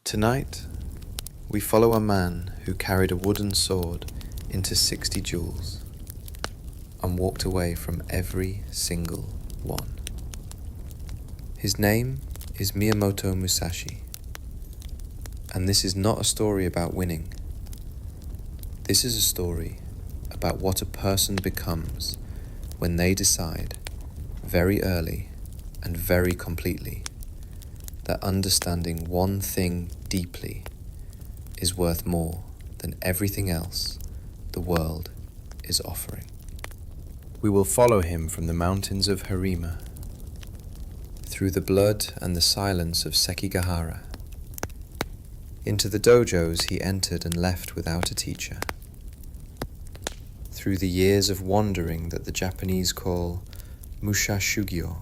Tonight, we follow a man who carried a wooden sword into 60 duels and walked away from every single one. His name is Miyamoto Musashi, and this is not a story about winning. This is a story about what a person becomes when they decide, very early and very completely, that understanding one thing deeply is worth more than everything else the world is offering. We will follow him from the mountains of Harima, through the blood and the silence of Sekigahara, into the dojos he entered and left without a teacher, through the years of wandering that the Japanese call Mushashugyo,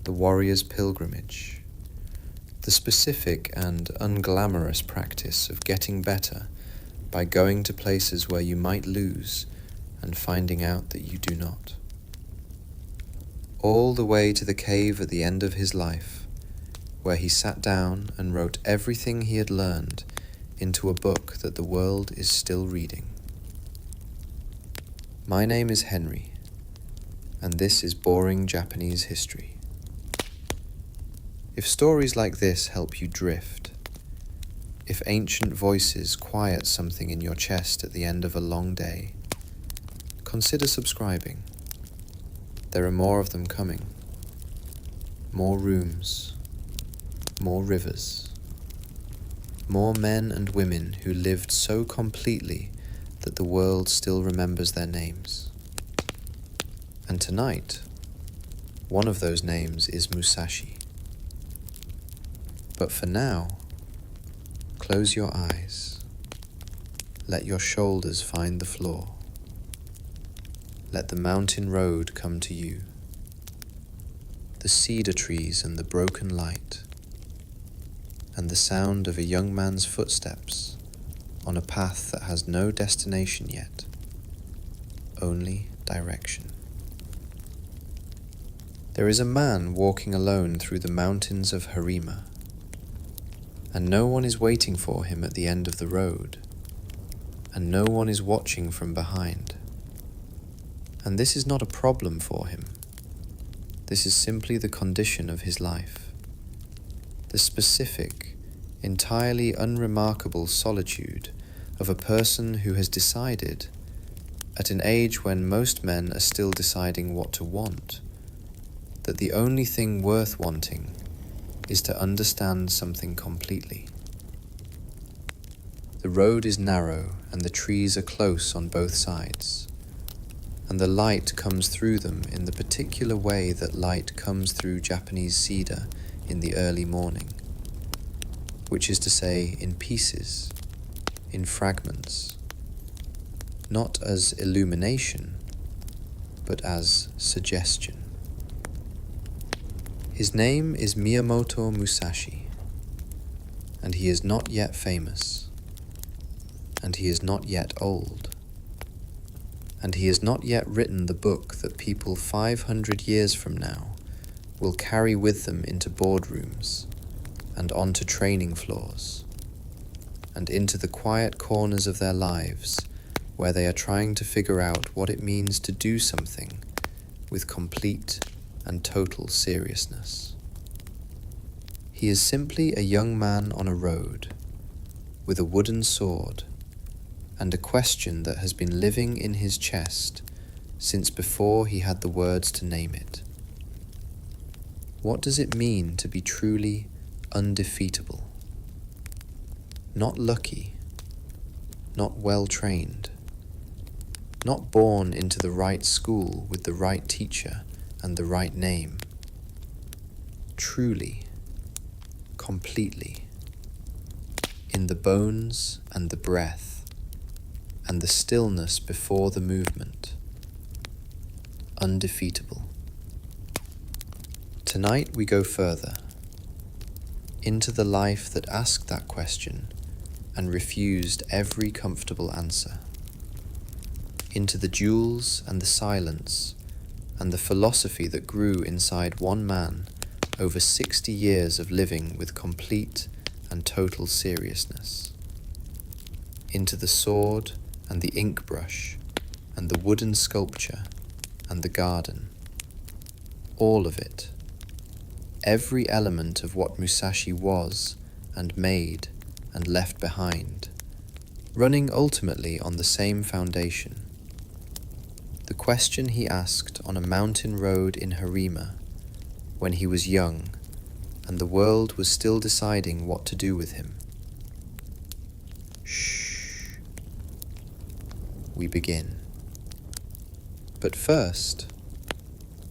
the warrior's pilgrimage, the specific and unglamorous practice of getting better by going to places where you might lose and finding out that you do not. All the way to the cave at the end of his life, where he sat down and wrote everything he had learned into a book that the world is still reading. My name is Henry, and this is Boring Japanese History. If stories like this help you drift, if ancient voices quiet something in your chest at the end of a long day, consider subscribing. There are more of them coming. More rooms, more rivers, more men and women who lived so completely that the world still remembers their names. And tonight, one of those names is Musashi. But for now, close your eyes. Let your shoulders find the floor. Let the mountain road come to you. The cedar trees and the broken light, and the sound of a young man's footsteps on a path that has no destination yet, only direction. There is a man walking alone through the mountains of Harima, and no one is waiting for him at the end of the road, and no one is watching from behind. And this is not a problem for him. This is simply the condition of his life. The specific, entirely unremarkable solitude of a person who has decided, at an age when most men are still deciding what to want, that the only thing worth wanting is to understand something completely. The road is narrow and the trees are close on both sides, and the light comes through them in the particular way that light comes through Japanese cedar in the early morning, which is to say in pieces, in fragments, not as illumination, but as suggestion. His name is Miyamoto Musashi, and he is not yet famous, and he is not yet old, and he has not yet written the book that people 500 years from now will carry with them into boardrooms and onto training floors and into the quiet corners of their lives where they are trying to figure out what it means to do something with complete and total seriousness. He is simply a young man on a road with a wooden sword and a question that has been living in his chest since before he had the words to name it. What does it mean to be truly undefeatable? Not lucky, not well-trained, not born into the right school with the right teacher and the right name. Truly, completely, in the bones and the breath and the stillness before the movement. Undefeatable. Tonight we go further, into the life that asked that question and refused every comfortable answer, into the duels and the silence and the philosophy that grew inside one man over 60 years of living with complete and total seriousness, into the sword and the ink brush and the wooden sculpture and the garden. All of it. Every element of what Musashi was and made and left behind, running ultimately on the same foundation. The question he asked on a mountain road in Harima when he was young and the world was still deciding what to do with him. Shh. We begin. But first,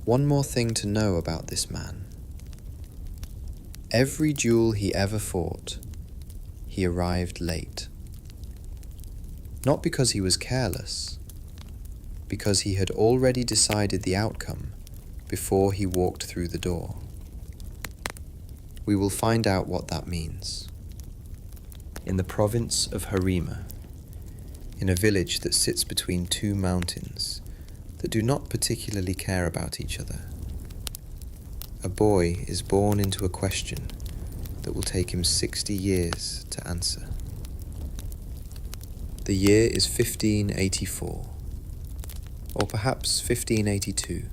one more thing to know about this man. Every duel he ever fought, he arrived late. Not because he was careless, because he had already decided the outcome before he walked through the door. We will find out what that means. In the province of Harima, in a village that sits between two mountains that do not particularly care about each other, a boy is born into a question that will take him 60 years to answer. The year is 1584, or perhaps 1582,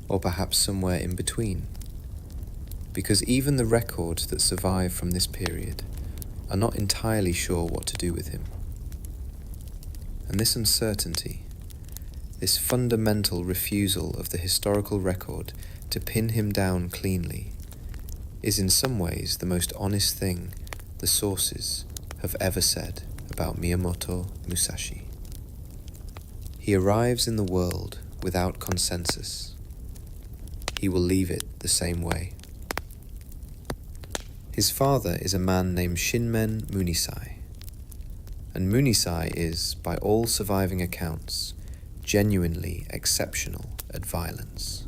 or perhaps somewhere in between, because even the records that survive from this period are not entirely sure what to do with him. And this uncertainty, this fundamental refusal of the historical record to pin him down cleanly, is in some ways the most honest thing the sources have ever said about Miyamoto Musashi. He arrives in the world without consensus. He will leave it the same way. His father is a man named Shinmen Munisai, and Munisai is, by all surviving accounts, genuinely exceptional at violence.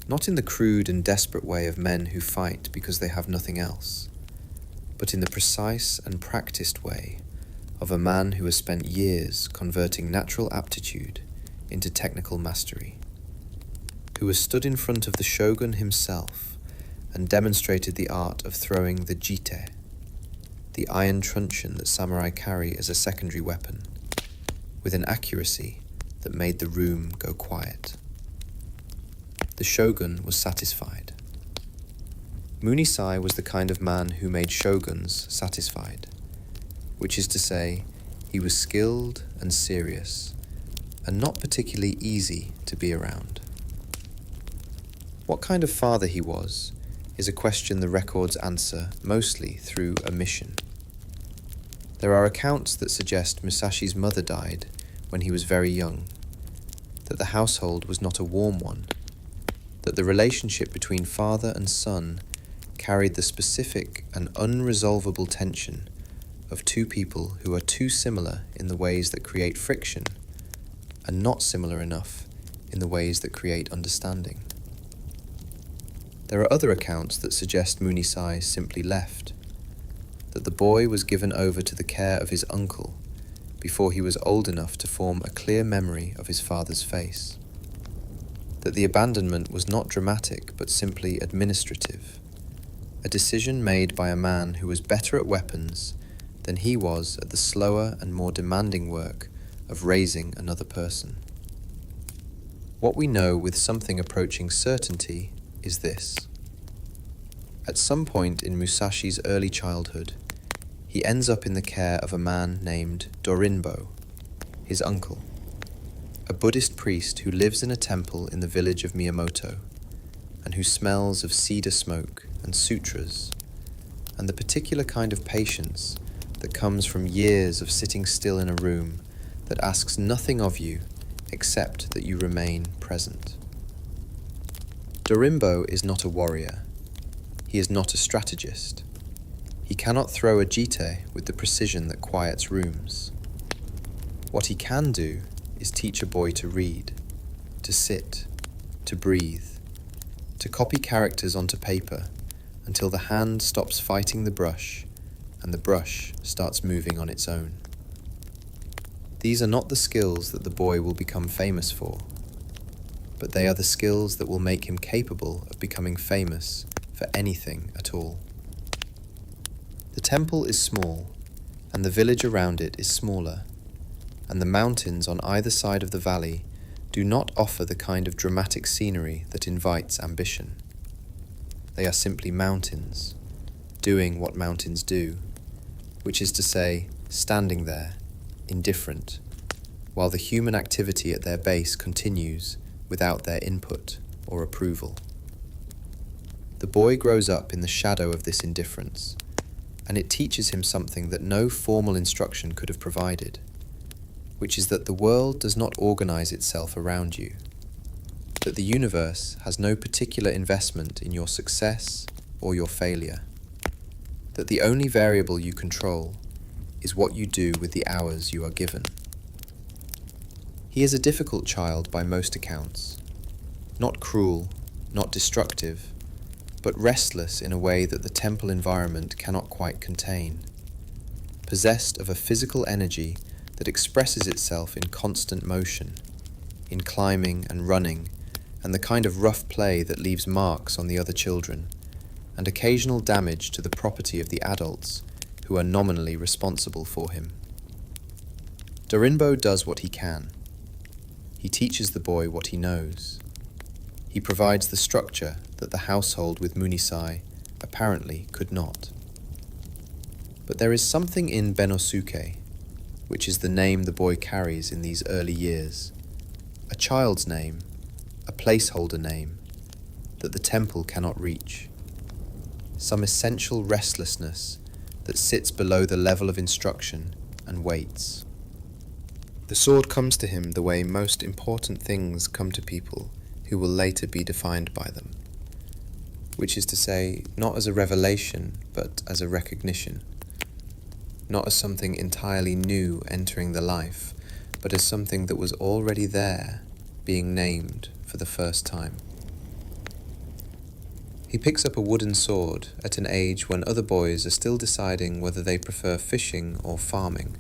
Not in the crude and desperate way of men who fight because they have nothing else, but in the precise and practiced way of a man who has spent years converting natural aptitude into technical mastery, who has stood in front of the shogun himself and demonstrated the art of throwing the jite, the iron truncheon that samurai carry as a secondary weapon, with an accuracy that made the room go quiet. The shogun was satisfied. Munisai was the kind of man who made shoguns satisfied, which is to say, he was skilled and serious, and not particularly easy to be around. What kind of father he was is a question the records answer mostly through omission. There are accounts that suggest Musashi's mother died when he was very young, that the household was not a warm one, that the relationship between father and son carried the specific and unresolvable tension of two people who are too similar in the ways that create friction and not similar enough in the ways that create understanding. There are other accounts that suggest Munisai simply left, that the boy was given over to the care of his uncle before he was old enough to form a clear memory of his father's face, that the abandonment was not dramatic but simply administrative, a decision made by a man who was better at weapons than he was at the slower and more demanding work of raising another person. What we know with something approaching certainty is this. At some point in Musashi's early childhood, he ends up in the care of a man named Dorinbo, his uncle, a Buddhist priest who lives in a temple in the village of Miyamoto, and who smells of cedar smoke and sutras, and the particular kind of patience that comes from years of sitting still in a room that asks nothing of you except that you remain present. Dorimbo is not a warrior. He is not a strategist. He cannot throw a jite with the precision that quiets rooms. What he can do is teach a boy to read, to sit, to breathe, to copy characters onto paper until the hand stops fighting the brush and the brush starts moving on its own. These are not the skills that the boy will become famous for, but they are the skills that will make him capable of becoming famous for anything at all. The temple is small, and the village around it is smaller, and the mountains on either side of the valley do not offer the kind of dramatic scenery that invites ambition. They are simply mountains, doing what mountains do, which is to say, standing there, indifferent, while the human activity at their base continues without their input or approval. The boy grows up in the shadow of this indifference, and it teaches him something that no formal instruction could have provided, which is that the world does not organize itself around you, that the universe has no particular investment in your success or your failure, that the only variable you control is what you do with the hours you are given. He is a difficult child by most accounts, not cruel, not destructive, but restless in a way that the temple environment cannot quite contain, possessed of a physical energy that expresses itself in constant motion, in climbing and running, and the kind of rough play that leaves marks on the other children, and occasional damage to the property of the adults who are nominally responsible for him. Dorinbo does what he can. He teaches the boy what he knows. He provides the structure that the household with Munisai apparently could not. But there is something in Benosuke, which is the name the boy carries in these early years, a child's name, a placeholder name, that the temple cannot reach. Some essential restlessness that sits below the level of instruction and waits. The sword comes to him the way most important things come to people who will later be defined by them, which is to say, not as a revelation, but as a recognition, not as something entirely new entering the life, but as something that was already there, being named for the first time. He picks up a wooden sword at an age when other boys are still deciding whether they prefer fishing or farming,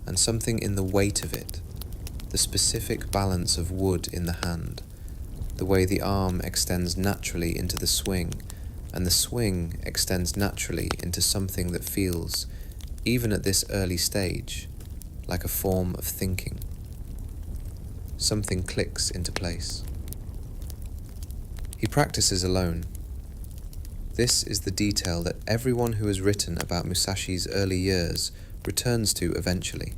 and something in the weight of it, the specific balance of wood in the hand, the way the arm extends naturally into the swing, and the swing extends naturally into something that feels, even at this early stage, like a form of thinking. Something clicks into place. He practices alone. This is the detail that everyone who has written about Musashi's early years returns to eventually,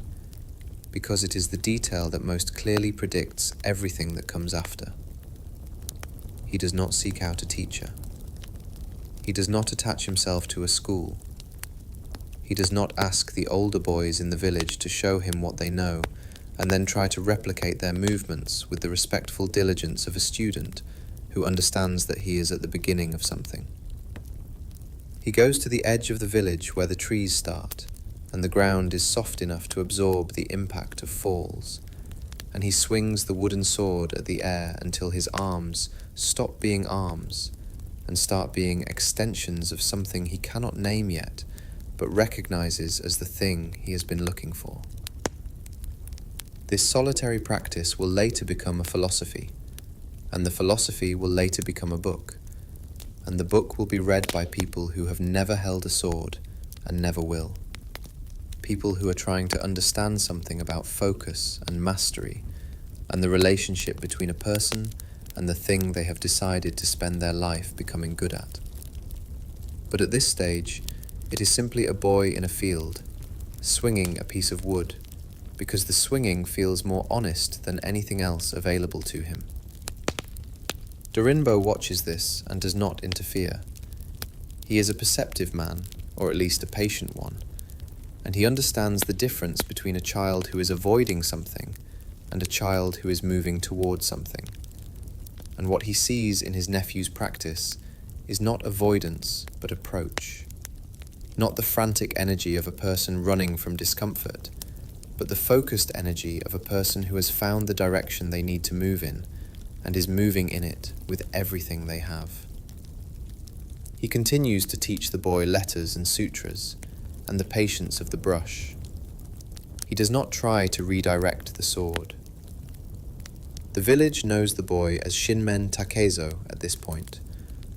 because it is the detail that most clearly predicts everything that comes after. He does not seek out a teacher. He does not attach himself to a school. He does not ask the older boys in the village to show him what they know, and then try to replicate their movements with the respectful diligence of a student who understands that he is at the beginning of something. He goes to the edge of the village where the trees start, and the ground is soft enough to absorb the impact of falls, and he swings the wooden sword at the air until his arms stop being arms and start being extensions of something he cannot name yet, but recognizes as the thing he has been looking for. This solitary practice will later become a philosophy, and the philosophy will later become a book, and the book will be read by people who have never held a sword and never will. People who are trying to understand something about focus and mastery, and the relationship between a person and the thing they have decided to spend their life becoming good at. But at this stage, it is simply a boy in a field, swinging a piece of wood, because the swinging feels more honest than anything else available to him. Dorinbo watches this and does not interfere. He is a perceptive man, or at least a patient one, and he understands the difference between a child who is avoiding something and a child who is moving towards something. And what he sees in his nephew's practice is not avoidance, but approach. Not the frantic energy of a person running from discomfort, but the focused energy of a person who has found the direction they need to move in and is moving in it with everything they have. He continues to teach the boy letters and sutras and the patience of the brush. He does not try to redirect the sword. The village knows the boy as Shinmen Takezo at this point,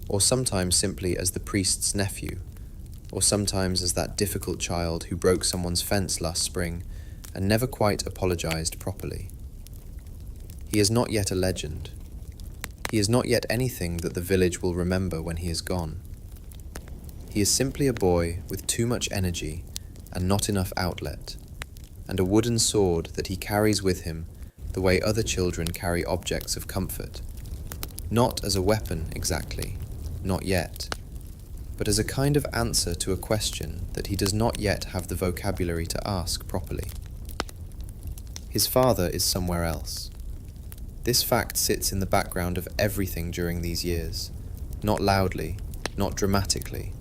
or sometimes simply as the priest's nephew, or sometimes as that difficult child who broke someone's fence last spring and never quite apologized properly. He is not yet a legend. He is not yet anything that the village will remember when he is gone. He is simply a boy with too much energy and not enough outlet, and a wooden sword that he carries with him the way other children carry objects of comfort, not as a weapon exactly, not yet, but as a kind of answer to a question that he does not yet have the vocabulary to ask properly. His father is somewhere else. This fact sits in the background of everything during these years, not loudly, not dramatically,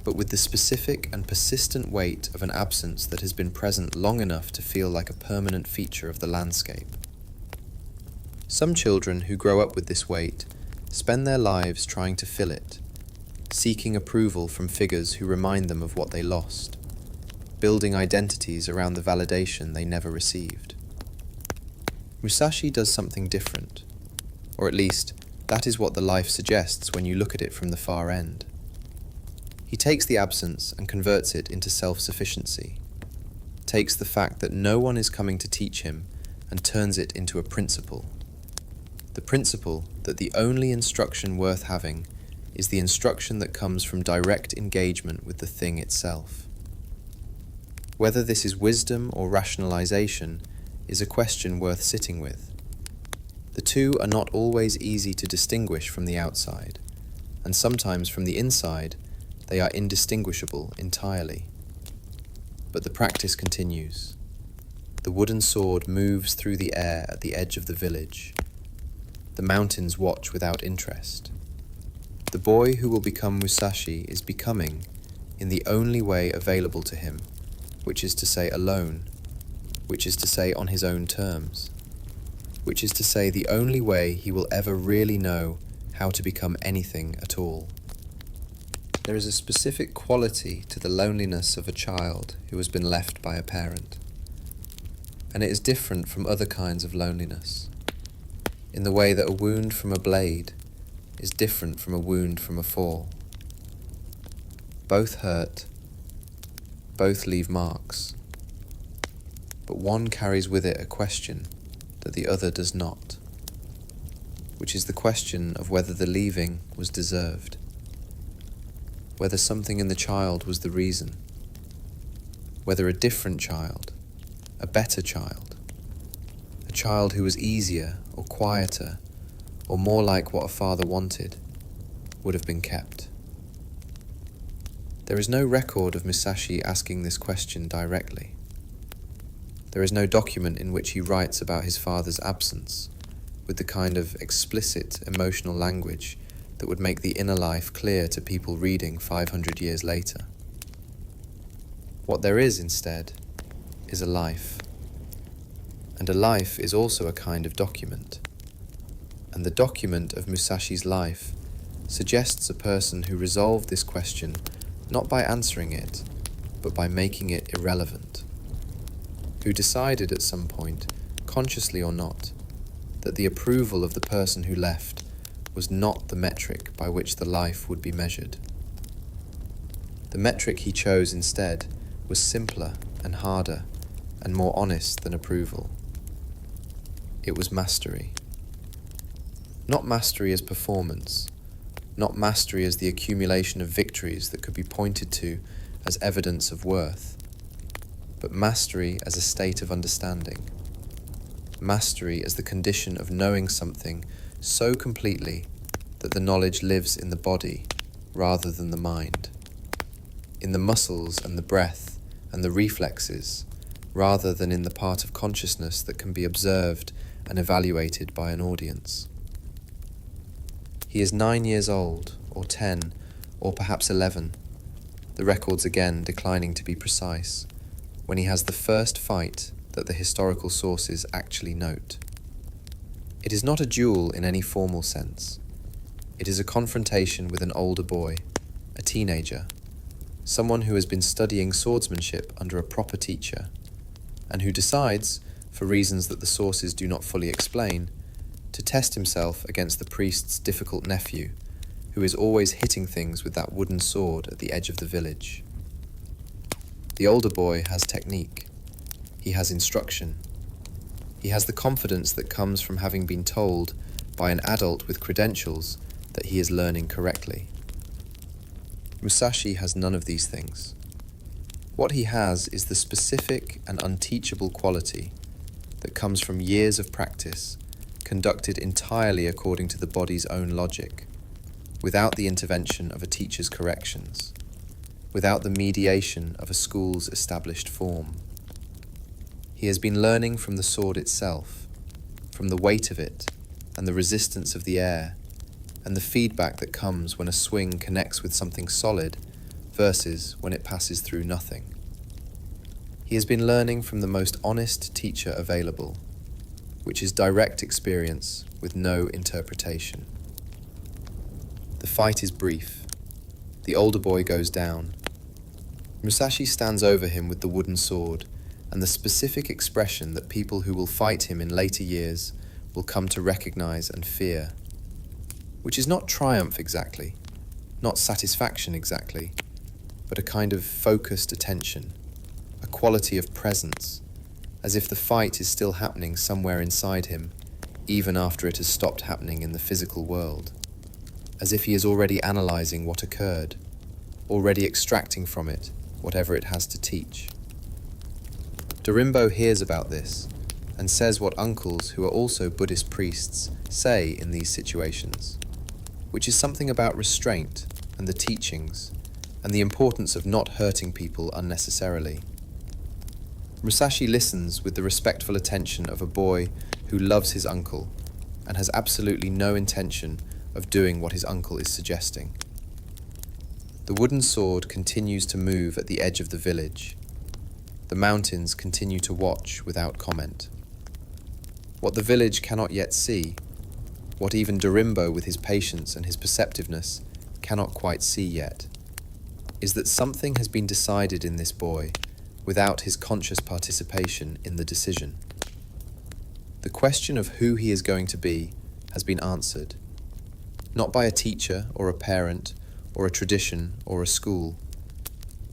but with the specific and persistent weight of an absence that has been present long enough to feel like a permanent feature of the landscape. Some children who grow up with this weight spend their lives trying to fill it, seeking approval from figures who remind them of what they lost, building identities around the validation they never received. Musashi does something different, or at least that is what the life suggests when you look at it from the far end. He takes the absence and converts it into self-sufficiency, takes the fact that no one is coming to teach him and turns it into a principle. The principle that the only instruction worth having is the instruction that comes from direct engagement with the thing itself. Whether this is wisdom or rationalization is a question worth sitting with. The two are not always easy to distinguish from the outside, and sometimes from the inside they are indistinguishable entirely. But the practice continues. The wooden sword moves through the air at the edge of the village. The mountains watch without interest. The boy who will become Musashi is becoming in the only way available to him, which is to say alone, which is to say on his own terms, which is to say the only way he will ever really know how to become anything at all. There is a specific quality to the loneliness of a child who has been left by a parent, and it is different from other kinds of loneliness, in the way that a wound from a blade is different from a wound from a fall. Both hurt, both leave marks, but one carries with it a question that the other does not, which is the question of whether the leaving was deserved, whether something in the child was the reason, whether a different child, a better child, a child who was easier or quieter or more like what a father wanted, would have been kept. There is no record of Musashi asking this question directly. There is no document in which he writes about his father's absence, with the kind of explicit emotional language that would make the inner life clear to people reading 500 years later. What there is instead is a life. And a life is also a kind of document. And the document of Musashi's life suggests a person who resolved this question not by answering it, but by making it irrelevant, who decided at some point, consciously or not, that the approval of the person who left was not the metric by which the life would be measured. The metric he chose instead was simpler and harder and more honest than approval. It was mastery. Not mastery as performance, not mastery as the accumulation of victories that could be pointed to as evidence of worth, but mastery as a state of understanding. Mastery as the condition of knowing something so completely that the knowledge lives in the body rather than the mind, in the muscles and the breath and the reflexes, rather than in the part of consciousness that can be observed and evaluated by an audience. He is 9 years old, or 10, or perhaps 11, the records again declining to be precise, when he has the first fight that the historical sources actually note. It is not a duel in any formal sense. It is a confrontation with an older boy, a teenager, someone who has been studying swordsmanship under a proper teacher, and who decides, for reasons that the sources do not fully explain, to test himself against the priest's difficult nephew, who is always hitting things with that wooden sword at the edge of the village. The older boy has technique. He has instruction. He has the confidence that comes from having been told by an adult with credentials that he is learning correctly. Musashi has none of these things. What he has is the specific and unteachable quality that comes from years of practice, conducted entirely according to the body's own logic, without the intervention of a teacher's corrections, without the mediation of a school's established form. He has been learning from the sword itself, from the weight of it and the resistance of the air, and the feedback that comes when a swing connects with something solid versus when it passes through nothing. He has been learning from the most honest teacher available, which is direct experience with no interpretation. The fight is brief. The older boy goes down. Musashi stands over him with the wooden sword and the specific expression that people who will fight him in later years will come to recognize and fear, which is not triumph exactly, not satisfaction exactly, but a kind of focused attention, a quality of presence, as if the fight is still happening somewhere inside him, even after it has stopped happening in the physical world, as if he is already analyzing what occurred, already extracting from it whatever it has to teach. Dorimbo hears about this and says what uncles who are also Buddhist priests say in these situations, which is something about restraint and the teachings and the importance of not hurting people unnecessarily. Musashi listens with the respectful attention of a boy who loves his uncle and has absolutely no intention of doing what his uncle is suggesting. The wooden sword continues to move at the edge of the village. The mountains continue to watch without comment. What the village cannot yet see, what even Dorimbo with his patience and his perceptiveness cannot quite see yet, is that something has been decided in this boy without his conscious participation in the decision. The question of who he is going to be has been answered, not by a teacher or a parent or a tradition or a school,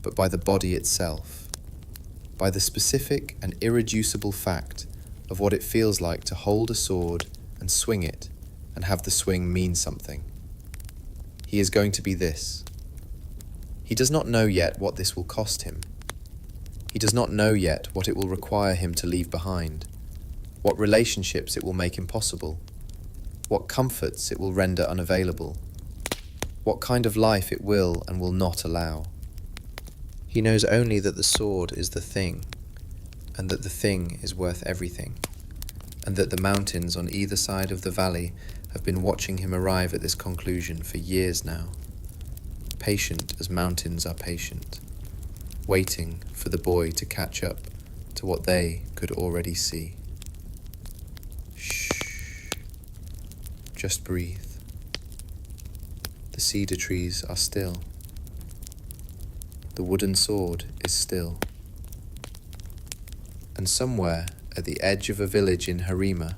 but by the body itself, by the specific and irreducible fact of what it feels like to hold a sword and swing it and have the swing mean something. He is going to be this. He does not know yet what this will cost him. He does not know yet what it will require him to leave behind, what relationships it will make impossible, what comforts it will render unavailable, what kind of life it will and will not allow. He knows only that the sword is the thing, and that the thing is worth everything, and that the mountains on either side of the valley have been watching him arrive at this conclusion for years now, patient as mountains are patient, waiting for the boy to catch up to what they could already see. Shh. Just breathe. The cedar trees are still. The wooden sword is still. And somewhere at the edge of a village in Harima,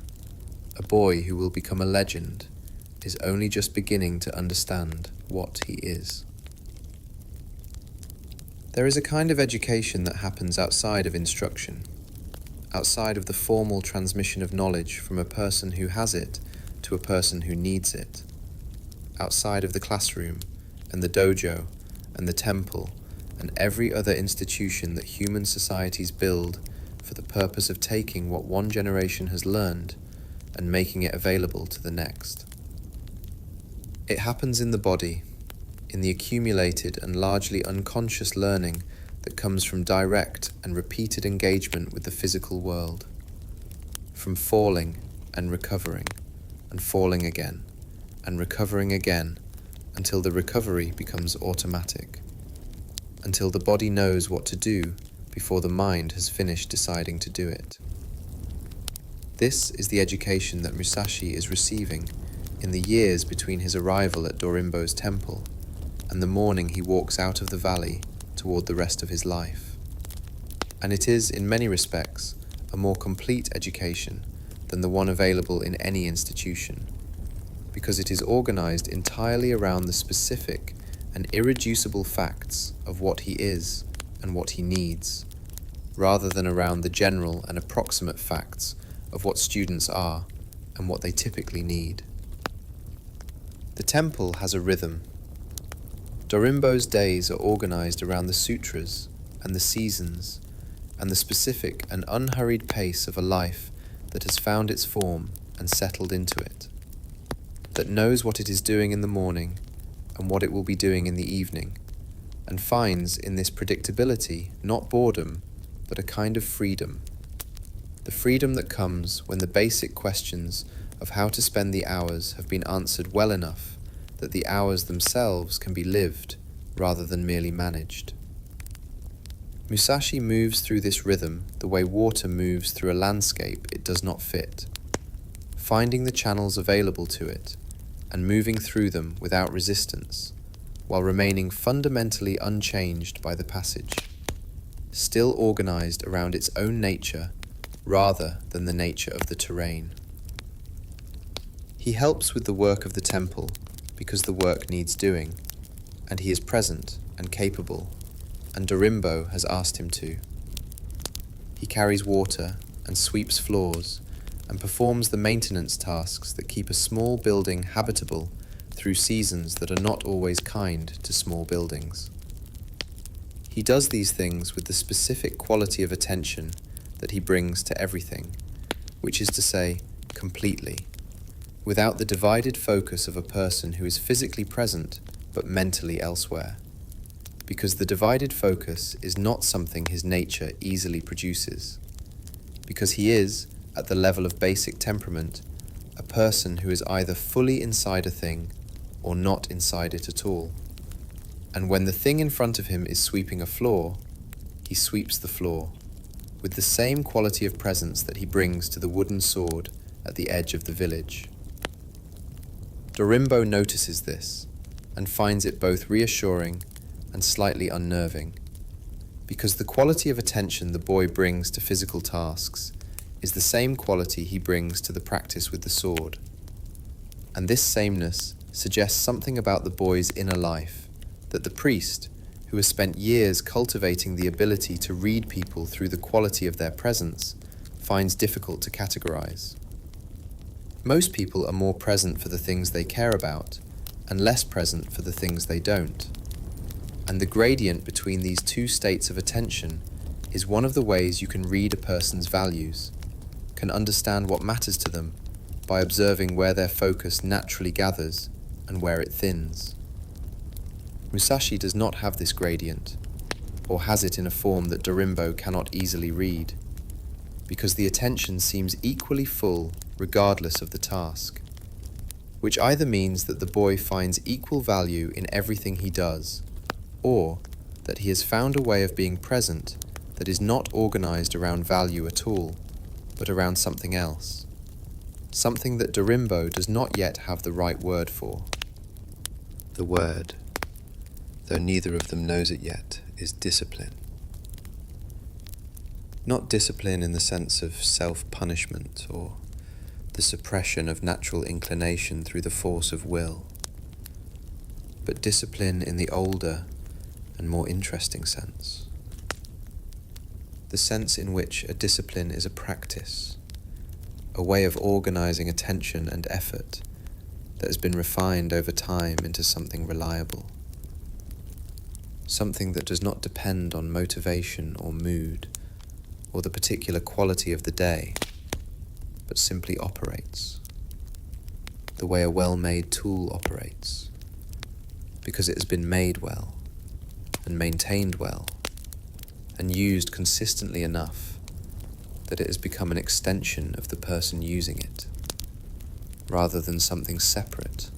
a boy who will become a legend is only just beginning to understand what he is. There is a kind of education that happens outside of instruction, outside of the formal transmission of knowledge from a person who has it to a person who needs it, outside of the classroom and the dojo and the temple and every other institution that human societies build for the purpose of taking what one generation has learned and making it available to the next. It happens in the body, in the accumulated and largely unconscious learning that comes from direct and repeated engagement with the physical world, from falling and recovering, and falling again, and recovering again, until the recovery becomes automatic, until the body knows what to do before the mind has finished deciding to do it. This is the education that Musashi is receiving in the years between his arrival at Dorimbo's temple and the morning he walks out of the valley toward the rest of his life. And it is, in many respects, a more complete education than the one available in any institution, because it is organized entirely around the specific and irreducible facts of what he is and what he needs, rather than around the general and approximate facts of what students are and what they typically need. The temple has a rhythm. Dorimbo's days are organized around the sutras and the seasons and the specific and unhurried pace of a life that has found its form and settled into it, that knows what it is doing in the morning and what it will be doing in the evening, and finds in this predictability not boredom, but a kind of freedom. The freedom that comes when the basic questions of how to spend the hours have been answered well enough that the hours themselves can be lived rather than merely managed. Musashi moves through this rhythm the way water moves through a landscape it does not fit, finding the channels available to it and moving through them without resistance, while remaining fundamentally unchanged by the passage, still organized around its own nature rather than the nature of the terrain. He helps with the work of the temple because the work needs doing, and he is present and capable, and Dorimbo has asked him to. He carries water and sweeps floors and performs the maintenance tasks that keep a small building habitable through seasons that are not always kind to small buildings. He does these things with the specific quality of attention that he brings to everything, which is to say, completely, without the divided focus of a person who is physically present but mentally elsewhere, because the divided focus is not something his nature easily produces, because he is, at the level of basic temperament, a person who is either fully inside a thing or not inside it at all. And when the thing in front of him is sweeping a floor, he sweeps the floor, with the same quality of presence that he brings to the wooden sword at the edge of the village. Dorimbo notices this, and finds it both reassuring and slightly unnerving, because the quality of attention the boy brings to physical tasks is the same quality he brings to the practice with the sword. And this sameness suggests something about the boy's inner life that the priest, who has spent years cultivating the ability to read people through the quality of their presence, finds difficult to categorize. Most people are more present for the things they care about and less present for the things they don't. And the gradient between these two states of attention is one of the ways you can read a person's values, can understand what matters to them by observing where their focus naturally gathers and where it thins. Musashi does not have this gradient, or has it in a form that Dorimbo cannot easily read, because the attention seems equally full regardless of the task, which either means that the boy finds equal value in everything he does, or that he has found a way of being present that is not organized around value at all, but around something else, something that Dorimbo does not yet have the right word for. The word, though neither of them knows it yet, is discipline. Not discipline in the sense of self-punishment or the suppression of natural inclination through the force of will, but discipline in the older and more interesting sense. The sense in which a discipline is a practice, a way of organizing attention and effort that has been refined over time into something reliable, something that does not depend on motivation or mood or the particular quality of the day, but simply operates, the way a well-made tool operates, because it has been made well, and maintained well, and used consistently enough that it has become an extension of the person using it, rather than something separate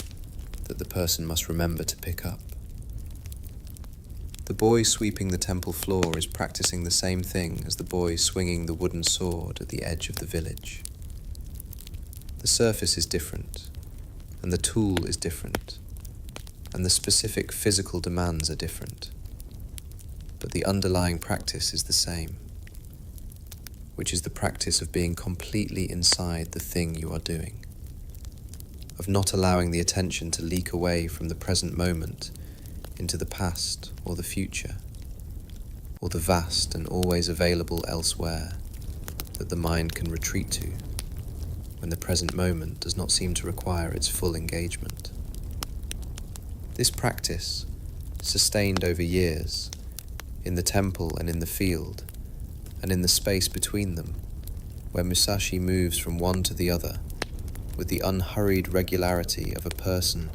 that the person must remember to pick up. The boy sweeping the temple floor is practicing the same thing as the boy swinging the wooden sword at the edge of the village. The surface is different, and the tool is different, and the specific physical demands are different, but the underlying practice is the same, which is the practice of being completely inside the thing you are doing, of not allowing the attention to leak away from the present moment into the past or the future, or the vast and always available elsewhere that the mind can retreat to when the present moment does not seem to require its full engagement. This practice, sustained over years, in the temple and in the field, and in the space between them, where Musashi moves from one to the other with the unhurried regularity of a person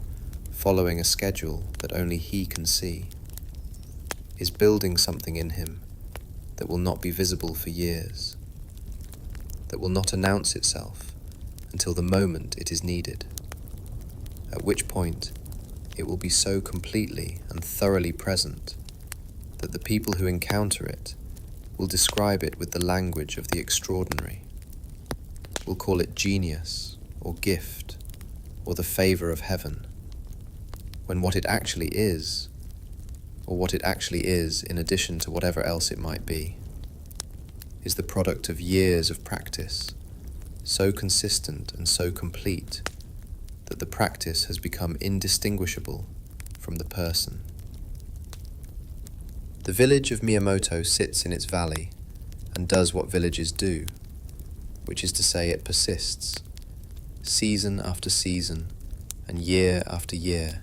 following a schedule that only he can see, is building something in him that will not be visible for years, that will not announce itself until the moment it is needed, at which point it will be so completely and thoroughly present that the people who encounter it will describe it with the language of the extraordinary, will call it genius or gift or the favor of heaven, when what it actually is, or what it actually is in addition to whatever else it might be, is the product of years of practice, so consistent and so complete that the practice has become indistinguishable from the person. The village of Miyamoto sits in its valley and does what villages do, which is to say it persists, season after season and year after year,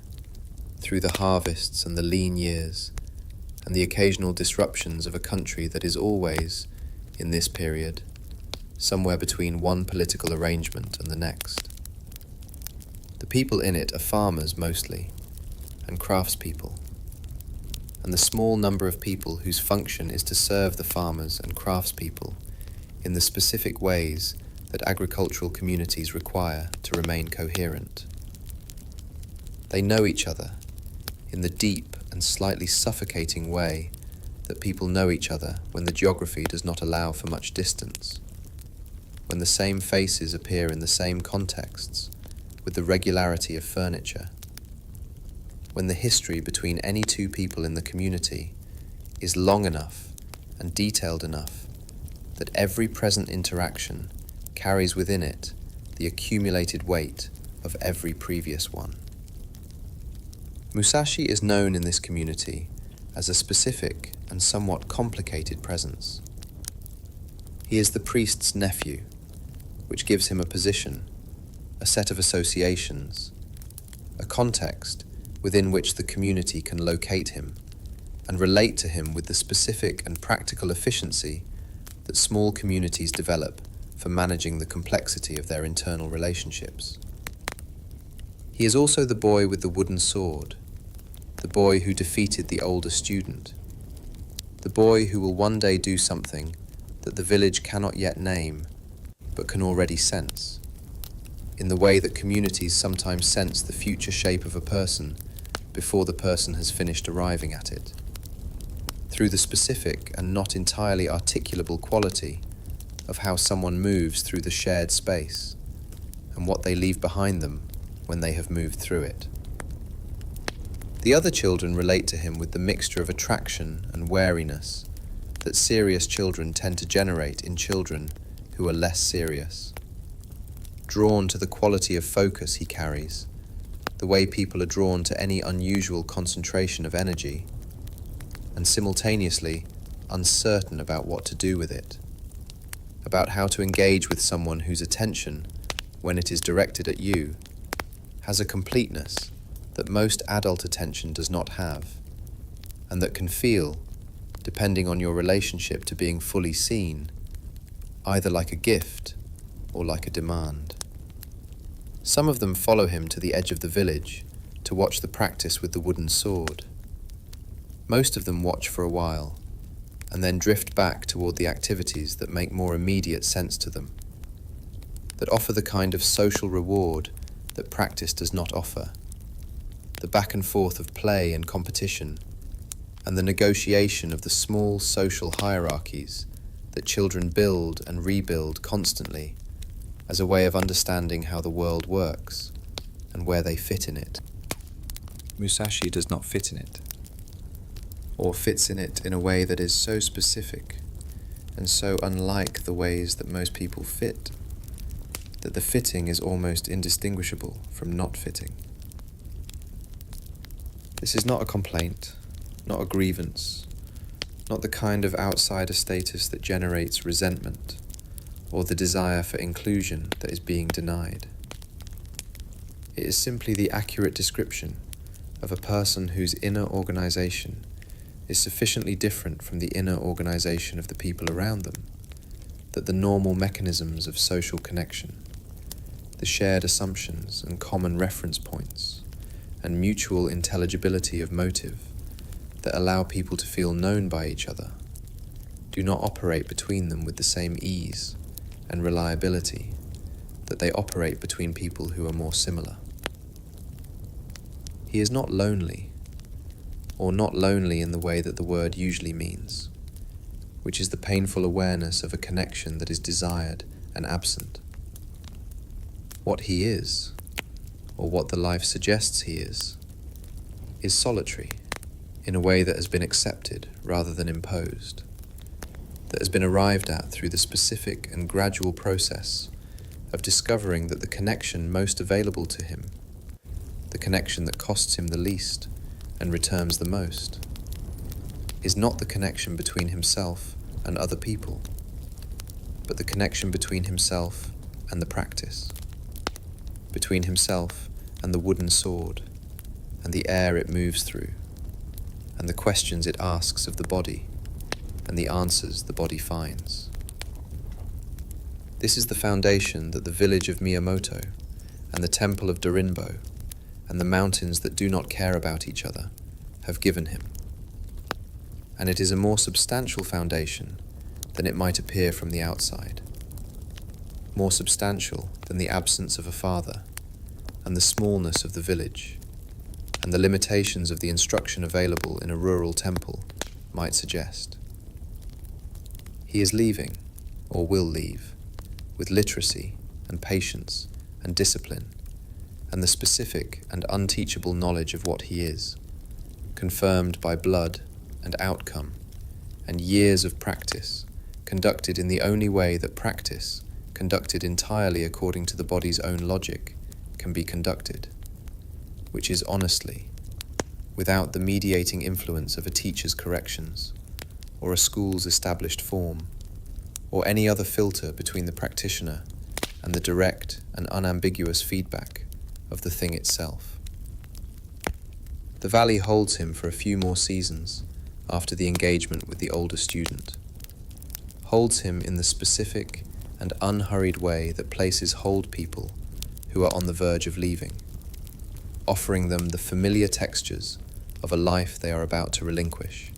through the harvests and the lean years and the occasional disruptions of a country that is always, in this period, somewhere between one political arrangement and the next. The people in it are farmers mostly, and craftspeople, and the small number of people whose function is to serve the farmers and craftspeople in the specific ways that agricultural communities require to remain coherent. They know each other in the deep and slightly suffocating way that people know each other when the geography does not allow for much distance, when the same faces appear in the same contexts with the regularity of furniture, when the history between any two people in the community is long enough and detailed enough that every present interaction carries within it the accumulated weight of every previous one. Musashi is known in this community as a specific and somewhat complicated presence. He is the priest's nephew, which gives him a position, a set of associations, a context within which the community can locate him and relate to him with the specific and practical efficiency that small communities develop for managing the complexity of their internal relationships. He is also the boy with the wooden sword, the boy who defeated the older student, the boy who will one day do something that the village cannot yet name but can already sense, in the way that communities sometimes sense the future shape of a person before the person has finished arriving at it, through the specific and not entirely articulable quality of how someone moves through the shared space and what they leave behind them when they have moved through it. The other children relate to him with the mixture of attraction and wariness that serious children tend to generate in children who are less serious, drawn to the quality of focus he carries, the way people are drawn to any unusual concentration of energy, and simultaneously uncertain about what to do with it, about how to engage with someone whose attention, when it is directed at you, has a completeness that most adult attention does not have, and that can feel, depending on your relationship to being fully seen, either like a gift or like a demand. Some of them follow him to the edge of the village to watch the practice with the wooden sword. Most of them watch for a while, and then drift back toward the activities that make more immediate sense to them, that offer the kind of social reward that practice does not offer, the back and forth of play and competition, and the negotiation of the small social hierarchies that children build and rebuild constantly as a way of understanding how the world works and where they fit in it. Musashi does not fit in it, or fits in it in a way that is so specific and so unlike the ways that most people fit, that the fitting is almost indistinguishable from not fitting. This is not a complaint, not a grievance, not the kind of outsider status that generates resentment or the desire for inclusion that is being denied. It is simply the accurate description of a person whose inner organization is sufficiently different from the inner organization of the people around them that the normal mechanisms of social connection, the shared assumptions and common reference points, and mutual intelligibility of motive that allow people to feel known by each other, do not operate between them with the same ease and reliability that they operate between people who are more similar. He is not lonely, or not lonely in the way that the word usually means, which is the painful awareness of a connection that is desired and absent. What he is, or what the life suggests he is solitary in a way that has been accepted rather than imposed, that has been arrived at through the specific and gradual process of discovering that the connection most available to him, the connection that costs him the least and returns the most, is not the connection between himself and other people, but the connection between himself and the practice, between himself and the wooden sword, and the air it moves through, and the questions it asks of the body, and the answers the body finds. This is the foundation that the village of Miyamoto, and the temple of Dorinbo, and the mountains that do not care about each other have given him. And it is a more substantial foundation than it might appear from the outside, more substantial than the absence of a father, and the smallness of the village, and the limitations of the instruction available in a rural temple might suggest. He is leaving, or will leave, with literacy and patience and discipline, and the specific and unteachable knowledge of what he is, confirmed by blood and outcome, and years of practice, conducted in the only way that practice, conducted entirely according to the body's own logic, can be conducted, which is honestly, without the mediating influence of a teacher's corrections, or a school's established form, or any other filter between the practitioner and the direct and unambiguous feedback of the thing itself. The valley holds him for a few more seasons after the engagement with the older student, holds him in the specific and unhurried way that places hold people who are on the verge of leaving, offering them the familiar textures of a life they are about to relinquish,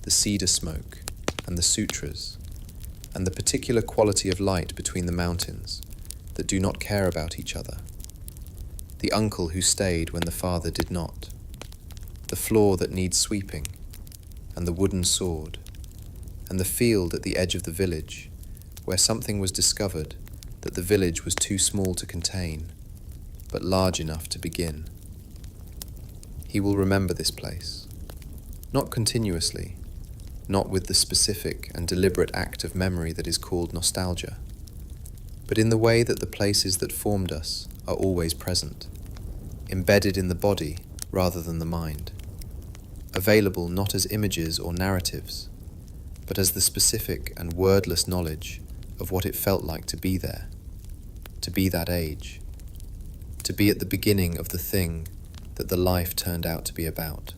the cedar smoke and the sutras, and the particular quality of light between the mountains that do not care about each other, the uncle who stayed when the father did not, the floor that needs sweeping, and the wooden sword, and the field at the edge of the village, where something was discovered that the village was too small to contain, but large enough to begin. He will remember this place, not continuously, not with the specific and deliberate act of memory that is called nostalgia, but in the way that the places that formed us are always present, embedded in the body rather than the mind, available not as images or narratives, but as the specific and wordless knowledge of what it felt like to be there, to be that age, to be at the beginning of the thing that the life turned out to be about.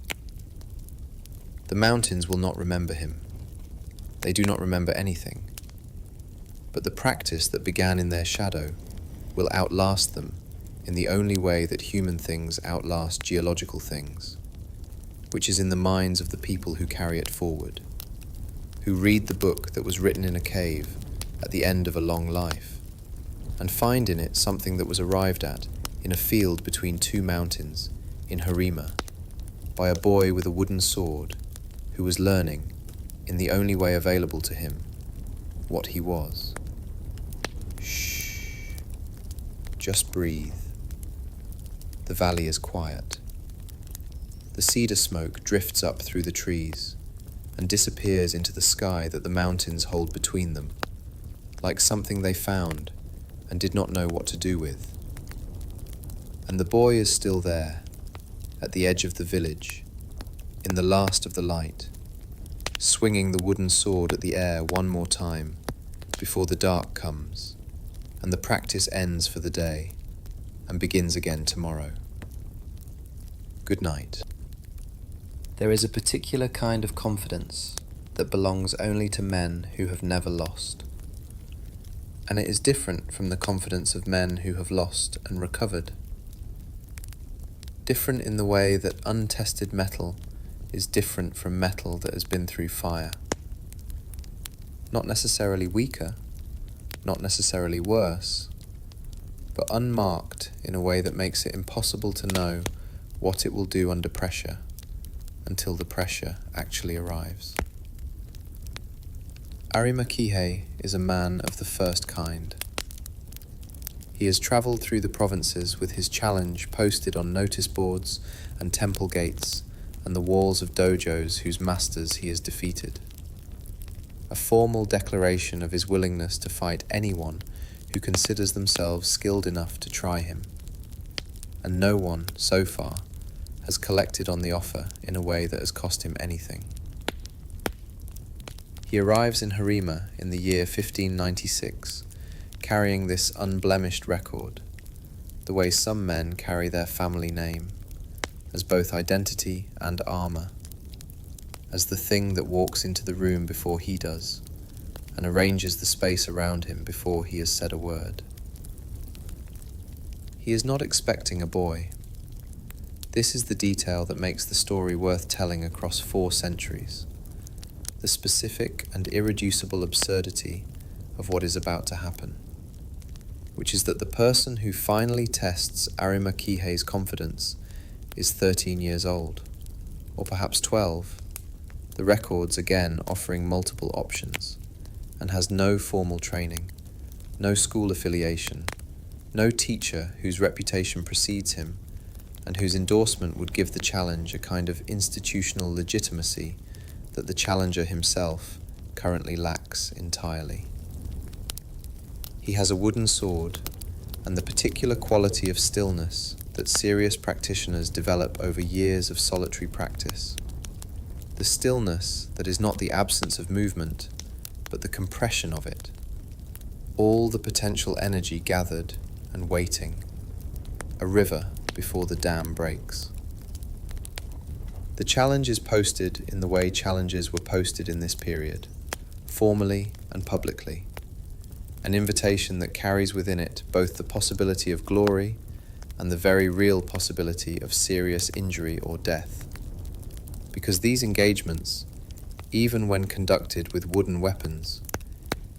The mountains will not remember him. They do not remember anything. But the practice that began in their shadow will outlast them in the only way that human things outlast geological things, which is in the minds of the people who carry it forward, who read the book that was written in a cave at the end of a long life, and find in it something that was arrived at in a field between two mountains in Harima by a boy with a wooden sword who was learning, in the only way available to him, what he was. Shh. Just breathe. The valley is quiet. The cedar smoke drifts up through the trees and disappears into the sky that the mountains hold between them, like something they found and did not know what to do with. And the boy is still there, at the edge of the village, in the last of the light, swinging the wooden sword at the air one more time before the dark comes, and the practice ends for the day and begins again tomorrow. Good night. There is a particular kind of confidence that belongs only to men who have never lost, and it is different from the confidence of men who have lost and recovered. Different in the way that untested metal is different from metal that has been through fire. Not necessarily weaker, not necessarily worse, but unmarked in a way that makes it impossible to know what it will do under pressure until the pressure actually arrives. Harima Kihei is a man of the first kind. He has travelled through the provinces with his challenge posted on notice boards and temple gates and the walls of dojos whose masters he has defeated. A formal declaration of his willingness to fight anyone who considers themselves skilled enough to try him. And no one, so far, has collected on the offer in a way that has cost him anything. He arrives in Harima in the year 1596, carrying this unblemished record, the way some men carry their family name, as both identity and armour, as the thing that walks into the room before he does, and arranges the space around him before he has said a word. He is not expecting a boy. This is the detail that makes the story worth telling across 4 centuries, the specific and irreducible absurdity of what is about to happen, which is that the person who finally tests Harima Kihei's confidence is 13 years old, or perhaps 12, the records again offering multiple options, and has no formal training, no school affiliation, no teacher whose reputation precedes him, and whose endorsement would give the challenge a kind of institutional legitimacy that the challenger himself currently lacks entirely. He has a wooden sword, and the particular quality of stillness that serious practitioners develop over years of solitary practice. The stillness that is not the absence of movement, but the compression of it. All the potential energy gathered and waiting. A river before the dam breaks. The challenge is posted in the way challenges were posted in this period, formally and publicly. An invitation that carries within it both the possibility of glory and the very real possibility of serious injury or death. Because these engagements, even when conducted with wooden weapons,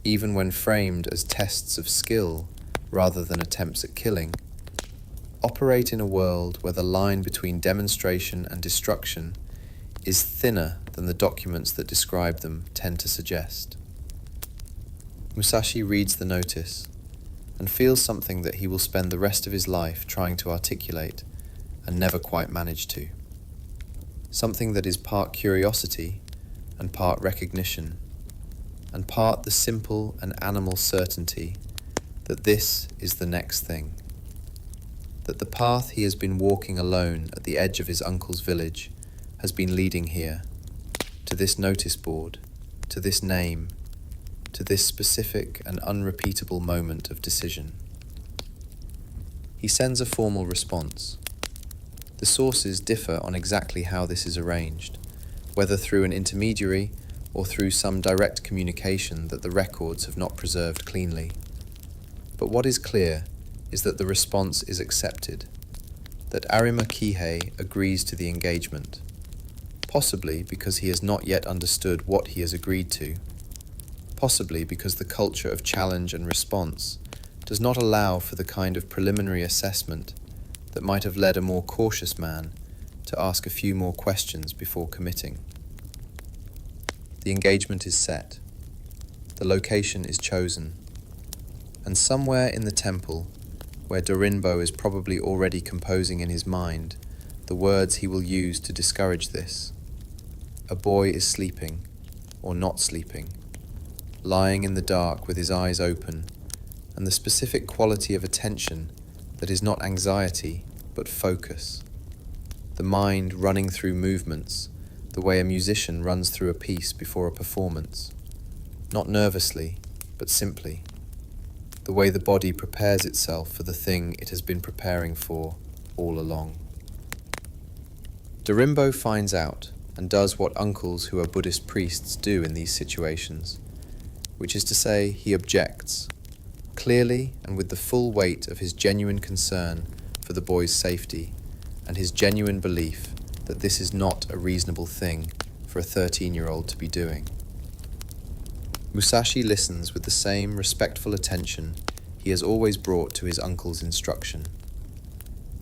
even when framed as tests of skill rather than attempts at killing, operate in a world where the line between demonstration and destruction is thinner than the documents that describe them tend to suggest. Musashi reads the notice and feels something that he will spend the rest of his life trying to articulate and never quite manage to. Something that is part curiosity and part recognition, and part the simple and animal certainty that this is the next thing. That the path he has been walking alone at the edge of his uncle's village has been leading here, to this notice board, to this name, to this specific and unrepeatable moment of decision. He sends a formal response. The sources differ on exactly how this is arranged, whether through an intermediary or through some direct communication that the records have not preserved cleanly. But what is clear is that the response is accepted, that Harima Kihei agrees to the engagement, possibly because he has not yet understood what he has agreed to, possibly because the culture of challenge and response does not allow for the kind of preliminary assessment that might have led a more cautious man to ask a few more questions before committing. The engagement is set, the location is chosen, and somewhere in the temple, where Dorinbo is probably already composing in his mind the words he will use to discourage this, a boy is sleeping, or not sleeping, lying in the dark with his eyes open, and the specific quality of attention that is not anxiety but focus, the mind running through movements the way a musician runs through a piece before a performance, not nervously but simply, the way the body prepares itself for the thing it has been preparing for all along. Dorimbo finds out and does what uncles who are Buddhist priests do in these situations, which is to say, he objects, clearly and with the full weight of his genuine concern for the boy's safety and his genuine belief that this is not a reasonable thing for a 13-year-old to be doing. Musashi listens with the same respectful attention he has always brought to his uncle's instruction,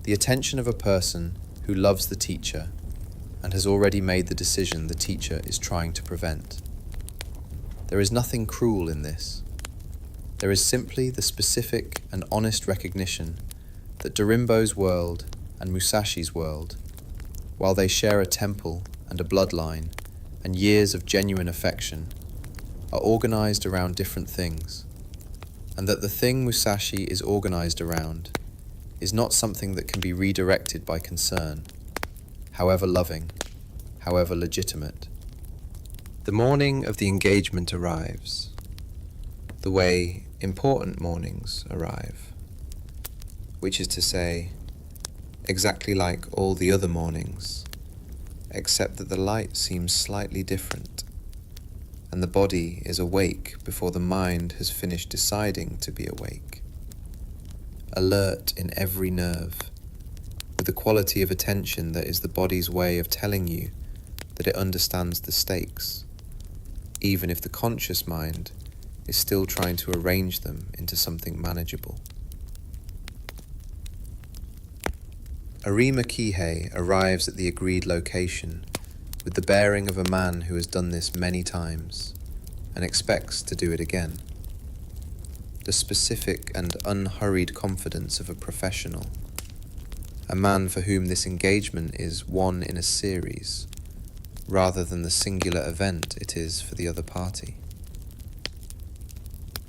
the attention of a person who loves the teacher and has already made the decision the teacher is trying to prevent. There is nothing cruel in this. There is simply the specific and honest recognition that Dorimbo's world and Musashi's world, while they share a temple and a bloodline and years of genuine affection, are organized around different things, and that the thing Musashi is organized around is not something that can be redirected by concern, however loving, however legitimate. The morning of the engagement arrives, the way important mornings arrive, which is to say, exactly like all the other mornings, except that the light seems slightly different, and the body is awake before the mind has finished deciding to be awake, alert in every nerve, with the quality of attention that is the body's way of telling you that it understands the stakes, even if the conscious mind is still trying to arrange them into something manageable. Harima Kihei arrives at the agreed location with the bearing of a man who has done this many times and expects to do it again. The specific and unhurried confidence of a professional, a man for whom this engagement is one in a series, rather than the singular event it is for the other party.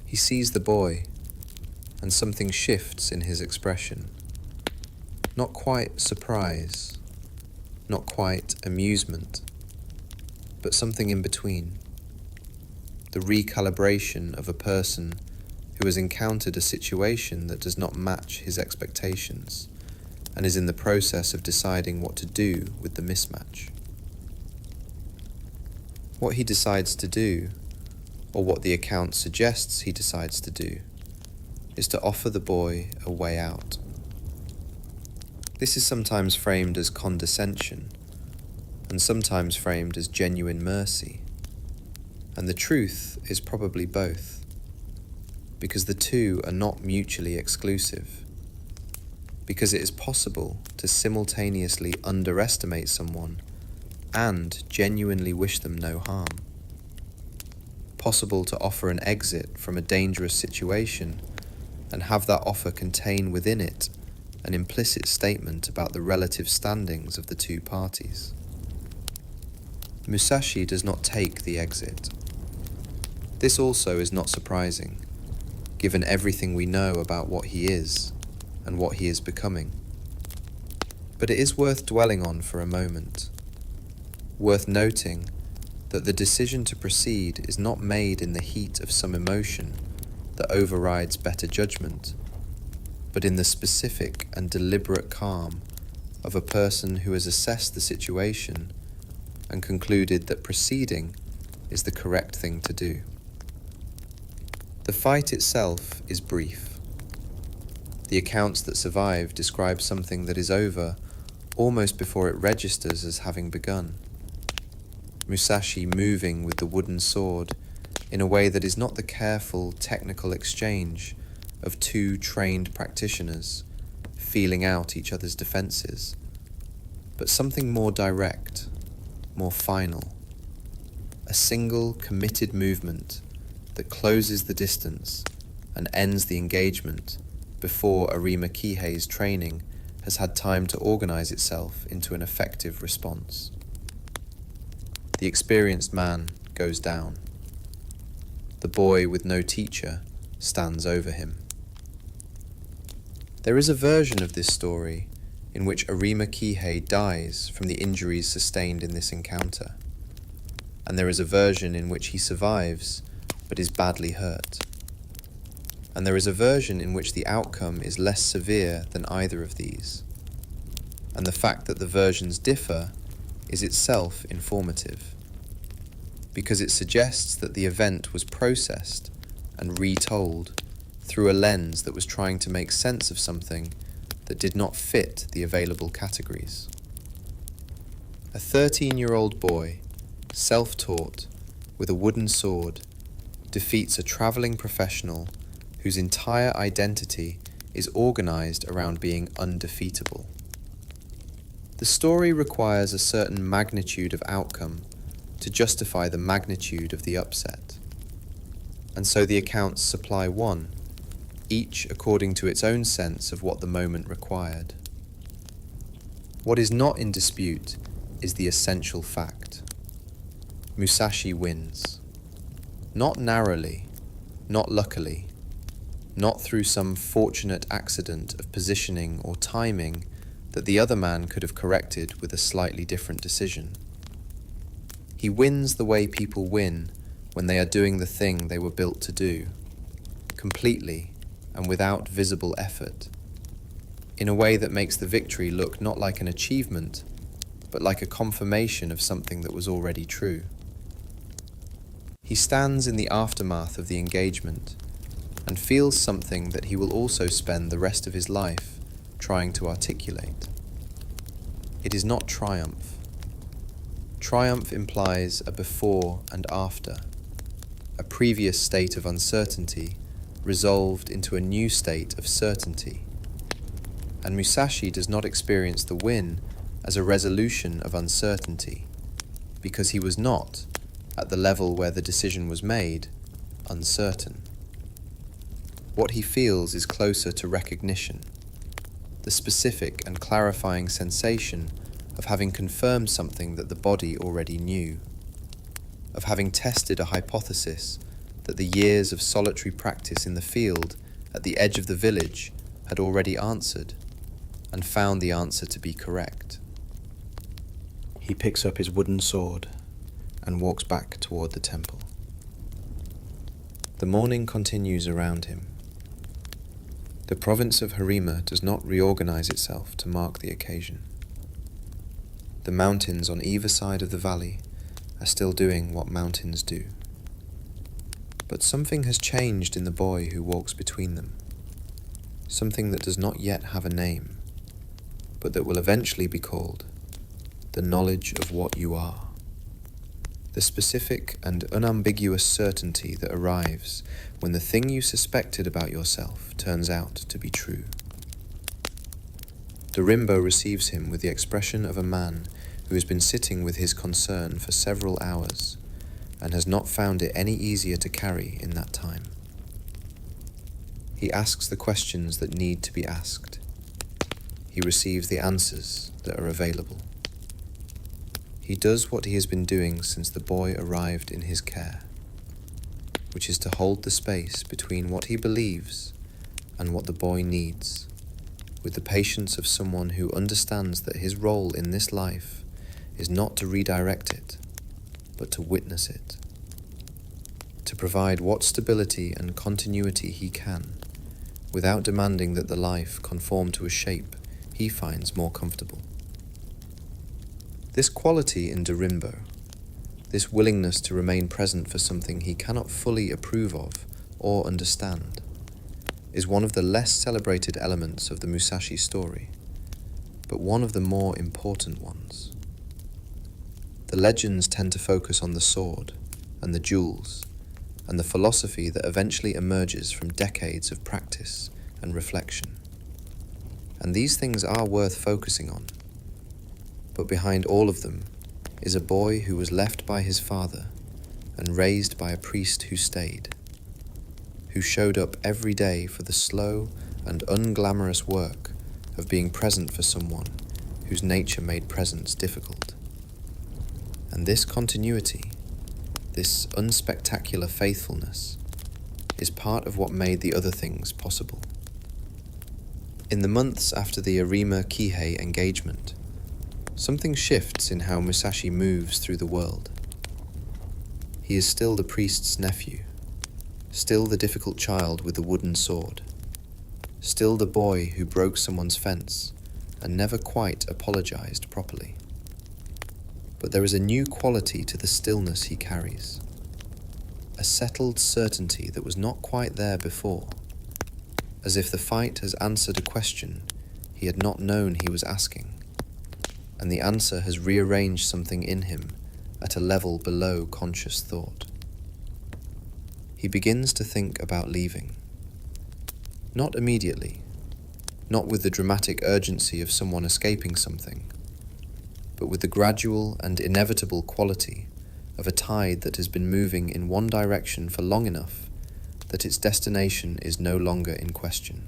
He sees the boy, and something shifts in his expression. Not quite surprise, not quite amusement, but something in between. The recalibration of a person who has encountered a situation that does not match his expectations and is in the process of deciding what to do with the mismatch. What he decides to do, or what the account suggests he decides to do, is to offer the boy a way out. This is sometimes framed as condescension, and sometimes framed as genuine mercy, and the truth is probably both, because the two are not mutually exclusive, because it is possible to simultaneously underestimate someone and genuinely wish them no harm, possible to offer an exit from a dangerous situation and have that offer contain within it an implicit statement about the relative standings of the two parties. Musashi does not take the exit. This also is not surprising, given everything we know about what he is and what he is becoming. But it is worth dwelling on for a moment, worth noting that the decision to proceed is not made in the heat of some emotion that overrides better judgment, but in the specific and deliberate calm of a person who has assessed the situation and concluded that proceeding is the correct thing to do. The fight itself is brief. The accounts that survive describe something that is over almost before it registers as having begun. Musashi moving with the wooden sword in a way that is not the careful, technical exchange of two trained practitioners feeling out each other's defenses, but something more direct, more final, a single committed movement that closes the distance and ends the engagement before Harima Kihei's training has had time to organize itself into an effective response. The experienced man goes down. The boy with no teacher stands over him. There is a version of this story in which Harima Kihei dies from the injuries sustained in this encounter, and there is a version in which he survives but is badly hurt. And there is a version in which the outcome is less severe than either of these, and the fact that the versions differ is itself informative, because it suggests that the event was processed and retold through a lens that was trying to make sense of something that did not fit the available categories. A 13-year-old boy, self-taught, with a wooden sword, defeats a traveling professional whose entire identity is organized around being undefeatable. The story requires a certain magnitude of outcome to justify the magnitude of the upset, and so the accounts supply one, each according to its own sense of what the moment required. What is not in dispute is the essential fact. Musashi wins. Not narrowly, not luckily, not through some fortunate accident of positioning or timing that the other man could have corrected with a slightly different decision. He wins the way people win when they are doing the thing they were built to do, completely and without visible effort, in a way that makes the victory look not like an achievement, but like a confirmation of something that was already true. He stands in the aftermath of the engagement and feels something that he will also spend the rest of his life trying to articulate. It is not triumph. Triumph implies a before and after, a previous state of uncertainty resolved into a new state of certainty. And Musashi does not experience the win as a resolution of uncertainty, because he was not, at the level where the decision was made, uncertain. What he feels is closer to recognition, the specific and clarifying sensation of having confirmed something that the body already knew, of having tested a hypothesis that the years of solitary practice in the field at the edge of the village had already answered, and found the answer to be correct. He picks up his wooden sword and walks back toward the temple. The morning continues around him. The province of Harima does not reorganize itself to mark the occasion. The mountains on either side of the valley are still doing what mountains do. But something has changed in the boy who walks between them, something that does not yet have a name, but that will eventually be called the knowledge of what you are, the specific and unambiguous certainty that arrives when the thing you suspected about yourself turns out to be true. Dorimbo receives him with the expression of a man who has been sitting with his concern for several hours and has not found it any easier to carry in that time. He asks the questions that need to be asked. He receives the answers that are available. He does what he has been doing since the boy arrived in his care, which is to hold the space between what he believes and what the boy needs, with the patience of someone who understands that his role in this life is not to redirect it, but to witness it, to provide what stability and continuity he can, without demanding that the life conform to a shape he finds more comfortable. This quality in Dorimbo, this willingness to remain present for something he cannot fully approve of or understand, is one of the less celebrated elements of the Musashi story, but one of the more important ones. The legends tend to focus on the sword and the duels and the philosophy that eventually emerges from decades of practice and reflection. And these things are worth focusing on. But behind all of them is a boy who was left by his father and raised by a priest who stayed, who showed up every day for the slow and unglamorous work of being present for someone whose nature made presence difficult. And this continuity, this unspectacular faithfulness, is part of what made the other things possible. In the months after the Harima Kihei engagement, something shifts in how Musashi moves through the world. He is still the priest's nephew, still the difficult child with the wooden sword, still the boy who broke someone's fence and never quite apologized properly. But there is a new quality to the stillness he carries, a settled certainty that was not quite there before, as if the fight has answered a question he had not known he was asking, and the answer has rearranged something in him at a level below conscious thought. He begins to think about leaving. Not immediately, not with the dramatic urgency of someone escaping something, but with the gradual and inevitable quality of a tide that has been moving in one direction for long enough that its destination is no longer in question.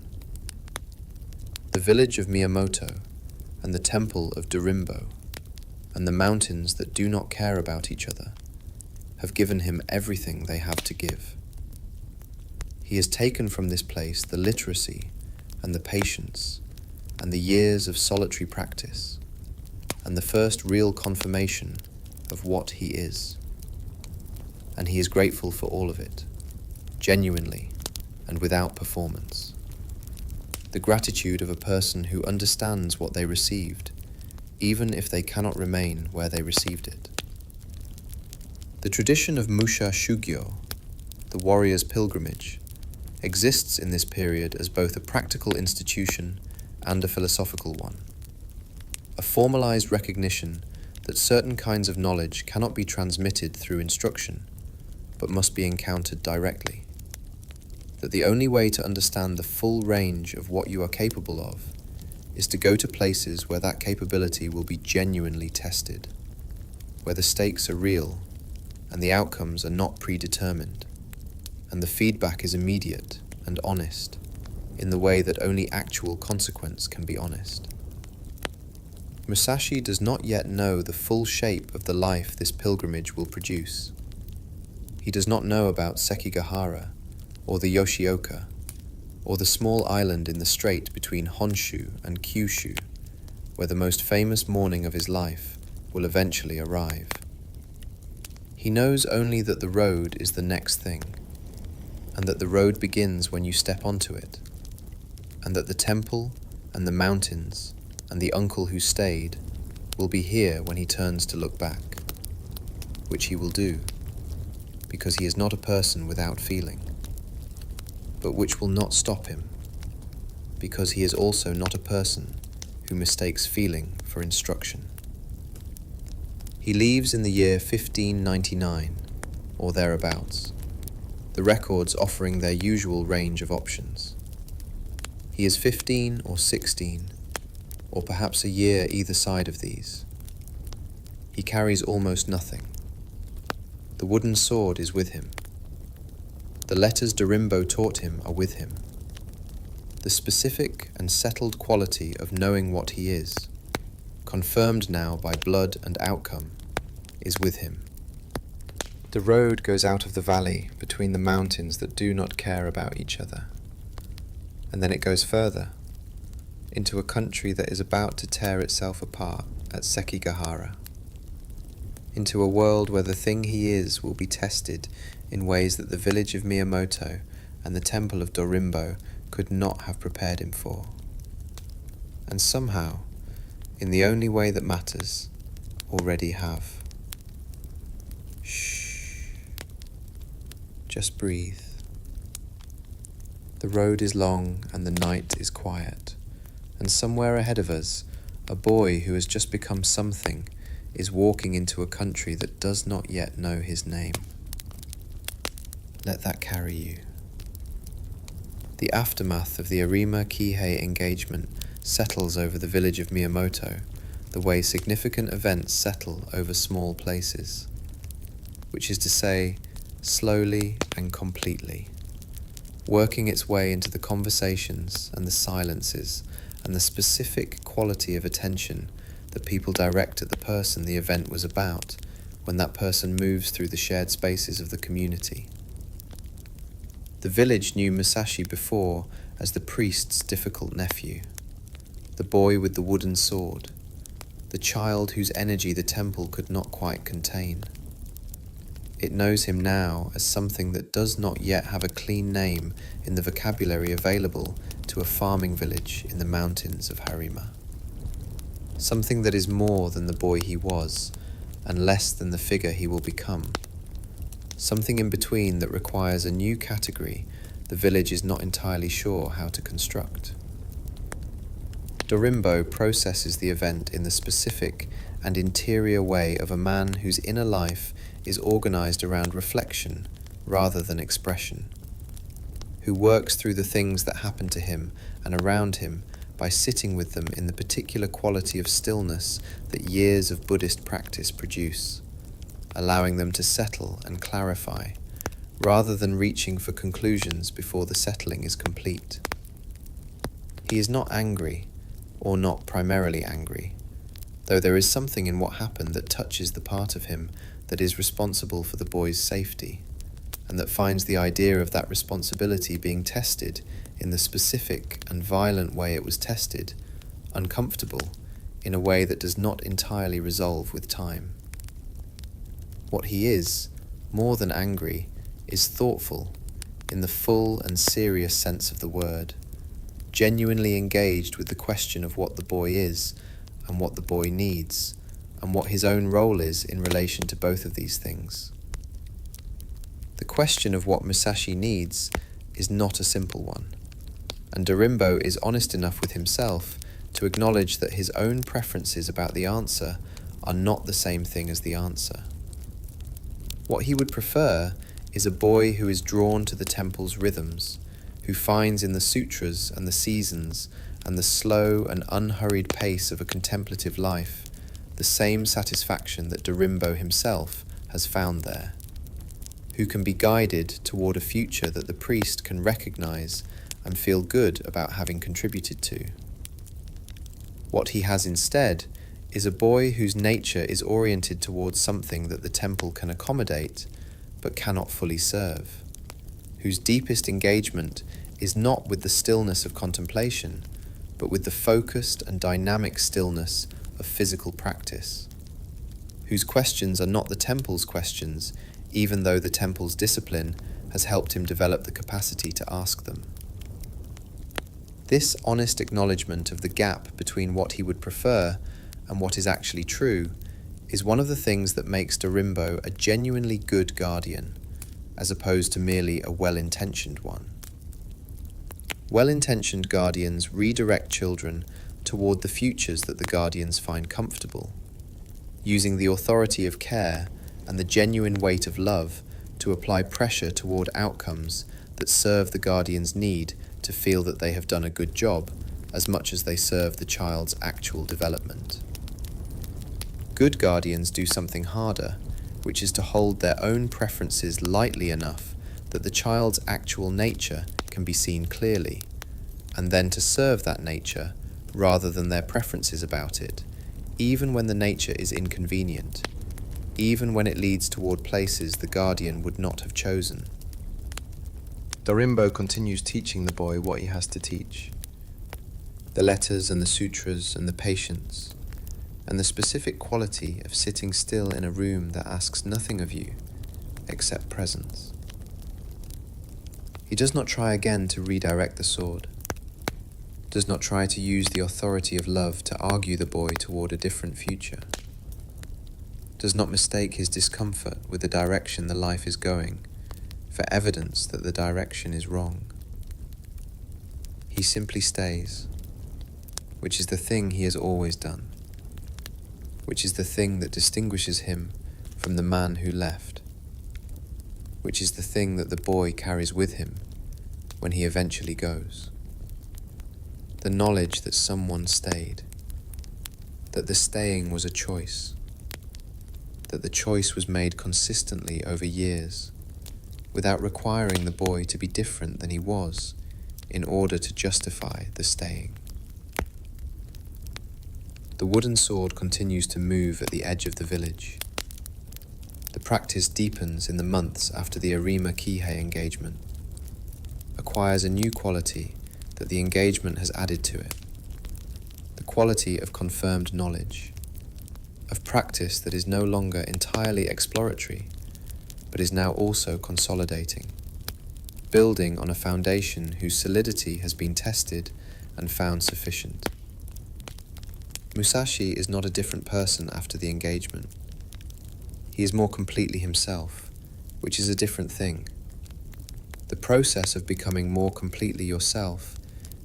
The village of Miyamoto and the temple of Dorimbo and the mountains that do not care about each other have given him everything they have to give. He has taken from this place the literacy and the patience and the years of solitary practice and the first real confirmation of what he is. And he is grateful for all of it, genuinely and without performance. The gratitude of a person who understands what they received, even if they cannot remain where they received it. The tradition of Musha Shugyo, the warrior's pilgrimage, exists in this period as both a practical institution and a philosophical one. A formalized recognition that certain kinds of knowledge cannot be transmitted through instruction, but must be encountered directly. That the only way to understand the full range of what you are capable of is to go to places where that capability will be genuinely tested, where the stakes are real and the outcomes are not predetermined, and the feedback is immediate and honest in the way that only actual consequence can be honest. Musashi does not yet know the full shape of the life this pilgrimage will produce. He does not know about Sekigahara, or the Yoshioka, or the small island in the strait between Honshu and Kyushu, where the most famous morning of his life will eventually arrive. He knows only that the road is the next thing, and that the road begins when you step onto it, and that the temple and the mountains and the uncle who stayed will be here when he turns to look back, which he will do, because he is not a person without feeling, but which will not stop him, because he is also not a person who mistakes feeling for instruction. He leaves in the year 1599, or thereabouts, the records offering their usual range of options. He is 15 or 16, or perhaps a year either side of these. He carries almost nothing. The wooden sword is with him. The letters Dorimbo taught him are with him. The specific and settled quality of knowing what he is, confirmed now by blood and outcome, is with him. The road goes out of the valley between the mountains that do not care about each other. And then it goes further, into a country that is about to tear itself apart at Sekigahara. Into a world where the thing he is will be tested in ways that the village of Miyamoto and the temple of Dorimbo could not have prepared him for. And somehow, in the only way that matters, already have. Shh. Just breathe. The road is long and the night is quiet, and somewhere ahead of us, a boy who has just become something is walking into a country that does not yet know his name. Let that carry you. The aftermath of the Harima Kihei engagement settles over the village of Miyamoto the way significant events settle over small places, which is to say, slowly and completely, working its way into the conversations and the silences and the specific quality of attention that people direct at the person the event was about when that person moves through the shared spaces of the community. The village knew Musashi before as the priest's difficult nephew, the boy with the wooden sword, the child whose energy the temple could not quite contain. It knows him now as something that does not yet have a clean name in the vocabulary available to a farming village in the mountains of Harima. Something that is more than the boy he was, and less than the figure he will become. Something in between that requires a new category the village is not entirely sure how to construct. Dorimbo processes the event in the specific and interior way of a man whose inner life is organized around reflection rather than expression, who works through the things that happen to him and around him by sitting with them in the particular quality of stillness that years of Buddhist practice produce, allowing them to settle and clarify, rather than reaching for conclusions before the settling is complete. He is not angry, or not primarily angry, though there is something in what happened that touches the part of him that is responsible for the boy's safety, and that finds the idea of that responsibility being tested in the specific and violent way it was tested, uncomfortable, in a way that does not entirely resolve with time. What he is, more than angry, is thoughtful, in the full and serious sense of the word, genuinely engaged with the question of what the boy is and what the boy needs, and what his own role is in relation to both of these things. The question of what Musashi needs is not a simple one, and Dorimbo is honest enough with himself to acknowledge that his own preferences about the answer are not the same thing as the answer. What he would prefer is a boy who is drawn to the temple's rhythms, who finds in the sutras and the seasons and the slow and unhurried pace of a contemplative life the same satisfaction that Dorimbo himself has found there, who can be guided toward a future that the priest can recognize and feel good about having contributed to. What he has instead is a boy whose nature is oriented towards something that the temple can accommodate but cannot fully serve, whose deepest engagement is not with the stillness of contemplation, but with the focused and dynamic stillness of physical practice, whose questions are not the temple's questions, even though the temple's discipline has helped him develop the capacity to ask them. This honest acknowledgement of the gap between what he would prefer and what is actually true is one of the things that makes Dorimbo a genuinely good guardian, as opposed to merely a well-intentioned one. Well-intentioned guardians redirect children toward the futures that the guardians find comfortable, using the authority of care and the genuine weight of love to apply pressure toward outcomes that serve the guardian's need to feel that they have done a good job as much as they serve the child's actual development. Good guardians do something harder, which is to hold their own preferences lightly enough that the child's actual nature can be seen clearly, and then to serve that nature rather than their preferences about it, even when the nature is inconvenient, even when it leads toward places the guardian would not have chosen. Dorimbo continues teaching the boy what he has to teach. The letters and the sutras and the patience, and the specific quality of sitting still in a room that asks nothing of you except presence. He does not try again to redirect the sword, does not try to use the authority of love to argue the boy toward a different future, does not mistake his discomfort with the direction the life is going for evidence that the direction is wrong. He simply stays, which is the thing he has always done, which is the thing that distinguishes him from the man who left, which is the thing that the boy carries with him when he eventually goes. The knowledge that someone stayed, that the staying was a choice, that the choice was made consistently over years, without requiring the boy to be different than he was in order to justify the staying. The wooden sword continues to move at the edge of the village. The practice deepens in the months after the Harima Kihei engagement, acquires a new quality that the engagement has added to it, the quality of confirmed knowledge, of practice that is no longer entirely exploratory, but is now also consolidating, building on a foundation whose solidity has been tested and found sufficient. Musashi is not a different person after the engagement. He is more completely himself, which is a different thing. The process of becoming more completely yourself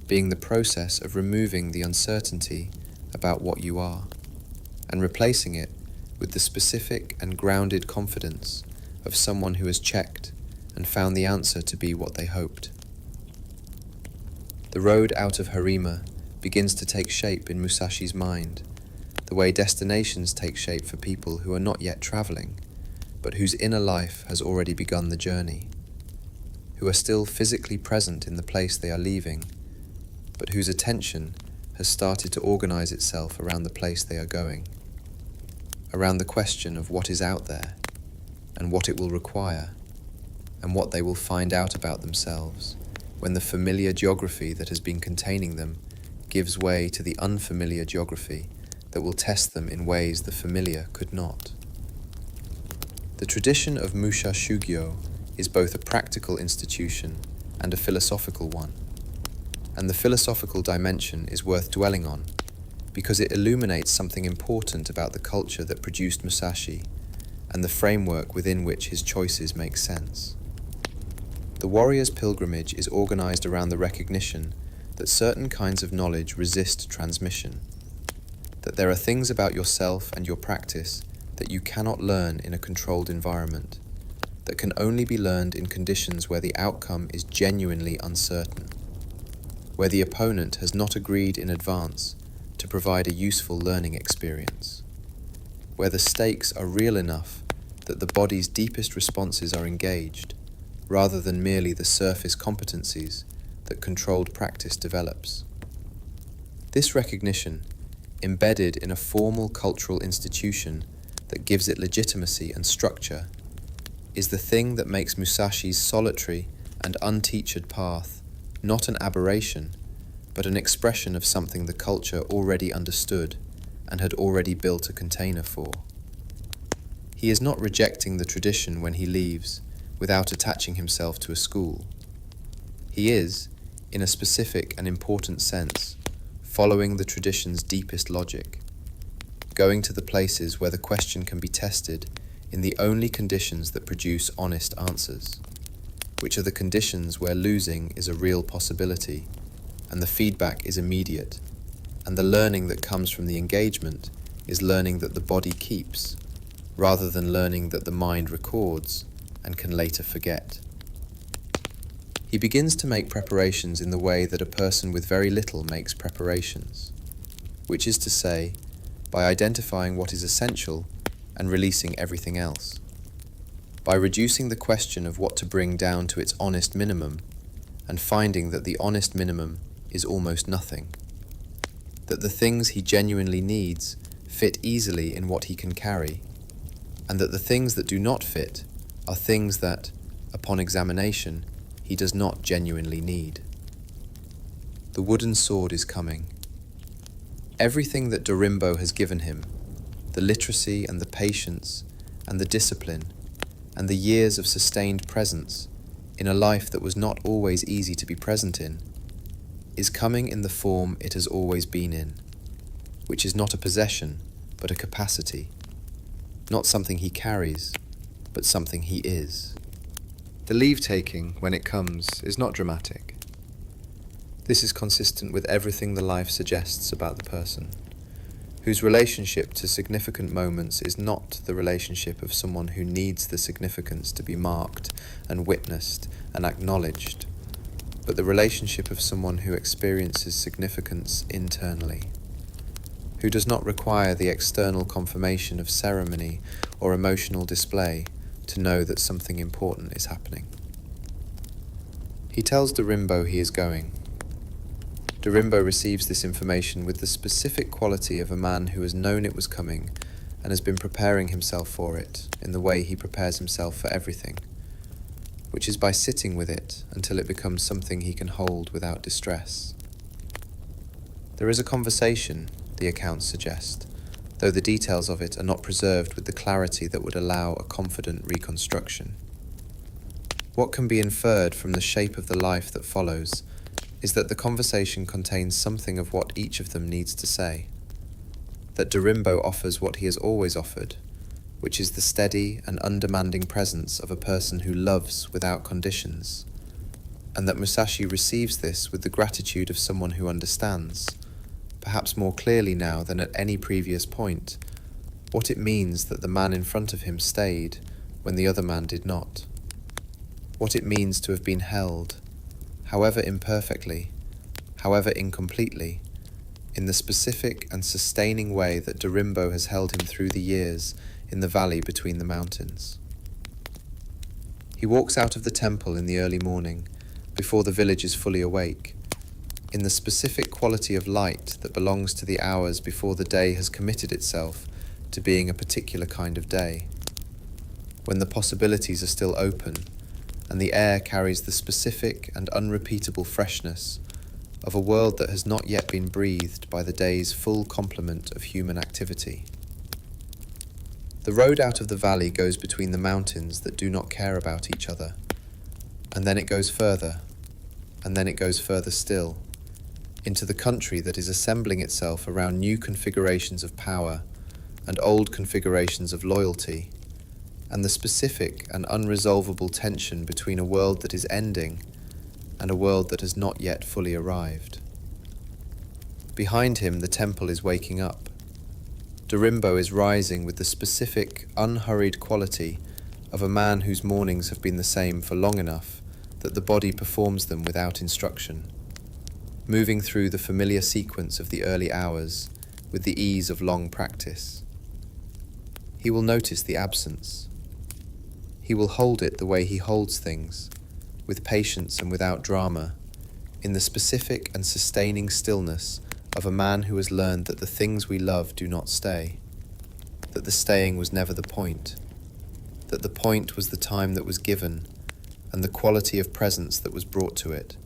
being the process of removing the uncertainty about what you are, and replacing it with the specific and grounded confidence of someone who has checked and found the answer to be what they hoped. The road out of Harima begins to take shape in Musashi's mind, the way destinations take shape for people who are not yet traveling, but whose inner life has already begun the journey, who are still physically present in the place they are leaving, but whose attention has started to organize itself around the place they are going, around the question of what is out there, and what it will require, and what they will find out about themselves when the familiar geography that has been containing them gives way to the unfamiliar geography that will test them in ways the familiar could not. The tradition of Musha Shugyo is both a practical institution and a philosophical one, and the philosophical dimension is worth dwelling on because it illuminates something important about the culture that produced Musashi and the framework within which his choices make sense. The warrior's pilgrimage is organized around the recognition that certain kinds of knowledge resist transmission, that there are things about yourself and your practice that you cannot learn in a controlled environment, that can only be learned in conditions where the outcome is genuinely uncertain, where the opponent has not agreed in advance to provide a useful learning experience, where the stakes are real enough that the body's deepest responses are engaged, rather than merely the surface competencies that controlled practice develops. This recognition, embedded in a formal cultural institution that gives it legitimacy and structure, is the thing that makes Musashi's solitary and unteachered path not an aberration, but an expression of something the culture already understood and had already built a container for. He is not rejecting the tradition when he leaves without attaching himself to a school. He is, in a specific and important sense, following the tradition's deepest logic, going to the places where the question can be tested in the only conditions that produce honest answers, which are the conditions where losing is a real possibility, and the feedback is immediate, and the learning that comes from the engagement is learning that the body keeps, rather than learning that the mind records and can later forget. He begins to make preparations in the way that a person with very little makes preparations, which is to say, by identifying what is essential and releasing everything else, by reducing the question of what to bring down to its honest minimum and finding that the honest minimum is almost nothing, that the things he genuinely needs fit easily in what he can carry, and that the things that do not fit are things that, upon examination, he does not genuinely need. The wooden sword is coming. Everything that Dorimbo has given him, the literacy and the patience and the discipline and the years of sustained presence in a life that was not always easy to be present in, is coming in the form it has always been in, which is not a possession, but a capacity, not something he carries, but something he is. The leave-taking, when it comes, is not dramatic. This is consistent with everything the life suggests about the person, whose relationship to significant moments is not the relationship of someone who needs the significance to be marked and witnessed and acknowledged, but the relationship of someone who experiences significance internally, who does not require the external confirmation of ceremony or emotional display to know that something important is happening. He tells Dorimbo he is going. Dorimbo receives this information with the specific quality of a man who has known it was coming and has been preparing himself for it in the way he prepares himself for everything, which is by sitting with it until it becomes something he can hold without distress. There is a conversation, the accounts suggest, though the details of it are not preserved with the clarity that would allow a confident reconstruction. What can be inferred from the shape of the life that follows is that the conversation contains something of what each of them needs to say, that Dorimbo offers what he has always offered, which is the steady and undemanding presence of a person who loves without conditions, and that Musashi receives this with the gratitude of someone who understands, perhaps more clearly now than at any previous point, what it means that the man in front of him stayed when the other man did not, what it means to have been held, however imperfectly, however incompletely, in the specific and sustaining way that Dorimbo has held him through the years in the valley between the mountains. He walks out of the temple in the early morning, before the village is fully awake, in the specific quality of light that belongs to the hours before the day has committed itself to being a particular kind of day, when the possibilities are still open, and the air carries the specific and unrepeatable freshness of a world that has not yet been breathed by the day's full complement of human activity. The road out of the valley goes between the mountains that do not care about each other, and then it goes further, and then it goes further still, into the country that is assembling itself around new configurations of power and old configurations of loyalty, and the specific and unresolvable tension between a world that is ending and a world that has not yet fully arrived. Behind him, the temple is waking up. Dorimbo is rising with the specific, unhurried quality of a man whose mornings have been the same for long enough that the body performs them without instruction, moving through the familiar sequence of the early hours with the ease of long practice. He will notice the absence. He will hold it the way he holds things, with patience and without drama, in the specific and sustaining stillness of a man who has learned that the things we love do not stay, that the staying was never the point, that the point was the time that was given and the quality of presence that was brought to it,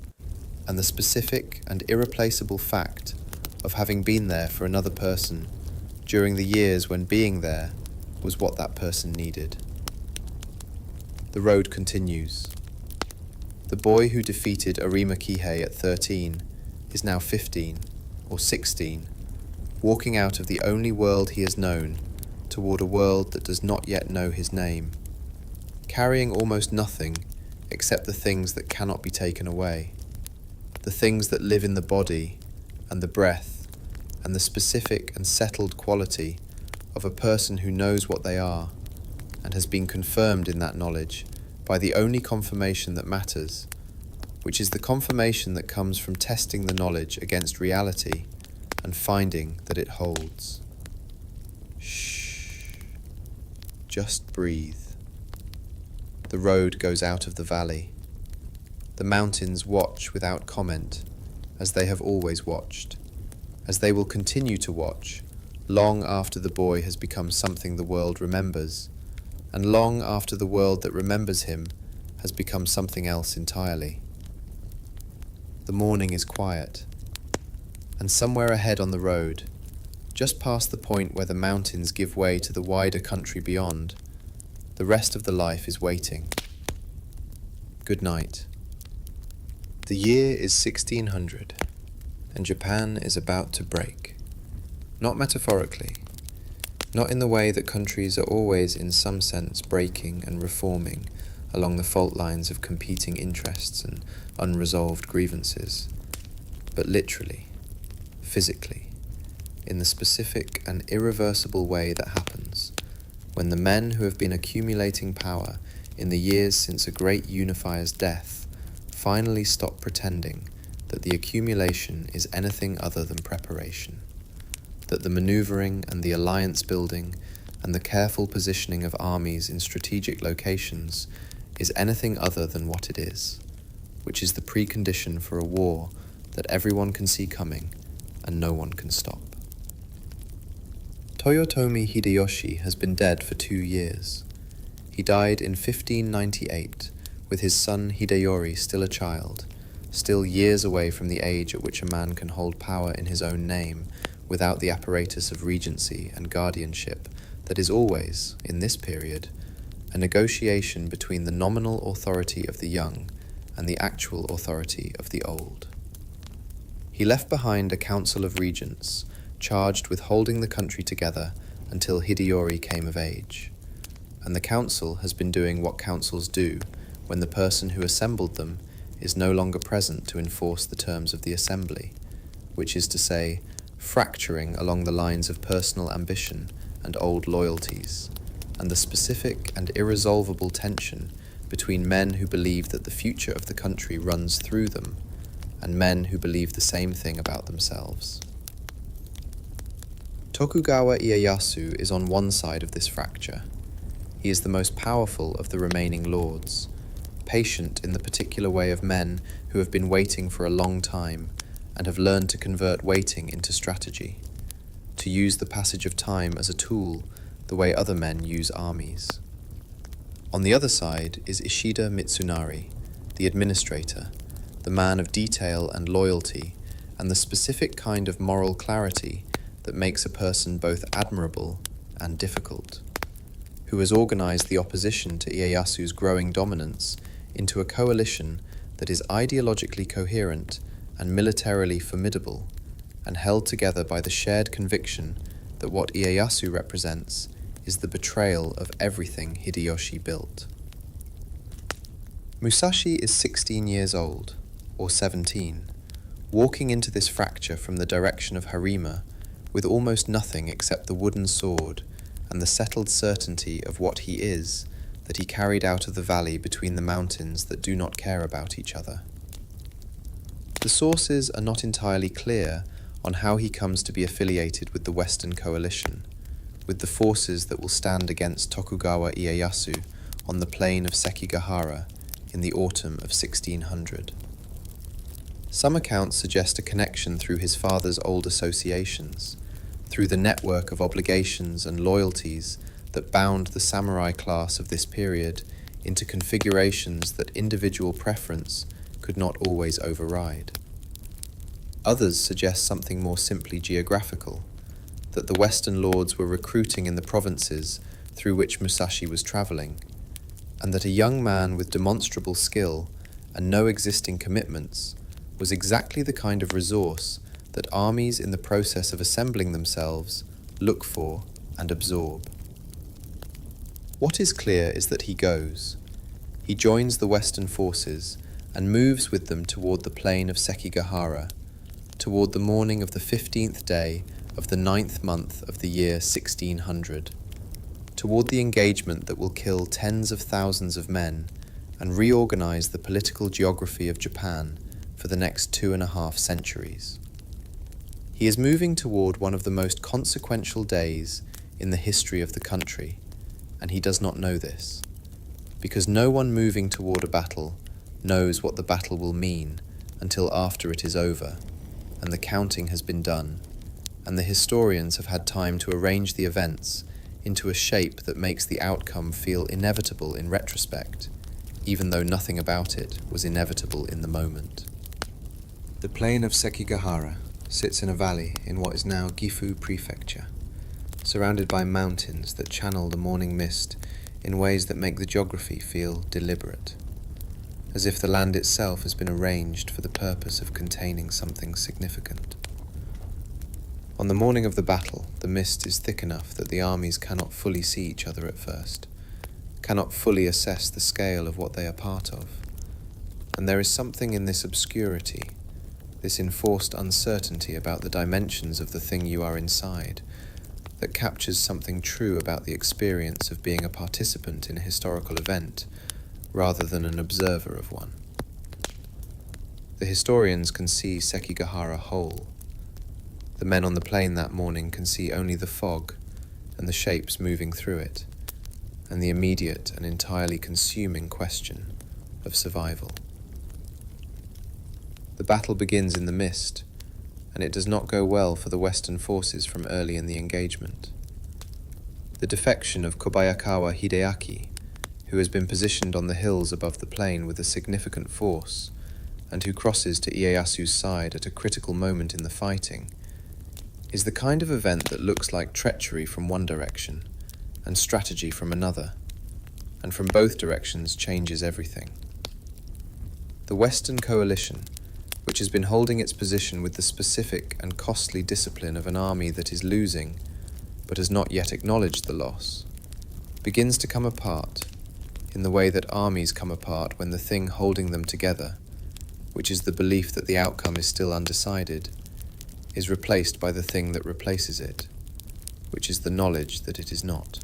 and the specific and irreplaceable fact of having been there for another person during the years when being there was what that person needed. The road continues. The boy who defeated Harima Kihei at 13 is now 15 or 16, walking out of the only world he has known toward a world that does not yet know his name, carrying almost nothing except the things that cannot be taken away, the things that live in the body and the breath and the specific and settled quality of a person who knows what they are and has been confirmed in that knowledge by the only confirmation that matters, which is the confirmation that comes from testing the knowledge against reality and finding that it holds. Shh. Just breathe. The road goes out of the valley. The mountains watch without comment, as they have always watched, as they will continue to watch, long after the boy has become something the world remembers, and long after the world that remembers him has become something else entirely. The morning is quiet, and somewhere ahead on the road, just past the point where the mountains give way to the wider country beyond, the rest of the life is waiting. Good night. The year is 1600, and Japan is about to break. Not metaphorically, not in the way that countries are always in some sense breaking and reforming along the fault lines of competing interests and unresolved grievances, but literally, physically, in the specific and irreversible way that happens when the men who have been accumulating power in the years since a great unifier's death finally stop pretending that the accumulation is anything other than preparation, that the maneuvering and the alliance building and the careful positioning of armies in strategic locations is anything other than what it is, which is the precondition for a war that everyone can see coming and no one can stop. Toyotomi Hideyoshi has been dead for 2 years. He died in 1598 with his son Hideyori still a child, still years away from the age at which a man can hold power in his own name without the apparatus of regency and guardianship that is always, in this period, a negotiation between the nominal authority of the young and the actual authority of the old. He left behind a council of regents charged with holding the country together until Hideyori came of age, and the council has been doing what councils do when the person who assembled them is no longer present to enforce the terms of the assembly, which is to say, fracturing along the lines of personal ambition and old loyalties, and the specific and irresolvable tension between men who believe that the future of the country runs through them and men who believe the same thing about themselves. Tokugawa Ieyasu is on one side of this fracture. He is the most powerful of the remaining lords, patient in the particular way of men who have been waiting for a long time and have learned to convert waiting into strategy, to use the passage of time as a tool the way other men use armies. On the other side is Ishida Mitsunari, the administrator, the man of detail and loyalty and the specific kind of moral clarity that makes a person both admirable and difficult, who has organized the opposition to Ieyasu's growing dominance into a coalition that is ideologically coherent and militarily formidable, and held together by the shared conviction that what Ieyasu represents is the betrayal of everything Hideyoshi built. Musashi is 16 years old, or 17, walking into this fracture from the direction of Harima with almost nothing except the wooden sword and the settled certainty of what he is that he carried out of the valley between the mountains that do not care about each other. The sources are not entirely clear on how he comes to be affiliated with the Western Coalition, with the forces that will stand against Tokugawa Ieyasu on the plain of Sekigahara in the autumn of 1600. Some accounts suggest a connection through his father's old associations, through the network of obligations and loyalties that bound the samurai class of this period into configurations that individual preference could not always override. Others suggest something more simply geographical, that the Western lords were recruiting in the provinces through which Musashi was travelling, and that a young man with demonstrable skill and no existing commitments was exactly the kind of resource that armies in the process of assembling themselves look for and absorb. What is clear is that he goes. He joins the Western forces and moves with them toward the plain of Sekigahara, toward the morning of the 15th day of the 9th month of the year 1600, toward the engagement that will kill tens of thousands of men and reorganize the political geography of Japan for the next 2.5 centuries. He is moving toward one of the most consequential days in the history of the country, and he does not know this, because no one moving toward a battle knows what the battle will mean until after it is over, and the counting has been done, and the historians have had time to arrange the events into a shape that makes the outcome feel inevitable in retrospect, even though nothing about it was inevitable in the moment. The plain of Sekigahara sits in a valley in what is now Gifu Prefecture, surrounded by mountains that channel the morning mist in ways that make the geography feel deliberate, as if the land itself has been arranged for the purpose of containing something significant. On the morning of the battle, the mist is thick enough that the armies cannot fully see each other at first, cannot fully assess the scale of what they are part of, and there is something in this obscurity, this enforced uncertainty about the dimensions of the thing you are inside, that captures something true about the experience of being a participant in a historical event, rather than an observer of one. The historians can see Sekigahara whole. The men on the plain that morning can see only the fog and the shapes moving through it, and the immediate and entirely consuming question of survival. The battle begins in the mist, and it does not go well for the Western forces from early in the engagement. The defection of Kobayakawa Hideaki, who has been positioned on the hills above the plain with a significant force, and who crosses to Ieyasu's side at a critical moment in the fighting, is the kind of event that looks like treachery from one direction and strategy from another, and from both directions changes everything. The Western coalition, which has been holding its position with the specific and costly discipline of an army that is losing, but has not yet acknowledged the loss, begins to come apart in the way that armies come apart when the thing holding them together, which is the belief that the outcome is still undecided, is replaced by the thing that replaces it, which is the knowledge that it is not.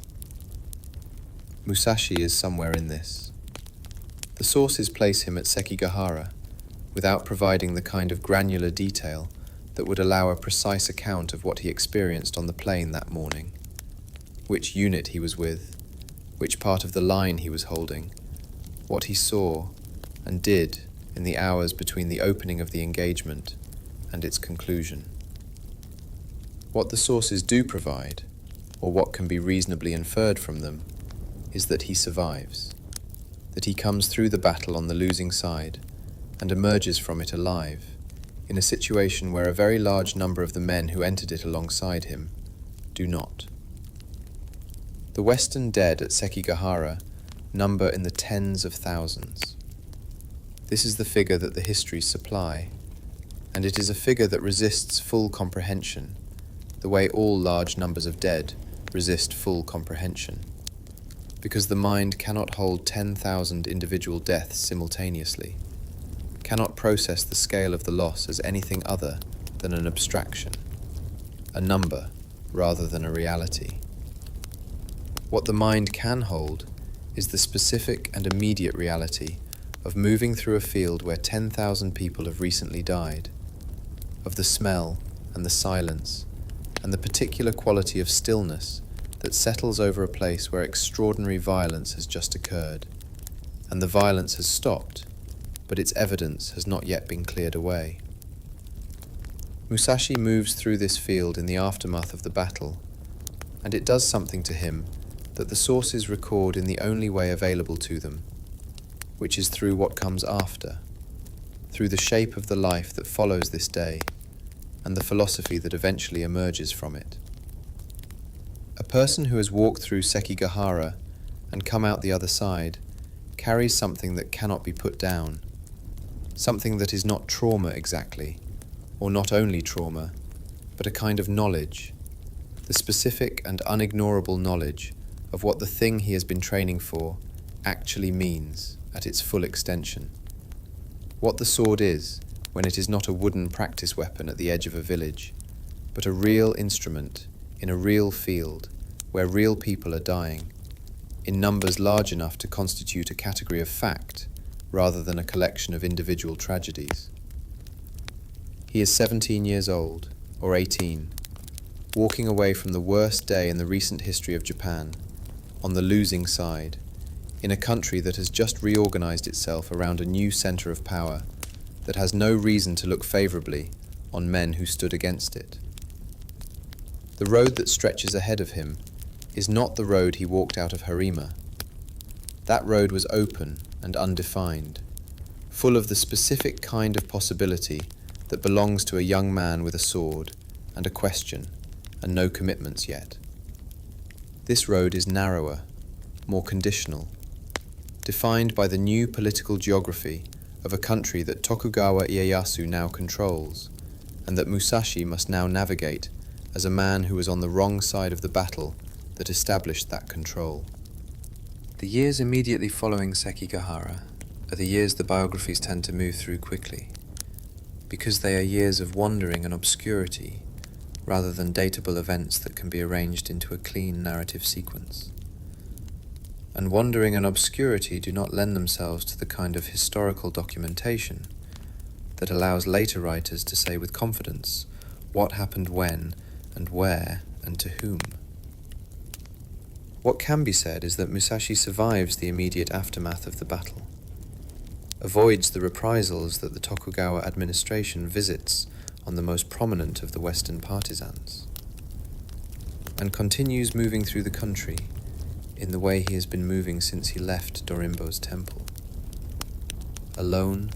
Musashi is somewhere in this. The sources place him at Sekigahara, without providing the kind of granular detail that would allow a precise account of what he experienced on the plain that morning, which unit he was with, which part of the line he was holding, what he saw and did in the hours between the opening of the engagement and its conclusion. What the sources do provide, or what can be reasonably inferred from them, is that he survives, that he comes through the battle on the losing side and emerges from it alive, in a situation where a very large number of the men who entered it alongside him do not. The Western dead at Sekigahara number in the tens of thousands. This is the figure that the histories supply, and it is a figure that resists full comprehension, the way all large numbers of dead resist full comprehension, because the mind cannot hold 10,000 individual deaths simultaneously, cannot process the scale of the loss as anything other than an abstraction, a number rather than a reality. What the mind can hold is the specific and immediate reality of moving through a field where 10,000 people have recently died, of the smell and the silence and the particular quality of stillness that settles over a place where extraordinary violence has just occurred, and the violence has stopped, but its evidence has not yet been cleared away. Musashi moves through this field in the aftermath of the battle, and it does something to him that the sources record in the only way available to them, which is through what comes after, through the shape of the life that follows this day, and the philosophy that eventually emerges from it. A person who has walked through Sekigahara and come out the other side carries something that cannot be put down, something that is not trauma exactly, or not only trauma, but a kind of knowledge, the specific and unignorable knowledge of what the thing he has been training for actually means at its full extension. What the sword is when it is not a wooden practice weapon at the edge of a village, but a real instrument in a real field where real people are dying, in numbers large enough to constitute a category of fact rather than a collection of individual tragedies. He is 17 years old, or 18, walking away from the worst day in the recent history of Japan, on the losing side, in a country that has just reorganized itself around a new center of power that has no reason to look favorably on men who stood against it. The road that stretches ahead of him is not the road he walked out of Harima. That road was open and undefined, full of the specific kind of possibility that belongs to a young man with a sword and a question and no commitments yet. This road is narrower, more conditional, defined by the new political geography of a country that Tokugawa Ieyasu now controls, and that Musashi must now navigate as a man who was on the wrong side of the battle that established that control. The years immediately following Sekigahara are the years the biographies tend to move through quickly, because they are years of wandering and obscurity rather than datable events that can be arranged into a clean narrative sequence. And wandering and obscurity do not lend themselves to the kind of historical documentation that allows later writers to say with confidence what happened when and where and to whom. What can be said is that Musashi survives the immediate aftermath of the battle, avoids the reprisals that the Tokugawa administration visits on the most prominent of the Western partisans, and continues moving through the country in the way he has been moving since he left Dorimbo's temple. Alone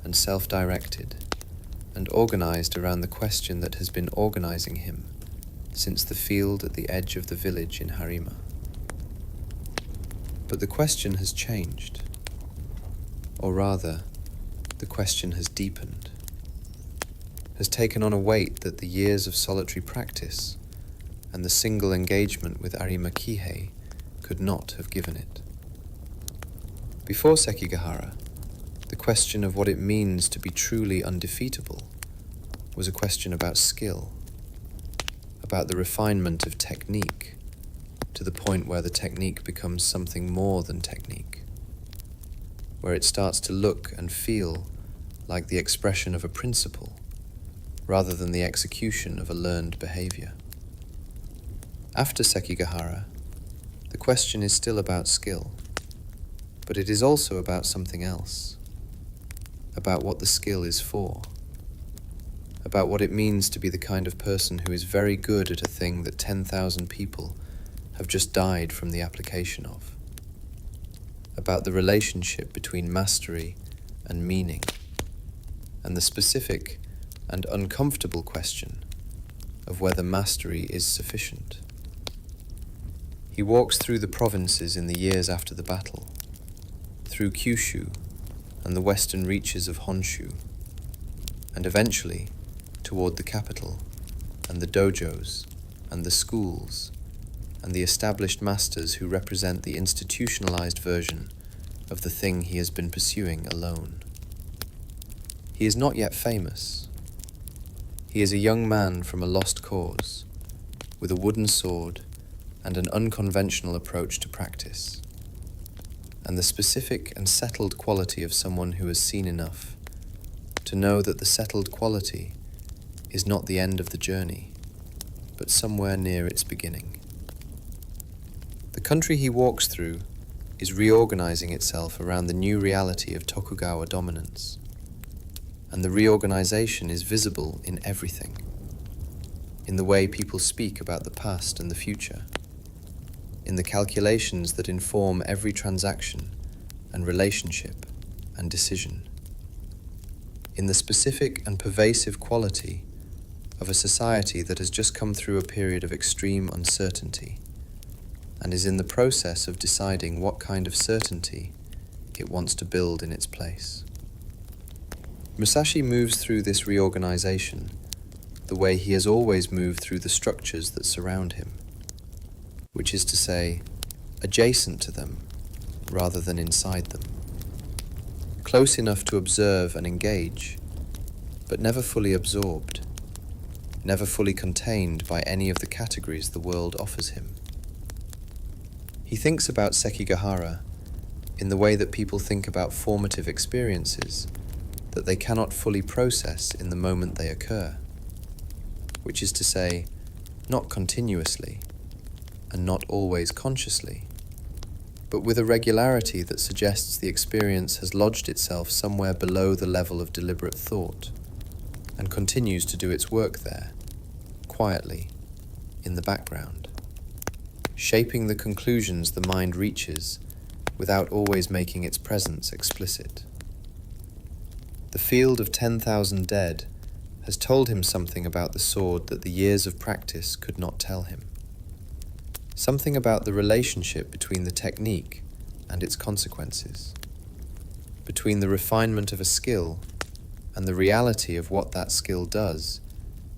and self-directed, and organized around the question that has been organizing him since the field at the edge of the village in Harima. But the question has changed, or rather, the question has deepened, has taken on a weight that the years of solitary practice and the single engagement with Arima Kihei could not have given it. Before Sekigahara, the question of what it means to be truly undefeatable was a question about skill, about the refinement of technique, to the point where the technique becomes something more than technique, where it starts to look and feel like the expression of a principle, rather than the execution of a learned behavior. After Sekigahara, the question is still about skill, but it is also about something else, about what the skill is for, about what it means to be the kind of person who is very good at a thing that 10,000 people have just died from the application of, about the relationship between mastery and meaning, and the specific and uncomfortable question of whether mastery is sufficient. He walks through the provinces in the years after the battle, through Kyushu and the western reaches of Honshu, and eventually toward the capital and the dojos and the schools and the established masters who represent the institutionalized version of the thing he has been pursuing alone. He is not yet famous. He is a young man from a lost cause, with a wooden sword and an unconventional approach to practice, and the specific and settled quality of someone who has seen enough to know that the settled quality is not the end of the journey, but somewhere near its beginning. The country he walks through is reorganizing itself around the new reality of Tokugawa dominance, and the reorganization is visible in everything, in the way people speak about the past and the future, in the calculations that inform every transaction and relationship and decision, in the specific and pervasive quality of a society that has just come through a period of extreme uncertainty and is in the process of deciding what kind of certainty it wants to build in its place. Musashi moves through this reorganization the way he has always moved through the structures that surround him, which is to say, adjacent to them rather than inside them, close enough to observe and engage, but never fully absorbed, never fully contained by any of the categories the world offers him. He thinks about Sekigahara in the way that people think about formative experiences that they cannot fully process in the moment they occur, which is to say, not continuously, and not always consciously, but with a regularity that suggests the experience has lodged itself somewhere below the level of deliberate thought, and continues to do its work there, quietly, in the background, shaping the conclusions the mind reaches without always making its presence explicit. The field of 10,000 dead has told him something about the sword that the years of practice could not tell him. Something about the relationship between the technique and its consequences, between the refinement of a skill and the reality of what that skill does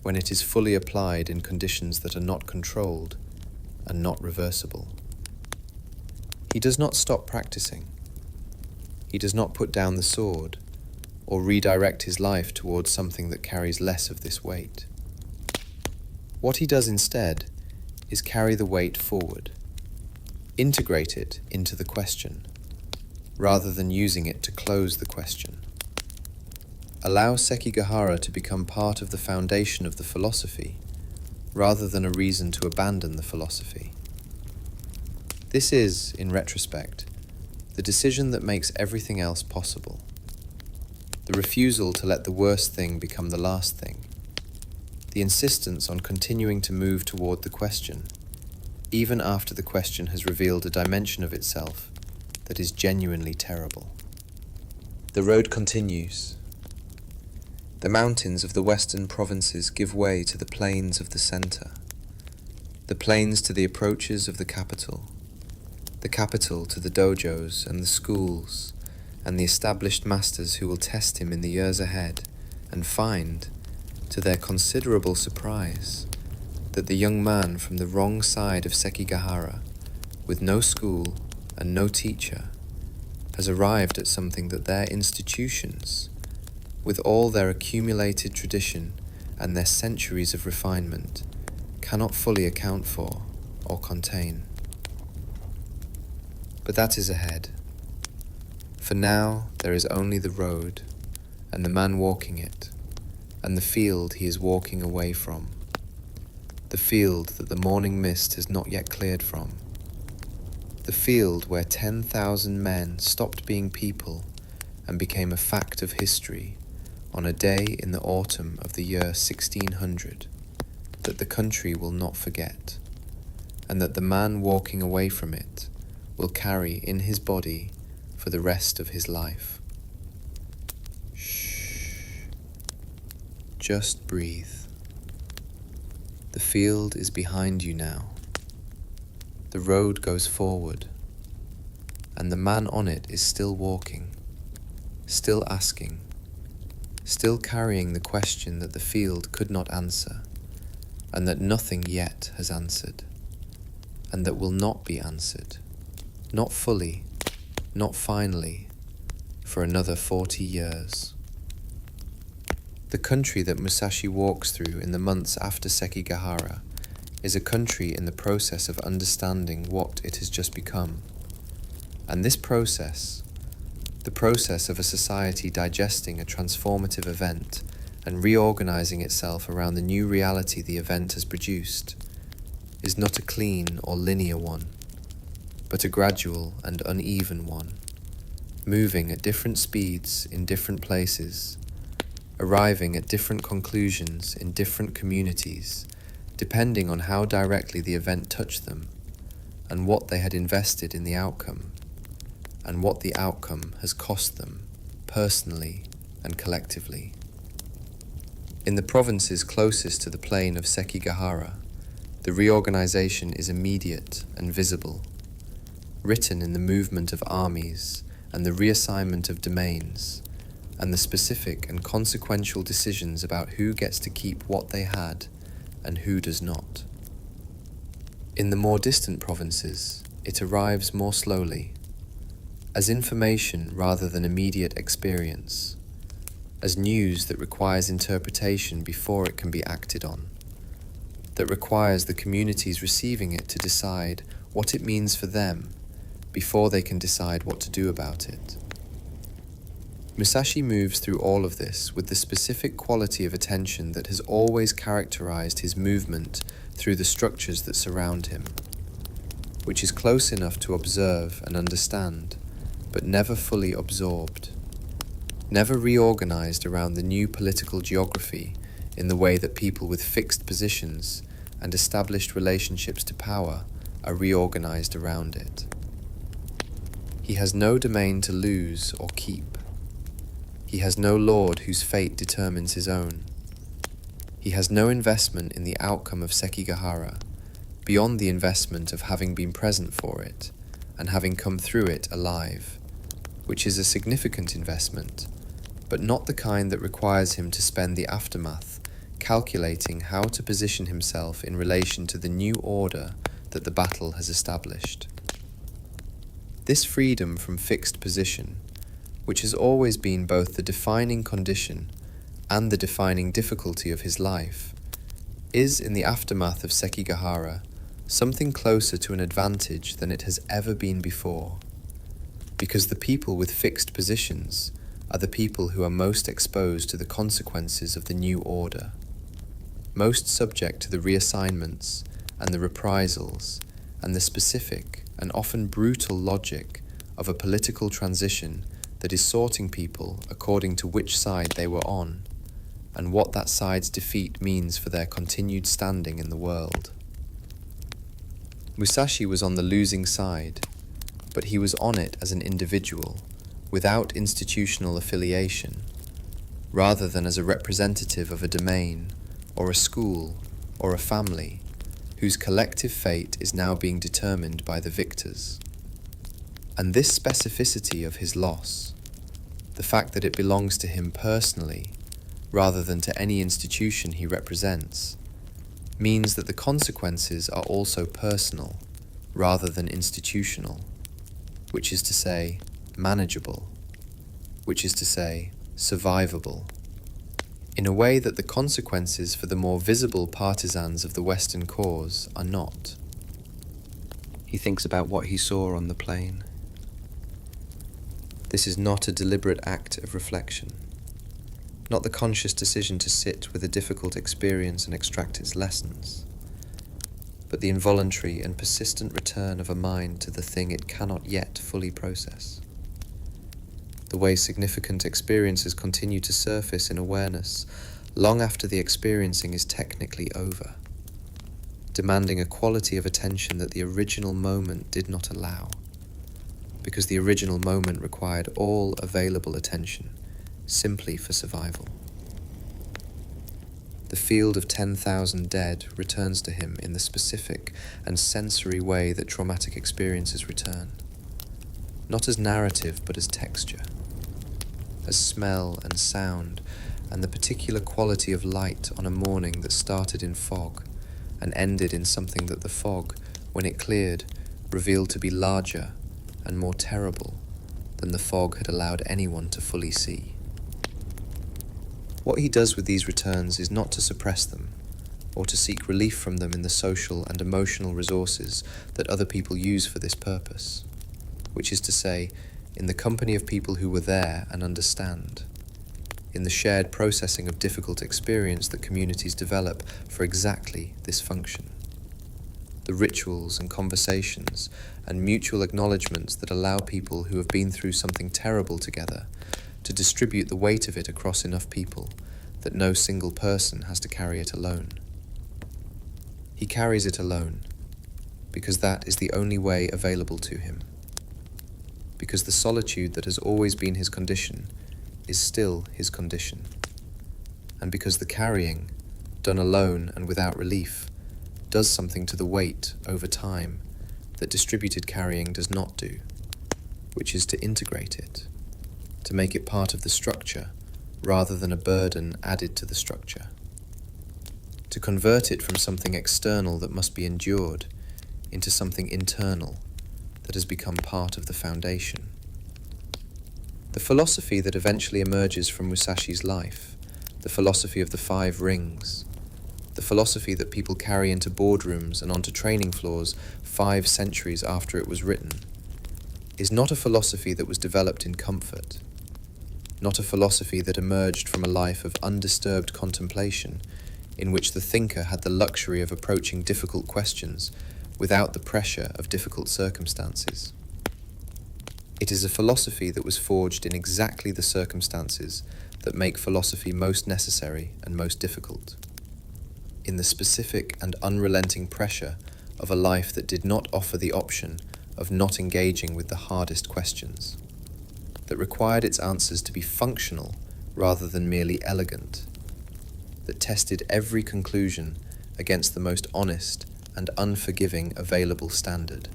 when it is fully applied in conditions that are not controlled and not reversible. He does not stop practicing. He does not put down the sword or redirect his life towards something that carries less of this weight. What he does instead is carry the weight forward, integrate it into the question, rather than using it to close the question. Allow Sekigahara to become part of the foundation of the philosophy, rather than a reason to abandon the philosophy. This is, in retrospect, the decision that makes everything else possible. The refusal to let the worst thing become the last thing. The insistence on continuing to move toward the question, even after the question has revealed a dimension of itself that is genuinely terrible. The road continues. The mountains of the western provinces give way to the plains of the center, the plains to the approaches of the capital to the dojos and the schools, and the established masters who will test him in the years ahead and find, to their considerable surprise, that the young man from the wrong side of Sekigahara, with no school and no teacher, has arrived at something that their institutions, with all their accumulated tradition and their centuries of refinement, cannot fully account for or contain. But that is ahead. For now there is only the road, and the man walking it, and the field he is walking away from, the field that the morning mist has not yet cleared from, the field where 10,000 men stopped being people and became a fact of history on a day in the autumn of the year 1600 that the country will not forget, and that the man walking away from it will carry in his body for the rest of his life. Shh. Just breathe. The field is behind you now. The road goes forward, and the man on it is still walking, still asking, still carrying the question that the field could not answer, and that nothing yet has answered, and that will not be answered, not fully, not finally, for another 40 years. The country that Musashi walks through in the months after Sekigahara is a country in the process of understanding what it has just become. And this process, the process of a society digesting a transformative event and reorganizing itself around the new reality the event has produced, is not a clean or linear one, but a gradual and uneven one, moving at different speeds in different places, arriving at different conclusions in different communities, depending on how directly the event touched them, and what they had invested in the outcome, and what the outcome has cost them, personally and collectively. In the provinces closest to the plain of Sekigahara, the reorganization is immediate and visible, written in the movement of armies and the reassignment of domains, and the specific and consequential decisions about who gets to keep what they had and who does not. In the more distant provinces, it arrives more slowly, as information rather than immediate experience, as news that requires interpretation before it can be acted on, that requires the communities receiving it to decide what it means for them before they can decide what to do about it. Musashi moves through all of this with the specific quality of attention that has always characterized his movement through the structures that surround him, which is close enough to observe and understand, but never fully absorbed, never reorganized around the new political geography in the way that people with fixed positions and established relationships to power are reorganized around it. He has no domain to lose or keep. He has no lord whose fate determines his own. He has no investment in the outcome of Sekigahara, beyond the investment of having been present for it and having come through it alive, which is a significant investment, but not the kind that requires him to spend the aftermath calculating how to position himself in relation to the new order that the battle has established. This freedom from fixed position, which has always been both the defining condition and the defining difficulty of his life, is in the aftermath of Sekigahara something closer to an advantage than it has ever been before, because the people with fixed positions are the people who are most exposed to the consequences of the new order, most subject to the reassignments and the reprisals and the specific and often brutal logic of a political transition that is sorting people according to which side they were on, and what that side's defeat means for their continued standing in the world. Musashi was on the losing side, but he was on it as an individual, without institutional affiliation, rather than as a representative of a domain, or a school, or a family, whose collective fate is now being determined by the victors. And this specificity of his loss, the fact that it belongs to him personally, rather than to any institution he represents, means that the consequences are also personal, rather than institutional, which is to say, manageable, which is to say, survivable, in a way that the consequences for the more visible partisans of the Western cause are not. He thinks about what he saw on the plain. This is not a deliberate act of reflection, not the conscious decision to sit with a difficult experience and extract its lessons, but the involuntary and persistent return of a mind to the thing it cannot yet fully process. The way significant experiences continue to surface in awareness long after the experiencing is technically over, demanding a quality of attention that the original moment did not allow, because the original moment required all available attention simply for survival. The field of 10,000 dead returns to him in the specific and sensory way that traumatic experiences return, not as narrative but as texture, as smell and sound, and the particular quality of light on a morning that started in fog and ended in something that the fog, when it cleared, revealed to be larger and more terrible than the fog had allowed anyone to fully see. What he does with these returns is not to suppress them, or to seek relief from them in the social and emotional resources that other people use for this purpose, which is to say, in the company of people who were there and understand, in the shared processing of difficult experience that communities develop for exactly this function. The rituals and conversations and mutual acknowledgements that allow people who have been through something terrible together to distribute the weight of it across enough people that no single person has to carry it alone. He carries it alone, because that is the only way available to him. Because the solitude that has always been his condition is still his condition. And because the carrying, done alone and without relief, does something to the weight over time that distributed carrying does not do, which is to integrate it, to make it part of the structure rather than a burden added to the structure, to convert it from something external that must be endured into something internal that has become part of the foundation. The philosophy that eventually emerges from Musashi's life, the philosophy of the 5 rings, the philosophy that people carry into boardrooms and onto training floors 5 centuries after it was written, is not a philosophy that was developed in comfort, not a philosophy that emerged from a life of undisturbed contemplation in which the thinker had the luxury of approaching difficult questions without the pressure of difficult circumstances. It is a philosophy that was forged in exactly the circumstances that make philosophy most necessary and most difficult, in the specific and unrelenting pressure of a life that did not offer the option of not engaging with the hardest questions, that required its answers to be functional rather than merely elegant, that tested every conclusion against the most honest and unforgiving available standard,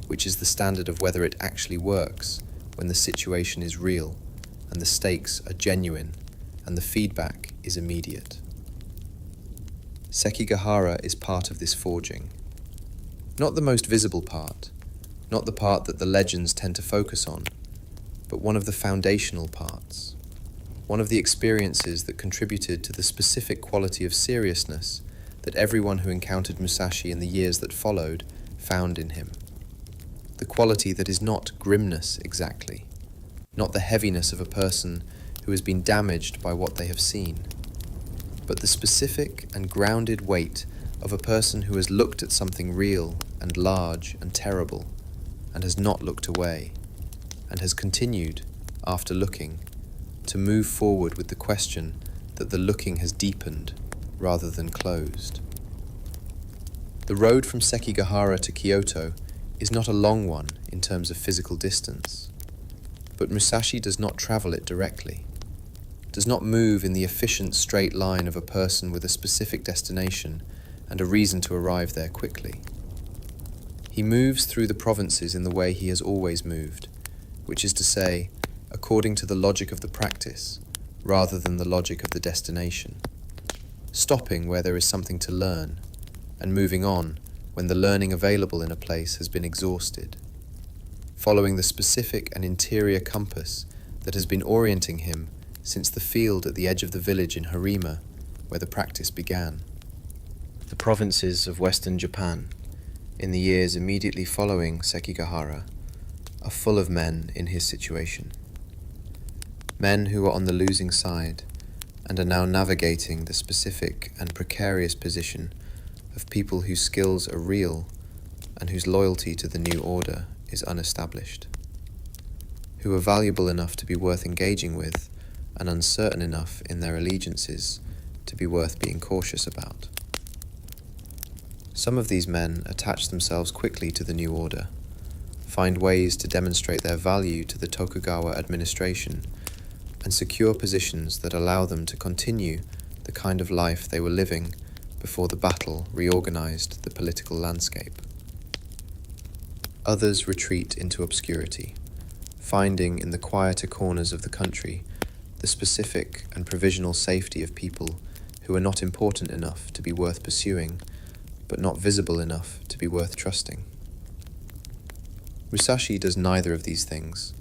which is the standard of whether it actually works when the situation is real and the stakes are genuine and the feedback is immediate. Sekigahara is part of this forging. Not the most visible part, not the part that the legends tend to focus on, but one of the foundational parts, one of the experiences that contributed to the specific quality of seriousness that everyone who encountered Musashi in the years that followed found in him. The quality that is not grimness exactly, not the heaviness of a person who has been damaged by what they have seen, but the specific and grounded weight of a person who has looked at something real and large and terrible and has not looked away, and has continued, after looking, to move forward with the question that the looking has deepened rather than closed. The road from Sekigahara to Kyoto is not a long one in terms of physical distance, but Musashi does not travel it directly, does not move in the efficient straight line of a person with a specific destination and a reason to arrive there quickly. He moves through the provinces in the way he has always moved, which is to say, according to the logic of the practice, rather than the logic of the destination, stopping where there is something to learn, and moving on when the learning available in a place has been exhausted, following the specific and interior compass that has been orienting him since the field at the edge of the village in Harima, where the practice began. The provinces of Western Japan, in the years immediately following Sekigahara, are full of men in his situation. Men who are on the losing side and are now navigating the specific and precarious position of people whose skills are real and whose loyalty to the new order is unestablished, who are valuable enough to be worth engaging with and uncertain enough in their allegiances to be worth being cautious about. Some of these men attach themselves quickly to the new order, find ways to demonstrate their value to the Tokugawa administration, and secure positions that allow them to continue the kind of life they were living before the battle reorganized the political landscape. Others retreat into obscurity, finding in the quieter corners of the country the specific and provisional safety of people who are not important enough to be worth pursuing, but not visible enough to be worth trusting. Musashi does neither of these things,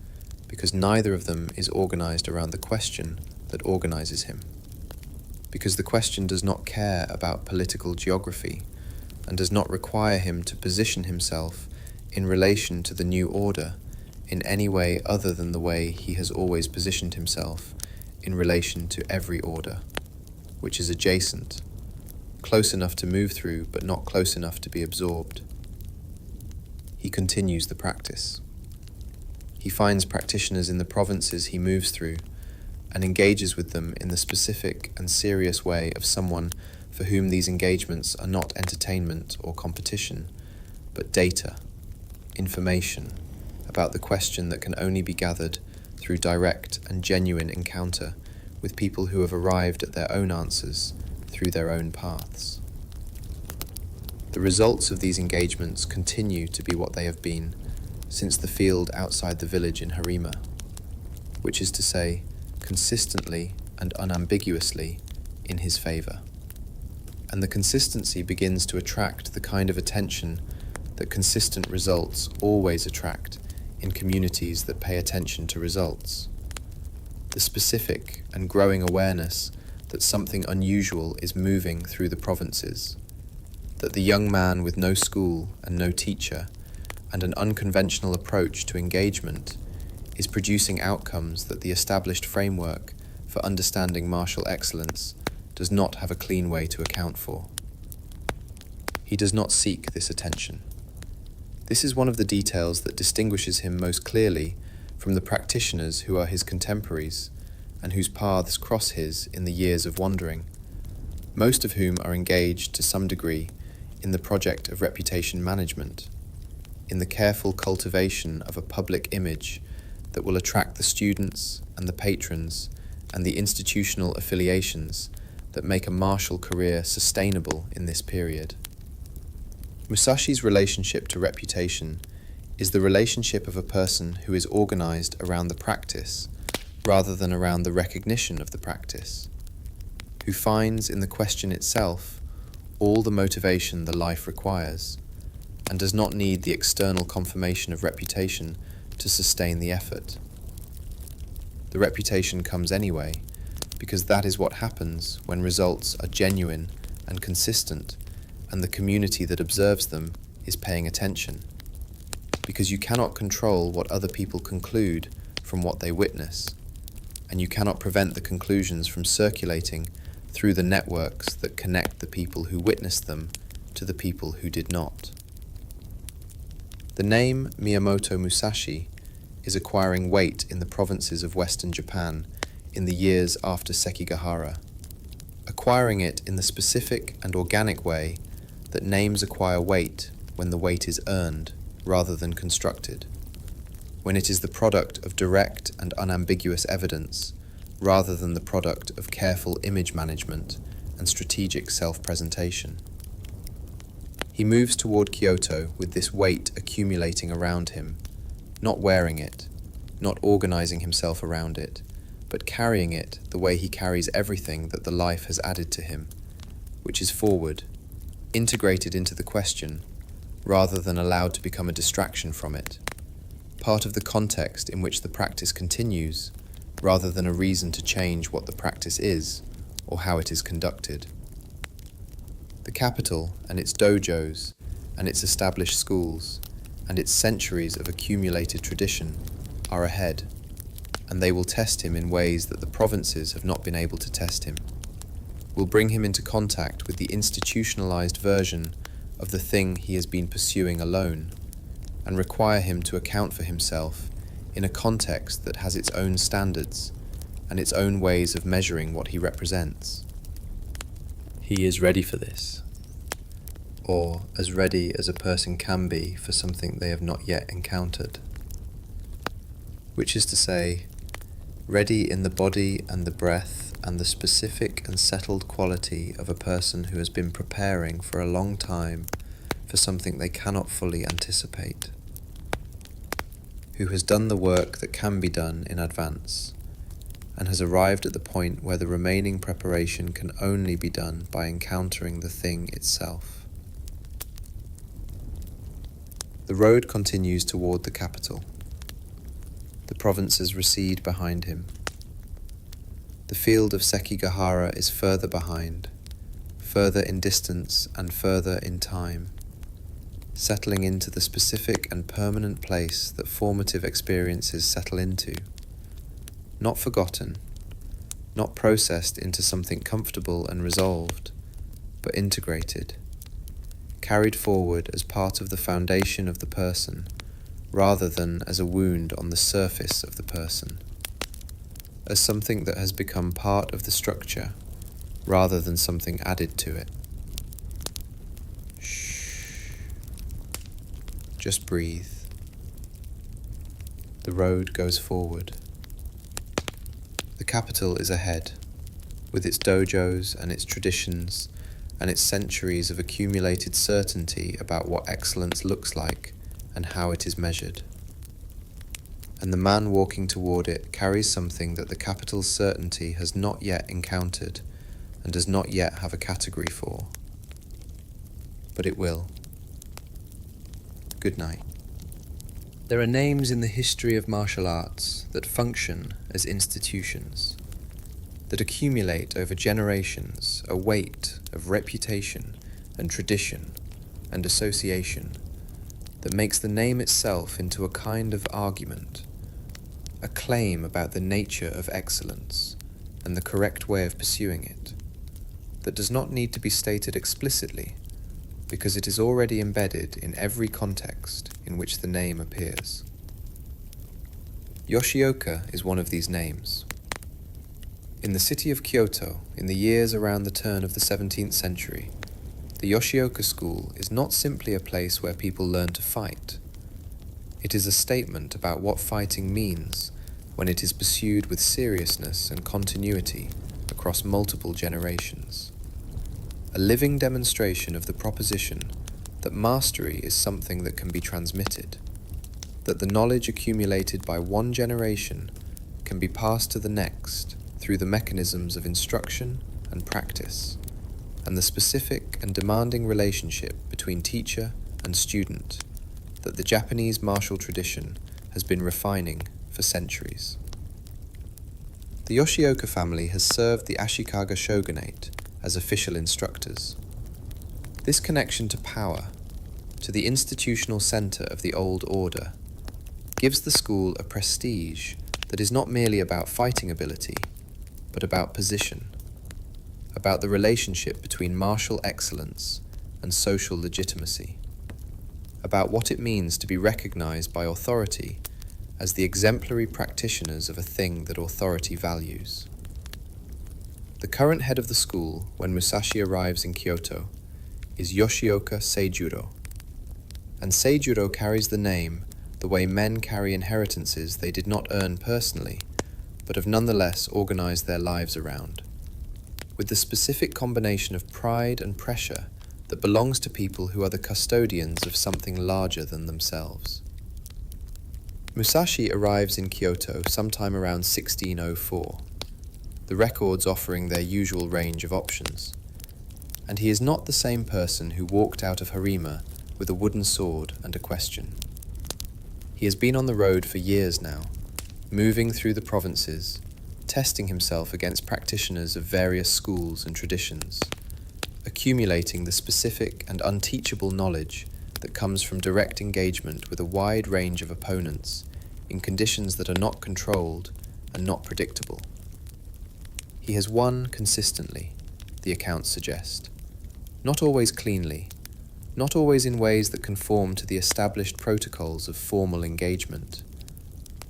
because neither of them is organized around the question that organizes him, because the question does not care about political geography and does not require him to position himself in relation to the new order in any way other than the way he has always positioned himself in relation to every order, which is adjacent, close enough to move through but not close enough to be absorbed. He continues the practice. He finds practitioners in the provinces he moves through and engages with them in the specific and serious way of someone for whom these engagements are not entertainment or competition, but data, information about the question that can only be gathered through direct and genuine encounter with people who have arrived at their own answers through their own paths. The results of these engagements continue to be what they have been since the field outside the village in Harima, which is to say, consistently and unambiguously in his favor. And the consistency begins to attract the kind of attention that consistent results always attract in communities that pay attention to results. The specific and growing awareness that something unusual is moving through the provinces, that the young man with no school and no teacher and an unconventional approach to engagement is producing outcomes that the established framework for understanding martial excellence does not have a clean way to account for. He does not seek this attention. This is one of the details that distinguishes him most clearly from the practitioners who are his contemporaries and whose paths cross his in the years of wandering, most of whom are engaged to some degree in the project of reputation management, in the careful cultivation of a public image that will attract the students and the patrons and the institutional affiliations that make a martial career sustainable in this period. Musashi's relationship to reputation is the relationship of a person who is organized around the practice rather than around the recognition of the practice, who finds in the question itself all the motivation the life requires, and does not need the external confirmation of reputation to sustain the effort. The reputation comes anyway, because that is what happens when results are genuine and consistent, and the community that observes them is paying attention, because you cannot control what other people conclude from what they witness, and you cannot prevent the conclusions from circulating through the networks that connect the people who witnessed them to the people who did not. The name Miyamoto Musashi is acquiring weight in the provinces of Western Japan in the years after Sekigahara, acquiring it in the specific and organic way that names acquire weight when the weight is earned rather than constructed, when it is the product of direct and unambiguous evidence rather than the product of careful image management and strategic self-presentation. He moves toward Kyoto with this weight accumulating around him, not wearing it, not organizing himself around it, but carrying it the way he carries everything that the life has added to him, which is forward, integrated into the question, rather than allowed to become a distraction from it, part of the context in which the practice continues, rather than a reason to change what the practice is or how it is conducted. The capital and its dojos and its established schools and its centuries of accumulated tradition are ahead, and they will test him in ways that the provinces have not been able to test him, will bring him into contact with the institutionalized version of the thing he has been pursuing alone, and require him to account for himself in a context that has its own standards and its own ways of measuring what he represents. He is ready for this, or as ready as a person can be for something they have not yet encountered. Which is to say, ready in the body and the breath and the specific and settled quality of a person who has been preparing for a long time for something they cannot fully anticipate, who has done the work that can be done in advance, and has arrived at the point where the remaining preparation can only be done by encountering the thing itself. The road continues toward the capital. The provinces recede behind him. The field of Sekigahara is further behind, further in distance and further in time, settling into the specific and permanent place that formative experiences settle into, not forgotten, not processed into something comfortable and resolved, but integrated, carried forward as part of the foundation of the person, rather than as a wound on the surface of the person, as something that has become part of the structure, rather than something added to it. Just breathe. The road goes forward. The capital is ahead, with its dojos and its traditions and its centuries of accumulated certainty about what excellence looks like and how it is measured. And the man walking toward it carries something that the capital's certainty has not yet encountered and does not yet have a category for. But it will. Good night. There are names in the history of martial arts that function as institutions, that accumulate over generations a weight of reputation and tradition and association that makes the name itself into a kind of argument, a claim about the nature of excellence and the correct way of pursuing it, that does not need to be stated explicitly, because it is already embedded in every context in which the name appears. Yoshioka is one of these names. In the city of Kyoto, in the years around the turn of the 17th century, the Yoshioka school is not simply a place where people learn to fight. It is a statement about what fighting means when it is pursued with seriousness and continuity across multiple generations. A living demonstration of the proposition that mastery is something that can be transmitted, that the knowledge accumulated by one generation can be passed to the next through the mechanisms of instruction and practice, and the specific and demanding relationship between teacher and student that the Japanese martial tradition has been refining for centuries. The Yoshioka family has served the Ashikaga shogunate as official instructors. This connection to power, to the institutional center of the old order, gives the school a prestige that is not merely about fighting ability, but about position, about the relationship between martial excellence and social legitimacy, about what it means to be recognized by authority as the exemplary practitioners of a thing that authority values. The current head of the school, when Musashi arrives in Kyoto, is Yoshioka Seijuro. And Seijuro carries the name the way men carry inheritances they did not earn personally, but have nonetheless organized their lives around, with the specific combination of pride and pressure that belongs to people who are the custodians of something larger than themselves. Musashi arrives in Kyoto sometime around 1604, the records offering their usual range of options, and he is not the same person who walked out of Harima with a wooden sword and a question. He has been on the road for years now, moving through the provinces, testing himself against practitioners of various schools and traditions, accumulating the specific and unteachable knowledge that comes from direct engagement with a wide range of opponents in conditions that are not controlled and not predictable. He has won consistently, the accounts suggest, not always cleanly, not always in ways that conform to the established protocols of formal engagement,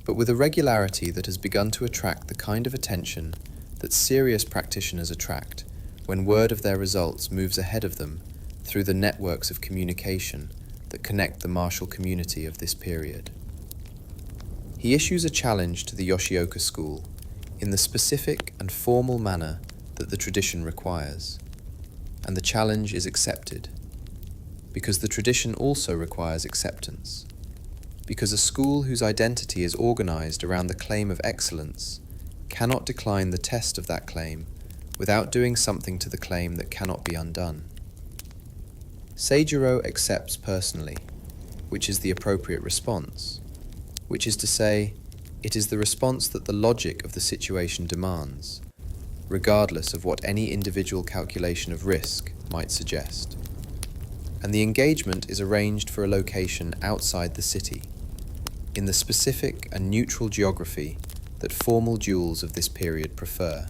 but with a regularity that has begun to attract the kind of attention that serious practitioners attract when word of their results moves ahead of them through the networks of communication that connect the martial community of this period. He issues a challenge to the Yoshioka school in the specific and formal manner that the tradition requires, and the challenge is accepted, because the tradition also requires acceptance, because a school whose identity is organized around the claim of excellence cannot decline the test of that claim without doing something to the claim that cannot be undone. Seijuro accepts personally, which is the appropriate response, which is to say, it is the response that the logic of the situation demands, regardless of what any individual calculation of risk might suggest. And the engagement is arranged for a location outside the city, in the specific and neutral geography that formal duels of this period prefer,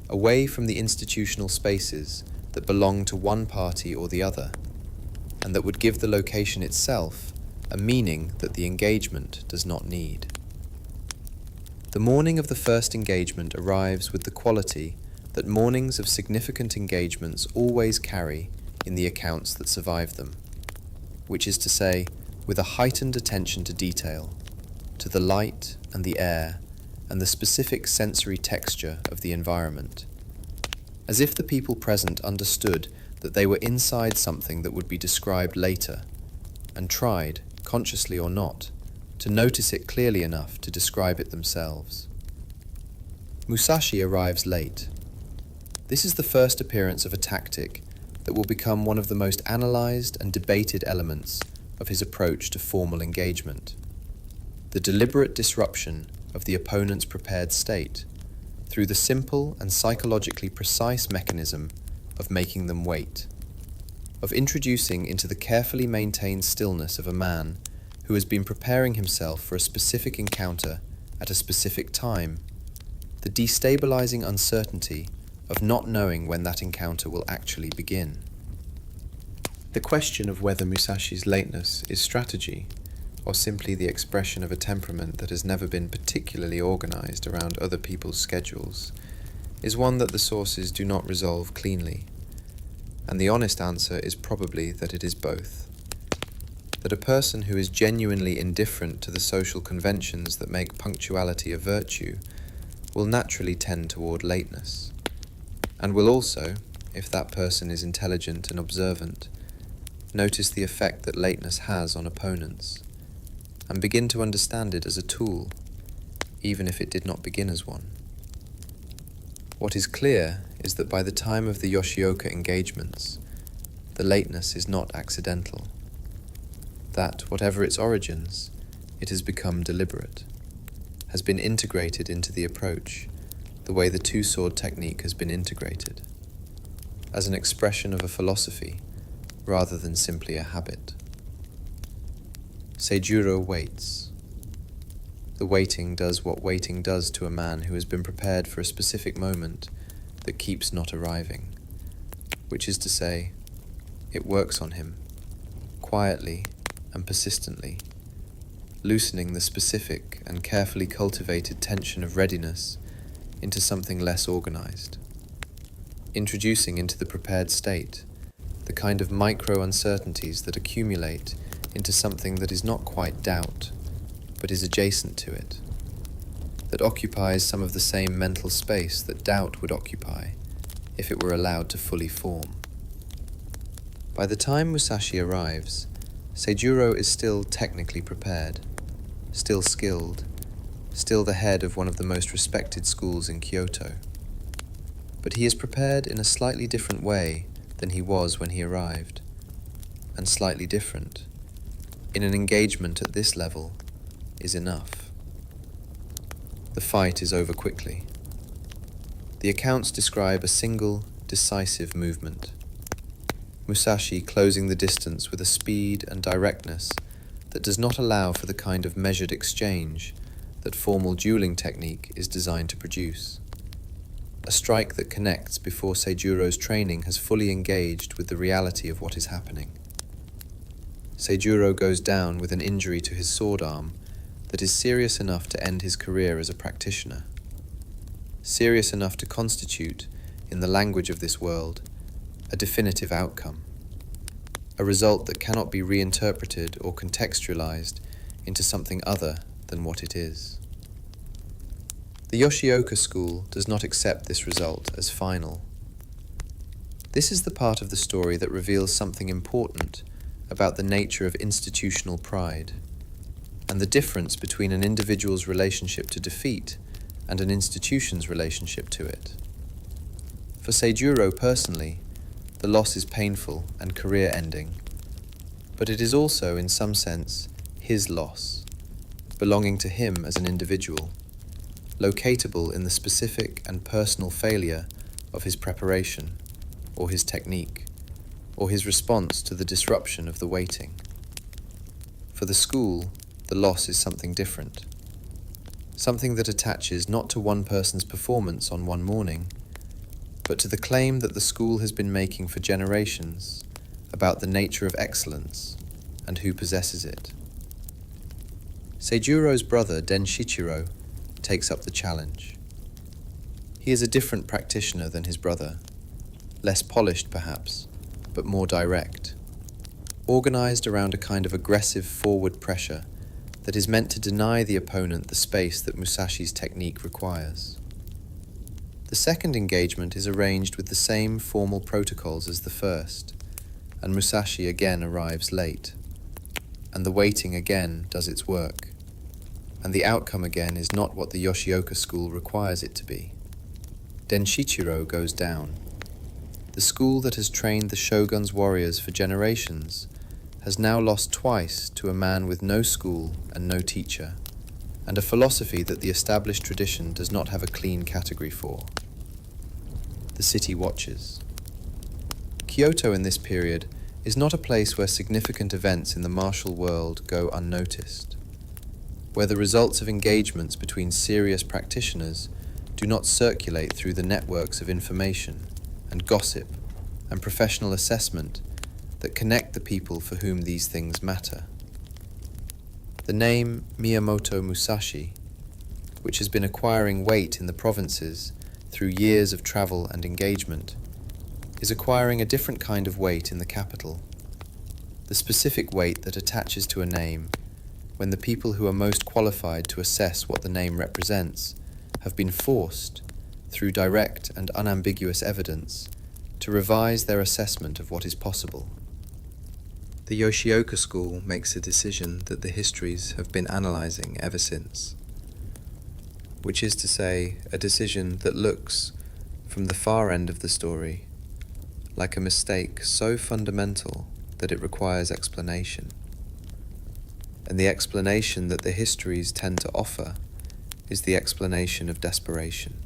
away from the institutional spaces that belong to one party or the other, and that would give the location itself a meaning that the engagement does not need. The morning of the first engagement arrives with the quality that mornings of significant engagements always carry in the accounts that survive them, which is to say, with a heightened attention to detail, to the light and the air and the specific sensory texture of the environment, as if the people present understood that they were inside something that would be described later, and tried, consciously or not, to notice it clearly enough to describe it themselves. Musashi arrives late. This is the first appearance of a tactic that will become one of the most analyzed and debated elements of his approach to formal engagement: the deliberate disruption of the opponent's prepared state through the simple and psychologically precise mechanism of making them wait, of introducing into the carefully maintained stillness of a man who has been preparing himself for a specific encounter at a specific time, the destabilizing uncertainty of not knowing when that encounter will actually begin. The question of whether Musashi's lateness is strategy or simply the expression of a temperament that has never been particularly organized around other people's schedules is one that the sources do not resolve cleanly, and the honest answer is probably that it is both. That a person who is genuinely indifferent to the social conventions that make punctuality a virtue will naturally tend toward lateness, and will also, if that person is intelligent and observant, notice the effect that lateness has on opponents, and begin to understand it as a tool, even if it did not begin as one. What is clear is that by the time of the Yoshioka engagements, the lateness is not accidental. That, whatever its origins, it has become deliberate, has been integrated into the approach, the way the two-sword technique has been integrated, as an expression of a philosophy rather than simply a habit. Seijuro waits. The waiting does what waiting does to a man who has been prepared for a specific moment that keeps not arriving, which is to say, it works on him, quietly and persistently, loosening the specific and carefully cultivated tension of readiness into something less organized, introducing into the prepared state the kind of micro-uncertainties that accumulate into something that is not quite doubt, but is adjacent to it, that occupies some of the same mental space that doubt would occupy if it were allowed to fully form. By the time Musashi arrives, Seijuro is still technically prepared, still skilled, still the head of one of the most respected schools in Kyoto. But he is prepared in a slightly different way than he was when he arrived, and slightly different, in an engagement at this level, is enough. The fight is over quickly. The accounts describe a single, decisive movement. Musashi closing the distance with a speed and directness that does not allow for the kind of measured exchange that formal dueling technique is designed to produce. A strike that connects before Seijuro's training has fully engaged with the reality of what is happening. Seijuro goes down with an injury to his sword arm that is serious enough to end his career as a practitioner. Serious enough to constitute, in the language of this world, a definitive outcome. A result that cannot be reinterpreted or contextualized into something other than what it is. The Yoshioka school does not accept this result as final. This is the part of the story that reveals something important about the nature of institutional pride, and the difference between an individual's relationship to defeat and an institution's relationship to it. For Seijuro personally, the loss is painful and career-ending, but it is also, in some sense, his loss, belonging to him as an individual, locatable in the specific and personal failure of his preparation, or his technique, or his response to the disruption of the waiting. For the school, the loss is something different, something that attaches not to one person's performance on one morning, but to the claim that the school has been making for generations about the nature of excellence and who possesses it. Seijuro's brother Denshichiro takes up the challenge. He is a different practitioner than his brother, less polished perhaps, but more direct, organized around a kind of aggressive forward pressure that is meant to deny the opponent the space that Musashi's technique requires. The second engagement is arranged with the same formal protocols as the first, and Musashi again arrives late, and the waiting again does its work, and the outcome again is not what the Yoshioka school requires it to be. Denshichiro goes down. The school that has trained the shogun's warriors for generations has now lost twice to a man with no school and no teacher, and a philosophy that the established tradition does not have a clean category for. The city watches. Kyoto in this period is not a place where significant events in the martial world go unnoticed, where the results of engagements between serious practitioners do not circulate through the networks of information and gossip and professional assessment that connect the people for whom these things matter. The name Miyamoto Musashi, which has been acquiring weight in the provinces through years of travel and engagement, is acquiring a different kind of weight in the capital, the specific weight that attaches to a name when the people who are most qualified to assess what the name represents have been forced, through direct and unambiguous evidence, to revise their assessment of what is possible. The Yoshioka school makes a decision that the histories have been analyzing ever since, which is to say, a decision that looks, from the far end of the story, like a mistake so fundamental that it requires explanation. And the explanation that the histories tend to offer is the explanation of desperation,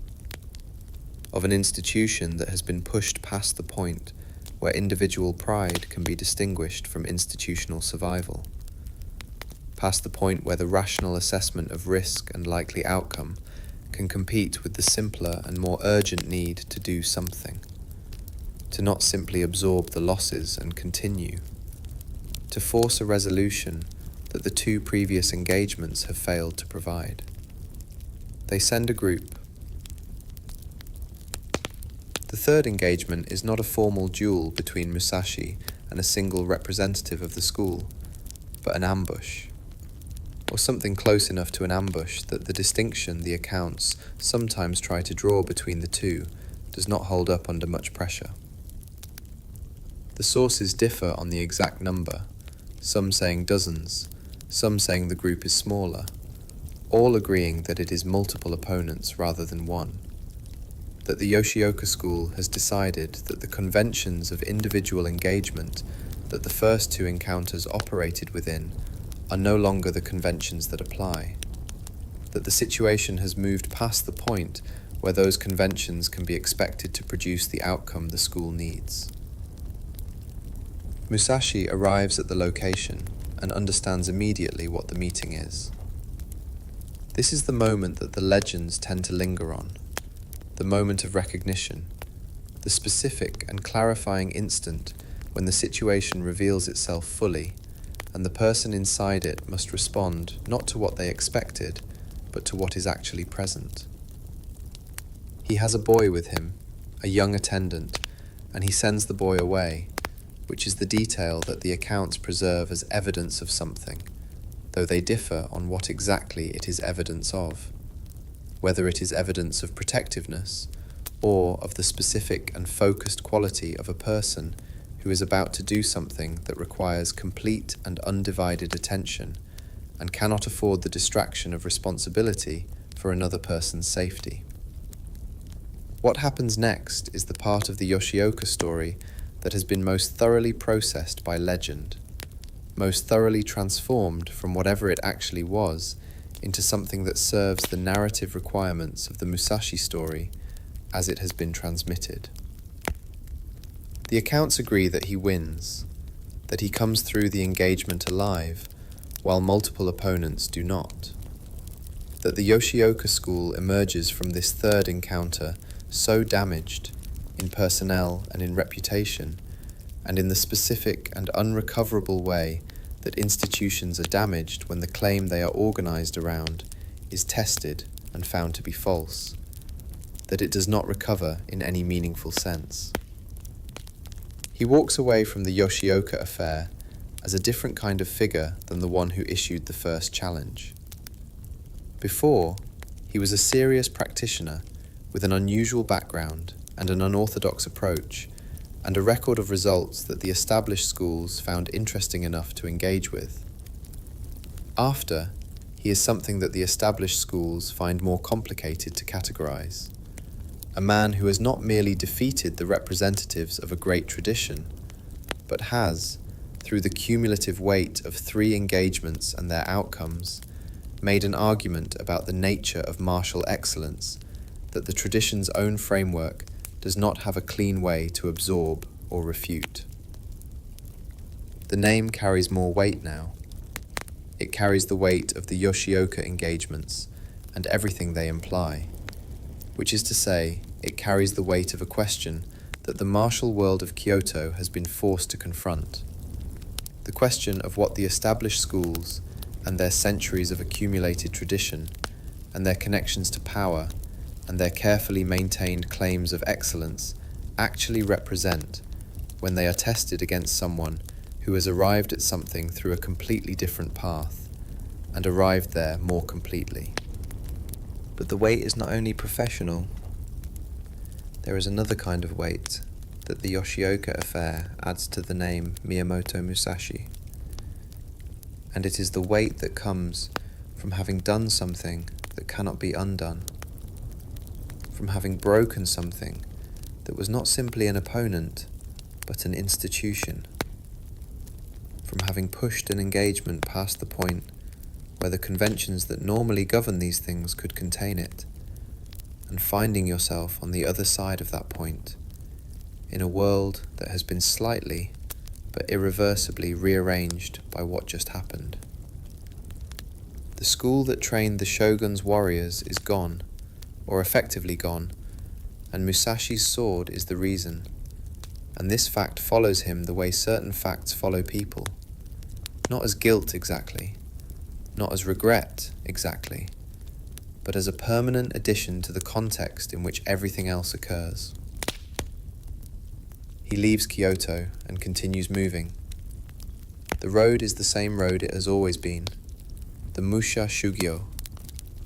of an institution that has been pushed past the point where individual pride can be distinguished from institutional survival, past the point where the rational assessment of risk and likely outcome can compete with the simpler and more urgent need to do something, to not simply absorb the losses and continue, to force a resolution that the two previous engagements have failed to provide. They send a group. The third engagement is not a formal duel between Musashi and a single representative of the school, but an ambush, or something close enough to an ambush that the distinction the accounts sometimes try to draw between the two does not hold up under much pressure. The sources differ on the exact number, some saying dozens, some saying the group is smaller, all agreeing that it is multiple opponents rather than one, that the Yoshioka school has decided that the conventions of individual engagement that the first two encounters operated within are no longer the conventions that apply, that the situation has moved past the point where those conventions can be expected to produce the outcome the school needs. Musashi arrives at the location and understands immediately what the meeting is. This is the moment that the legends tend to linger on, the moment of recognition, the specific and clarifying instant when the situation reveals itself fully and the person inside it must respond not to what they expected, but to what is actually present. He has a boy with him, a young attendant, and he sends the boy away, which is the detail that the accounts preserve as evidence of something, though they differ on what exactly it is evidence of, whether it is evidence of protectiveness or of the specific and focused quality of a person who is about to do something that requires complete and undivided attention and cannot afford the distraction of responsibility for another person's safety. What happens next is the part of the Yoshioka story that has been most thoroughly processed by legend, most thoroughly transformed from whatever it actually was into something that serves the narrative requirements of the Musashi story as it has been transmitted. The accounts agree that he wins, that he comes through the engagement alive, while multiple opponents do not, that the Yoshioka school emerges from this third encounter so damaged in personnel and in reputation, and in the specific and unrecoverable way that institutions are damaged when the claim they are organized around is tested and found to be false, that it does not recover in any meaningful sense. He walks away from the Yoshioka affair as a different kind of figure than the one who issued the first challenge. Before, he was a serious practitioner with an unusual background and an unorthodox approach, and a record of results that the established schools found interesting enough to engage with. After, he is something that the established schools find more complicated to categorize. A man who has not merely defeated the representatives of a great tradition, but has, through the cumulative weight of 3 engagements and their outcomes, made an argument about the nature of martial excellence that the tradition's own framework does not have a clean way to absorb or refute. The name carries more weight now. It carries the weight of the Yoshioka engagements and everything they imply, which is to say, it carries the weight of a question that the martial world of Kyoto has been forced to confront. The question of what the established schools and their centuries of accumulated tradition and their connections to power and their carefully maintained claims of excellence actually represent when they are tested against someone who has arrived at something through a completely different path and arrived there more completely. But the weight is not only professional. There is another kind of weight that the Yoshioka affair adds to the name Miyamoto Musashi, and it is the weight that comes from having done something that cannot be undone, from having broken something that was not simply an opponent, but an institution, from having pushed an engagement past the point where the conventions that normally govern these things could contain it, and finding yourself on the other side of that point, in a world that has been slightly but irreversibly rearranged by what just happened. The school that trained the shogun's warriors is gone, or effectively gone, and Musashi's sword is the reason, and this fact follows him the way certain facts follow people, not as guilt exactly, not as regret exactly, but as a permanent addition to the context in which everything else occurs. He leaves Kyoto and continues moving. The road is the same road it has always been, the Musha Shugyo,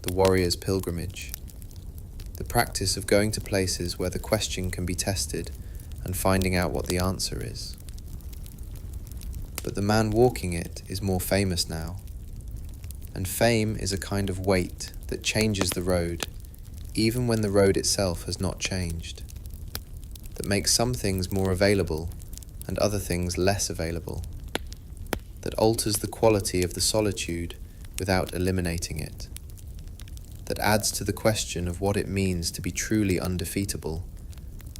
the warrior's pilgrimage, the practice of going to places where the question can be tested and finding out what the answer is. But the man walking it is more famous now, and fame is a kind of weight that changes the road, even when the road itself has not changed, that makes some things more available and other things less available, that alters the quality of the solitude without eliminating it, that adds to the question of what it means to be truly undefeatable,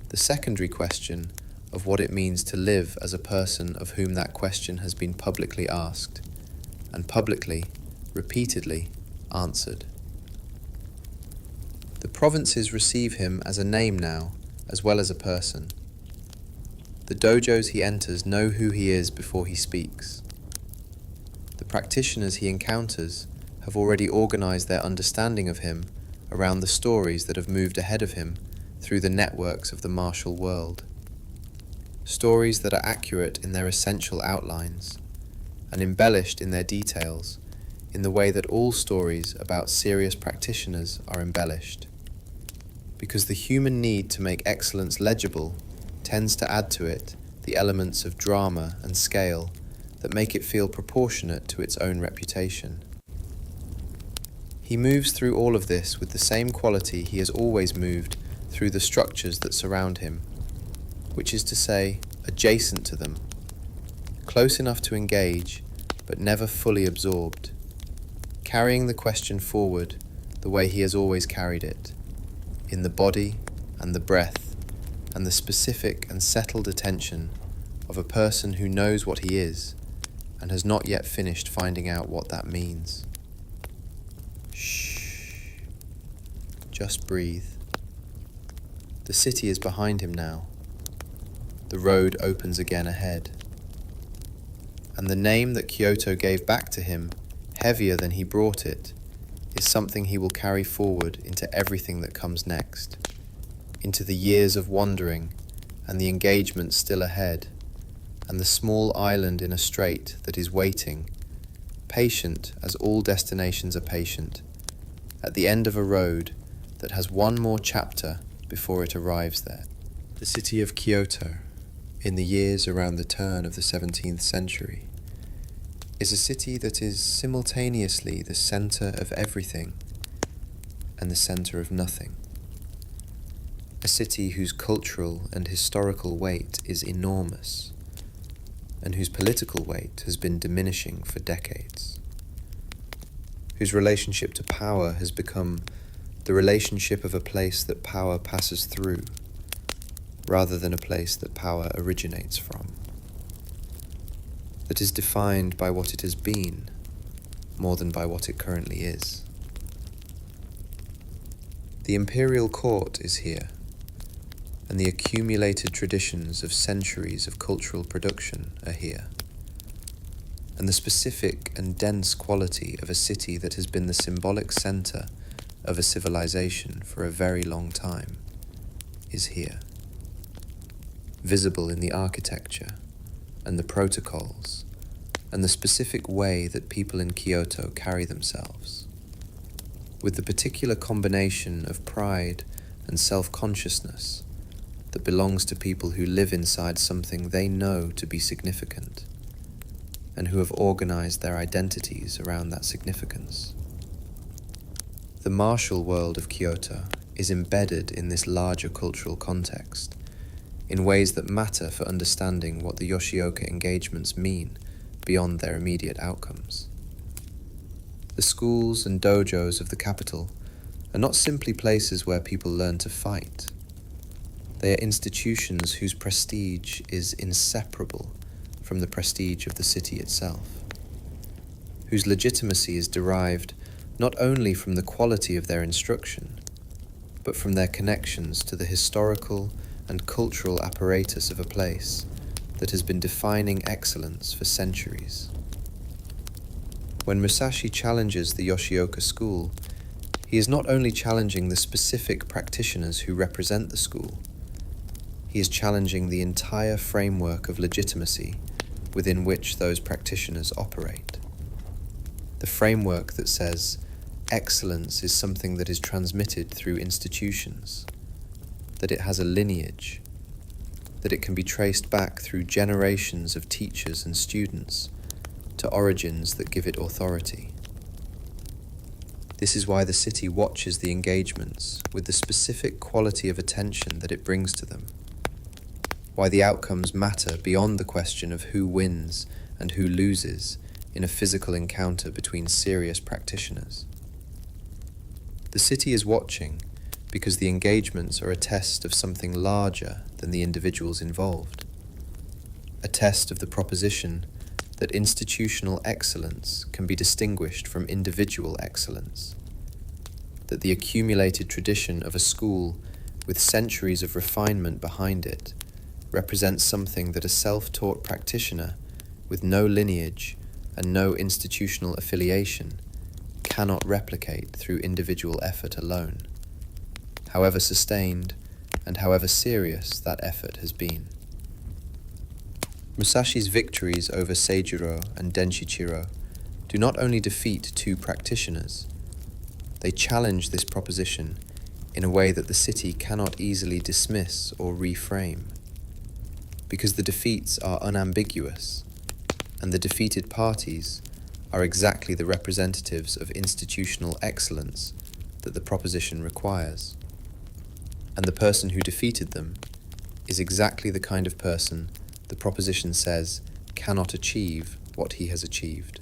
the secondary question of what it means to live as a person of whom that question has been publicly asked, and publicly, repeatedly, answered. The provinces receive him as a name now, as well as a person. The dojos he enters know who he is before he speaks. The practitioners he encounters have already organized their understanding of him around the stories that have moved ahead of him through the networks of the martial world. Stories that are accurate in their essential outlines and embellished in their details in the way that all stories about serious practitioners are embellished. Because the human need to make excellence legible tends to add to it the elements of drama and scale that make it feel proportionate to its own reputation. He moves through all of this with the same quality he has always moved through the structures that surround him, which is to say, adjacent to them, close enough to engage, but never fully absorbed, carrying the question forward the way he has always carried it, in the body and the breath and the specific and settled attention of a person who knows what he is and has not yet finished finding out what that means. Shh. Just breathe. The city is behind him now. The road opens again ahead. And the name that Kyoto gave back to him, heavier than he brought it, is something he will carry forward into everything that comes next, into the years of wandering and the engagement still ahead, and the small island in a strait that is waiting, patient as all destinations are patient, at the end of a road that has one more chapter before it arrives there. The city of Kyoto, in the years around the turn of the 17th century, is a city that is simultaneously the center of everything and the center of nothing. A city whose cultural and historical weight is enormous, and whose political weight has been diminishing for decades, whose relationship to power has become the relationship of a place that power passes through, rather than a place that power originates from, that is defined by what it has been, more than by what it currently is. The imperial court is here, and the accumulated traditions of centuries of cultural production are here, and the specific and dense quality of a city that has been the symbolic center of a civilization for a very long time is here, visible in the architecture and the protocols and the specific way that people in Kyoto carry themselves, with the particular combination of pride and self-consciousness that belongs to people who live inside something they know to be significant and who have organized their identities around that significance. The martial world of Kyoto is embedded in this larger cultural context in ways that matter for understanding what the Yoshioka engagements mean beyond their immediate outcomes. The schools and dojos of the capital are not simply places where people learn to fight. They are institutions whose prestige is inseparable from the prestige of the city itself, whose legitimacy is derived not only from the quality of their instruction, but from their connections to the historical and cultural apparatus of a place that has been defining excellence for centuries. When Musashi challenges the Yoshioka school, he is not only challenging the specific practitioners who represent the school, he is challenging the entire framework of legitimacy within which those practitioners operate. The framework that says excellence is something that is transmitted through institutions, that it has a lineage, that it can be traced back through generations of teachers and students to origins that give it authority. This is why the city watches the engagements with the specific quality of attention that it brings to them, why the outcomes matter beyond the question of who wins and who loses in a physical encounter between serious practitioners. The city is watching because the engagements are a test of something larger than the individuals involved, a test of the proposition that institutional excellence can be distinguished from individual excellence, that the accumulated tradition of a school with centuries of refinement behind it represents something that a self-taught practitioner with no lineage and no institutional affiliation cannot replicate through individual effort alone, however sustained and however serious that effort has been. Musashi's victories over Seijiro and Denshichiro do not only defeat two practitioners, they challenge this proposition in a way that the city cannot easily dismiss or reframe, because the defeats are unambiguous, and the defeated parties are exactly the representatives of institutional excellence that the proposition requires, and the person who defeated them is exactly the kind of person the proposition says cannot achieve what he has achieved.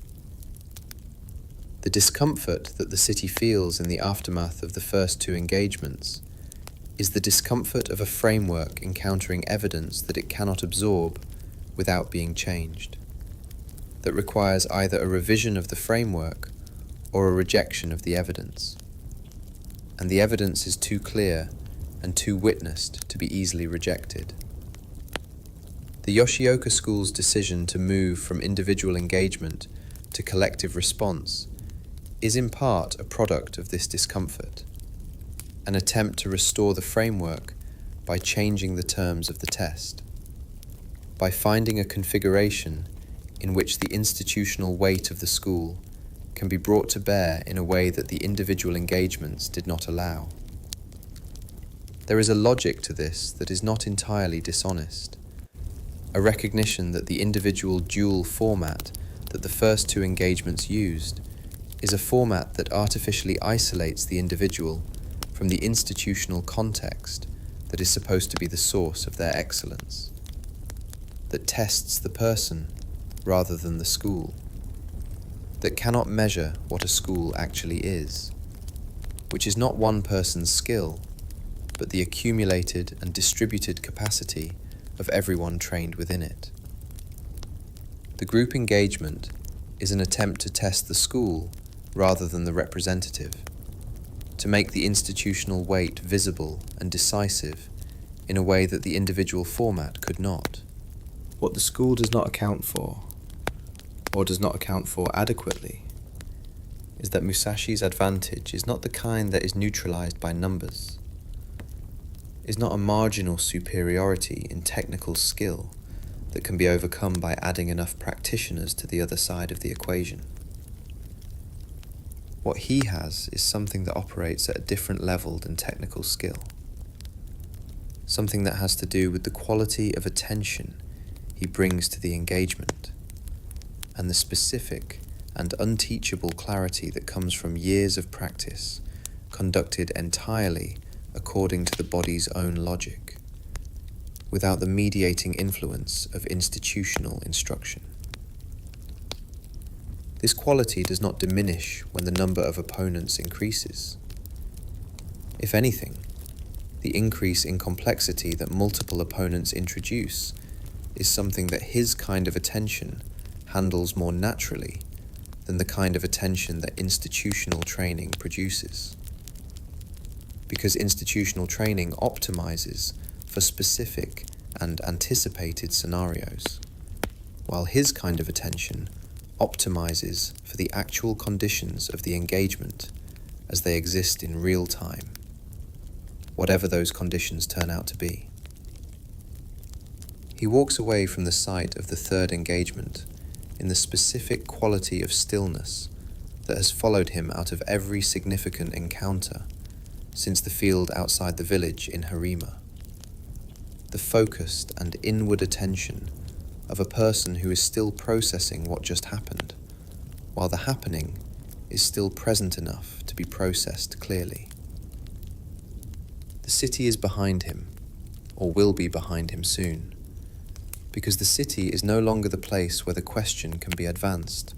The discomfort that the city feels in the aftermath of the first two engagements is the discomfort of a framework encountering evidence that it cannot absorb without being changed, that requires either a revision of the framework or a rejection of the evidence. And the evidence is too clear and too witnessed to be easily rejected. The Yoshioka school's decision to move from individual engagement to collective response is in part a product of this discomfort, an attempt to restore the framework by changing the terms of the test, by finding a configuration in which the institutional weight of the school can be brought to bear in a way that the individual engagements did not allow. There is a logic to this that is not entirely dishonest, a recognition that the individual duel format that the first two engagements used is a format that artificially isolates the individual from the institutional context that is supposed to be the source of their excellence, that tests the person rather than the school, that cannot measure what a school actually is, which is not one person's skill, but the accumulated and distributed capacity of everyone trained within it. The group engagement is an attempt to test the school rather than the representative, to make the institutional weight visible and decisive in a way that the individual format could not. What the school does not account for, or does not account for adequately, is that Musashi's advantage is not the kind that is neutralized by numbers, is not a marginal superiority in technical skill that can be overcome by adding enough practitioners to the other side of the equation. What he has is something that operates at a different level than technical skill, something that has to do with the quality of attention he brings to the engagement, and the specific and unteachable clarity that comes from years of practice conducted entirely according to the body's own logic, without the mediating influence of institutional instruction. This quality does not diminish when the number of opponents increases. If anything, the increase in complexity that multiple opponents introduce is something that his kind of attention handles more naturally than the kind of attention that institutional training produces. Because institutional training optimizes for specific and anticipated scenarios, while his kind of attention optimizes for the actual conditions of the engagement as they exist in real time, whatever those conditions turn out to be. He walks away from the site of the third engagement in the specific quality of stillness that has followed him out of every significant encounter since the field outside the village in Harima. The focused and inward attention of a person who is still processing what just happened, while the happening is still present enough to be processed clearly. The city is behind him, or will be behind him soon, because the city is no longer the place where the question can be advanced.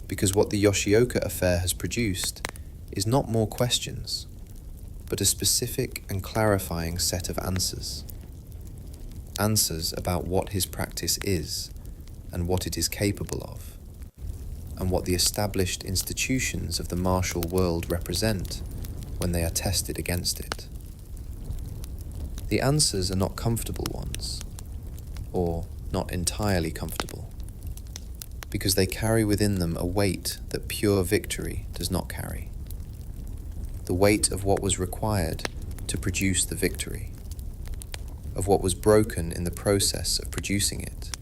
Because what the Yoshioka affair has produced is not more questions, but a specific and clarifying set of answers. Answers about what his practice is and what it is capable of, and what the established institutions of the martial world represent when they are tested against it. The answers are not comfortable ones, or not entirely comfortable, because they carry within them a weight that pure victory does not carry. The weight of what was required to produce the victory, of what was broken in the process of producing it,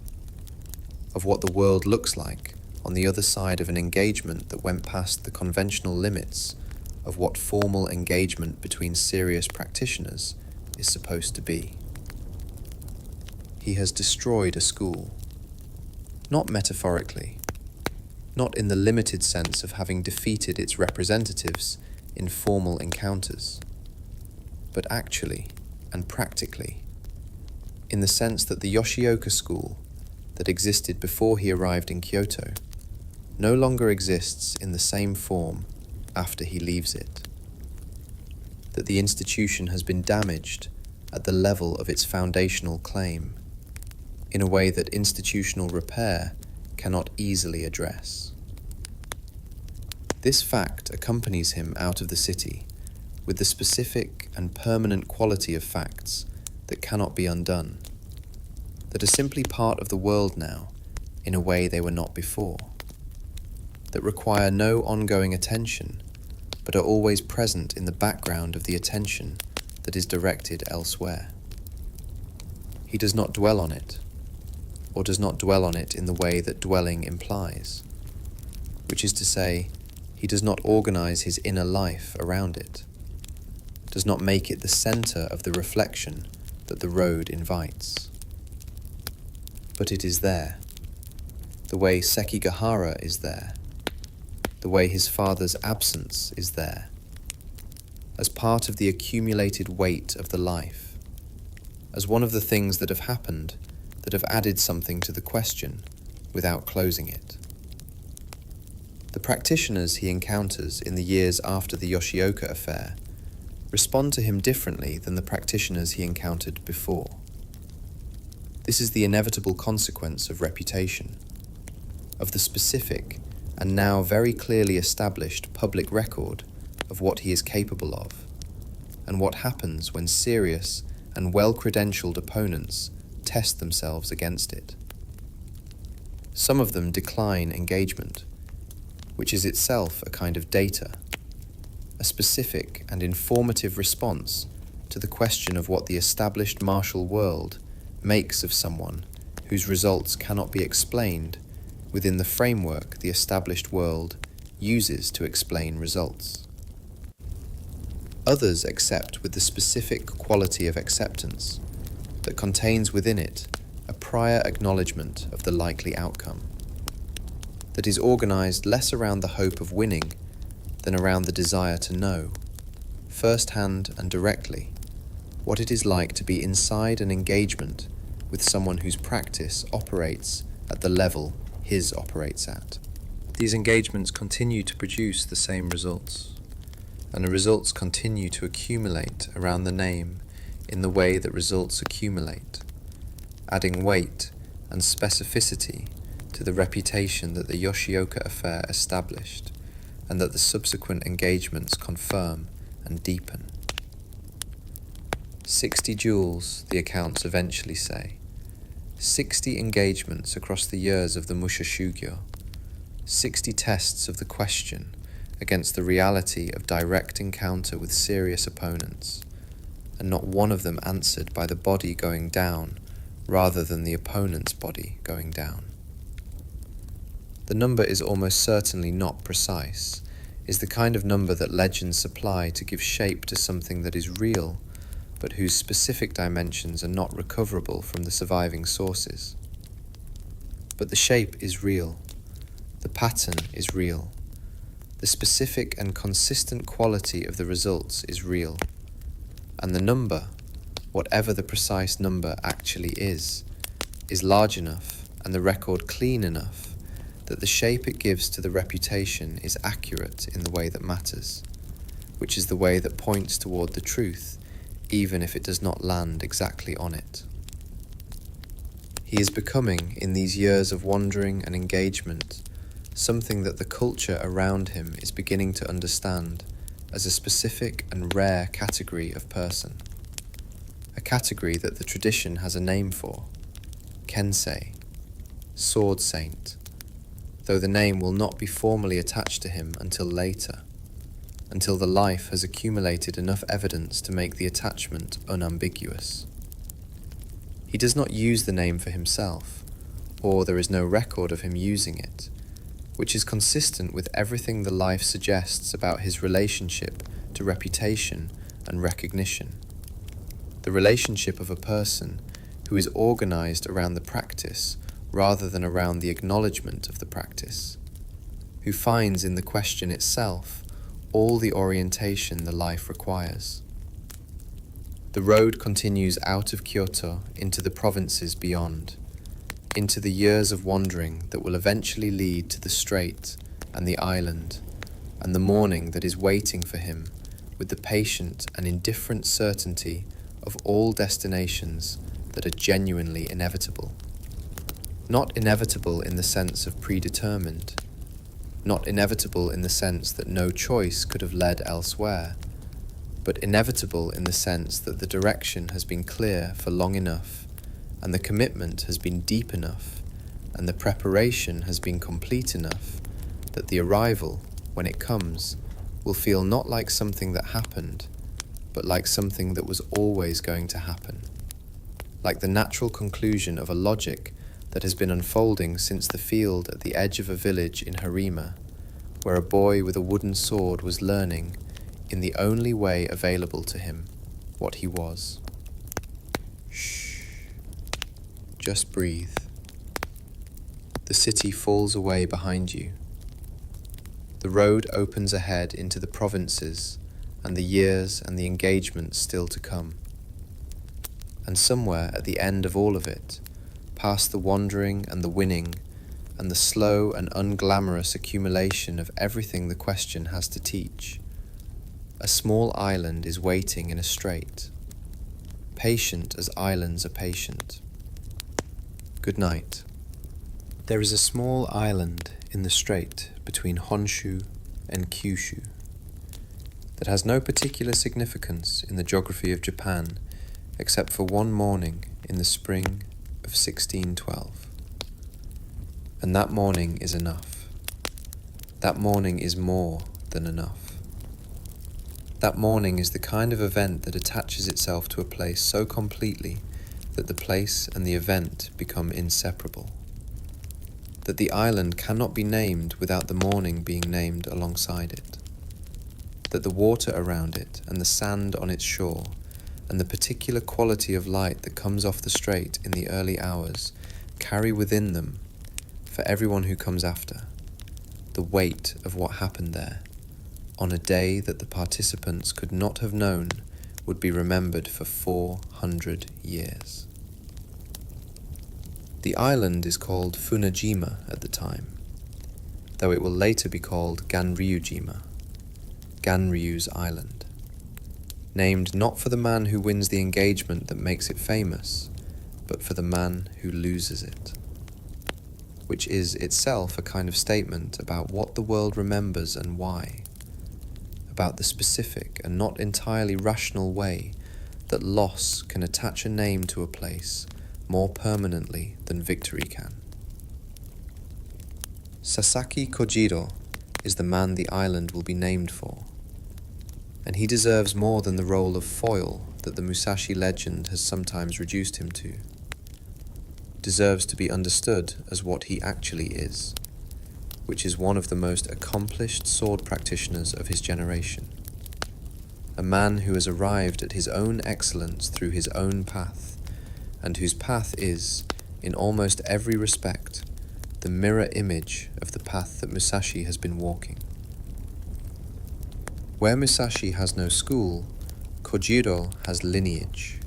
of what the world looks like on the other side of an engagement that went past the conventional limits of what formal engagement between serious practitioners is supposed to be. He has destroyed a school, not metaphorically, not in the limited sense of having defeated its representatives in formal encounters, but actually and practically, in the sense that the Yoshioka school that existed before he arrived in Kyoto no longer exists in the same form after he leaves it. That the institution has been damaged at the level of its foundational claim, in a way that institutional repair cannot easily address. This fact accompanies him out of the city with the specific and permanent quality of facts that cannot be undone, that are simply part of the world now in a way they were not before, that require no ongoing attention but are always present in the background of the attention that is directed elsewhere. He does not dwell on it, or does not dwell on it in the way that dwelling implies, which is to say, he does not organize his inner life around it, does not make it the center of the reflection that the road invites. But it is there, the way Sekigahara is there, the way his father's absence is there, as part of the accumulated weight of the life, as one of the things that have happened that have added something to the question without closing it. The practitioners he encounters in the years after the Yoshioka affair respond to him differently than the practitioners he encountered before. This is the inevitable consequence of reputation, of the specific and now very clearly established public record of what he is capable of, and what happens when serious and well-credentialed opponents test themselves against it. Some of them decline engagement, which is itself a kind of data, a specific and informative response to the question of what the established martial world makes of someone whose results cannot be explained within the framework the established world uses to explain results. Others accept with the specific quality of acceptance that contains within it a prior acknowledgement of the likely outcome, that is organized less around the hope of winning than around the desire to know, first-hand and directly, what it is like to be inside an engagement with someone whose practice operates at the level his operates at. These engagements continue to produce the same results, and the results continue to accumulate around the name in the way that results accumulate, adding weight and specificity to the reputation that the Yoshioka affair established and that the subsequent engagements confirm and deepen. 60 duels, the accounts eventually say, 60 engagements across the years of the Mushashugyo, 60 tests of the question against the reality of direct encounter with serious opponents, and not one of them answered by the body going down rather than the opponent's body going down. The number is almost certainly not precise, is the kind of number that legends supply to give shape to something that is real, but whose specific dimensions are not recoverable from the surviving sources. But the shape is real, the pattern is real, the specific and consistent quality of the results is real, and the number, whatever the precise number actually is large enough and the record clean enough that the shape it gives to the reputation is accurate in the way that matters, which is the way that points toward the truth, even if it does not land exactly on it. He is becoming, in these years of wandering and engagement, something that the culture around him is beginning to understand as a specific and rare category of person, a category that the tradition has a name for, Kensei, sword saint, though the name will not be formally attached to him until later, until the life has accumulated enough evidence to make the attachment unambiguous. He does not use the name for himself, or there is no record of him using it, which is consistent with everything the life suggests about his relationship to reputation and recognition. The relationship of a person who is organized around the practice rather than around the acknowledgement of the practice, who finds in the question itself all the orientation the life requires. The road continues out of Kyoto into the provinces beyond, into the years of wandering that will eventually lead to the strait and the island, and the morning that is waiting for him with the patient and indifferent certainty of all destinations that are genuinely inevitable. Not inevitable in the sense of predetermined, not inevitable in the sense that no choice could have led elsewhere, but inevitable in the sense that the direction has been clear for long enough, and the commitment has been deep enough, and the preparation has been complete enough, that the arrival, when it comes, will feel not like something that happened, but like something that was always going to happen, like the natural conclusion of a logic that has been unfolding since the field at the edge of a village in Harima, where a boy with a wooden sword was learning, in the only way available to him, what he was. Shh. Just breathe. The city falls away behind you. The road opens ahead into the provinces and the years and the engagements still to come. And somewhere at the end of all of it, past the wandering and the winning, and the slow and unglamorous accumulation of everything the question has to teach, a small island is waiting in a strait, patient as islands are patient. Good night. There is a small island in the strait between Honshu and Kyushu that has no particular significance in the geography of Japan except for one morning in the spring of 1612. And that morning is enough. That morning is more than enough. That morning is the kind of event that attaches itself to a place so completely that the place and the event become inseparable. That the island cannot be named without the morning being named alongside it. That the water around it and the sand on its shore and the particular quality of light that comes off the strait in the early hours carry within them, for everyone who comes after, the weight of what happened there, on a day that the participants could not have known would be remembered for 400 years. The island is called Funajima at the time, though it will later be called Ganryujima, Ganryu's Island, named not for the man who wins the engagement that makes it famous, but for the man who loses it, which is itself a kind of statement about what the world remembers and why, about the specific and not entirely rational way that loss can attach a name to a place more permanently than victory can. Sasaki Kojiro is the man the island will be named for, and he deserves more than the role of foil that the Musashi legend has sometimes reduced him to. deserves to be understood as what he actually is, which is one of the most accomplished sword practitioners of his generation. A man who has arrived at his own excellence through his own path, and whose path is, in almost every respect, the mirror image of the path that Musashi has been walking. Where Musashi has no school, Kojiro has lineage,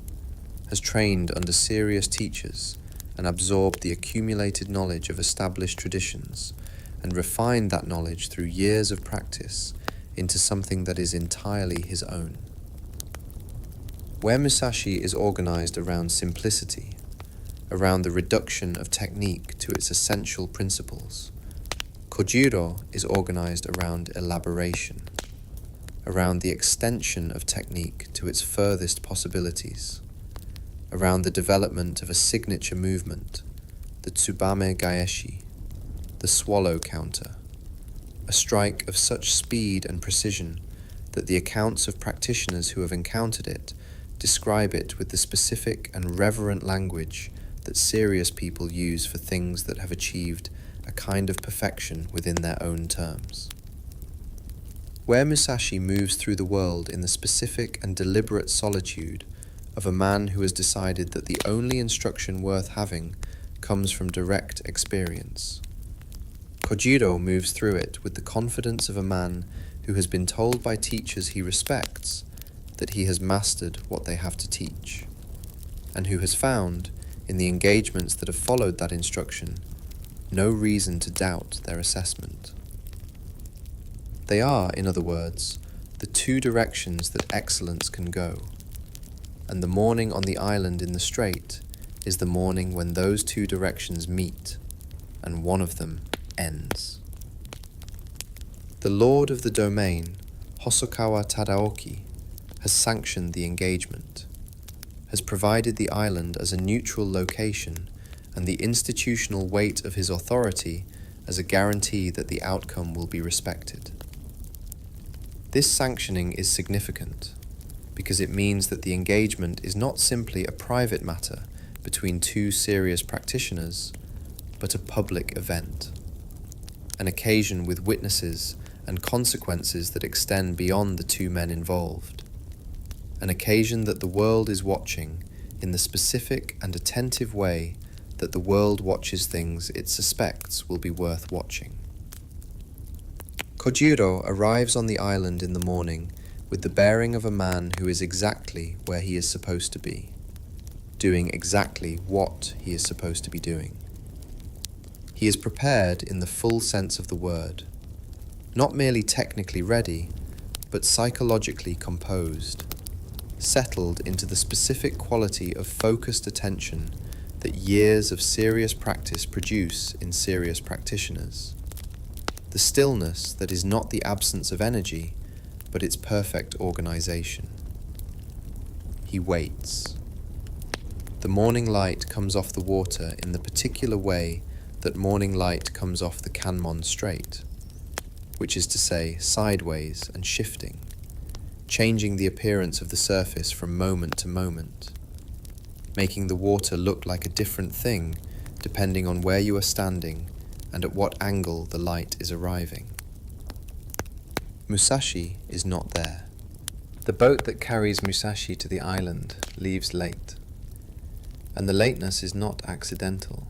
has trained under serious teachers and absorbed the accumulated knowledge of established traditions and refined that knowledge through years of practice into something that is entirely his own. Where Musashi is organized around simplicity, around the reduction of technique to its essential principles, Kojiro is organized around elaboration, around the extension of technique to its furthest possibilities, around the development of a signature movement, the Tsubame Gaeshi, the swallow counter, a strike of such speed and precision that the accounts of practitioners who have encountered it describe it with the specific and reverent language that serious people use for things that have achieved a kind of perfection within their own terms. Where Musashi moves through the world in the specific and deliberate solitude of a man who has decided that the only instruction worth having comes from direct experience, Kojiro moves through it with the confidence of a man who has been told by teachers he respects that he has mastered what they have to teach, and who has found, in the engagements that have followed that instruction, no reason to doubt their assessment. They are, in other words, the two directions that excellence can go, and the morning on the island in the strait is the morning when those two directions meet, and one of them ends. The lord of the domain, Hosokawa Tadaoki, has sanctioned the engagement, has provided the island as a neutral location and the institutional weight of his authority as a guarantee that the outcome will be respected. This sanctioning is significant because it means that the engagement is not simply a private matter between two serious practitioners, but a public event, an occasion with witnesses and consequences that extend beyond the two men involved, an occasion that the world is watching in the specific and attentive way that the world watches things it suspects will be worth watching. Kojiro arrives on the island in the morning with the bearing of a man who is exactly where he is supposed to be, doing exactly what he is supposed to be doing. He is prepared in the full sense of the word, not merely technically ready, but psychologically composed, settled into the specific quality of focused attention that years of serious practice produce in serious practitioners. The stillness that is not the absence of energy, but its perfect organization. He waits. The morning light comes off the water in the particular way that morning light comes off the Kanmon Strait, which is to say, sideways and shifting, changing the appearance of the surface from moment to moment, making the water look like a different thing depending on where you are standing and at what angle the light is arriving. Musashi is not there. The boat that carries Musashi to the island leaves late, and the lateness is not accidental.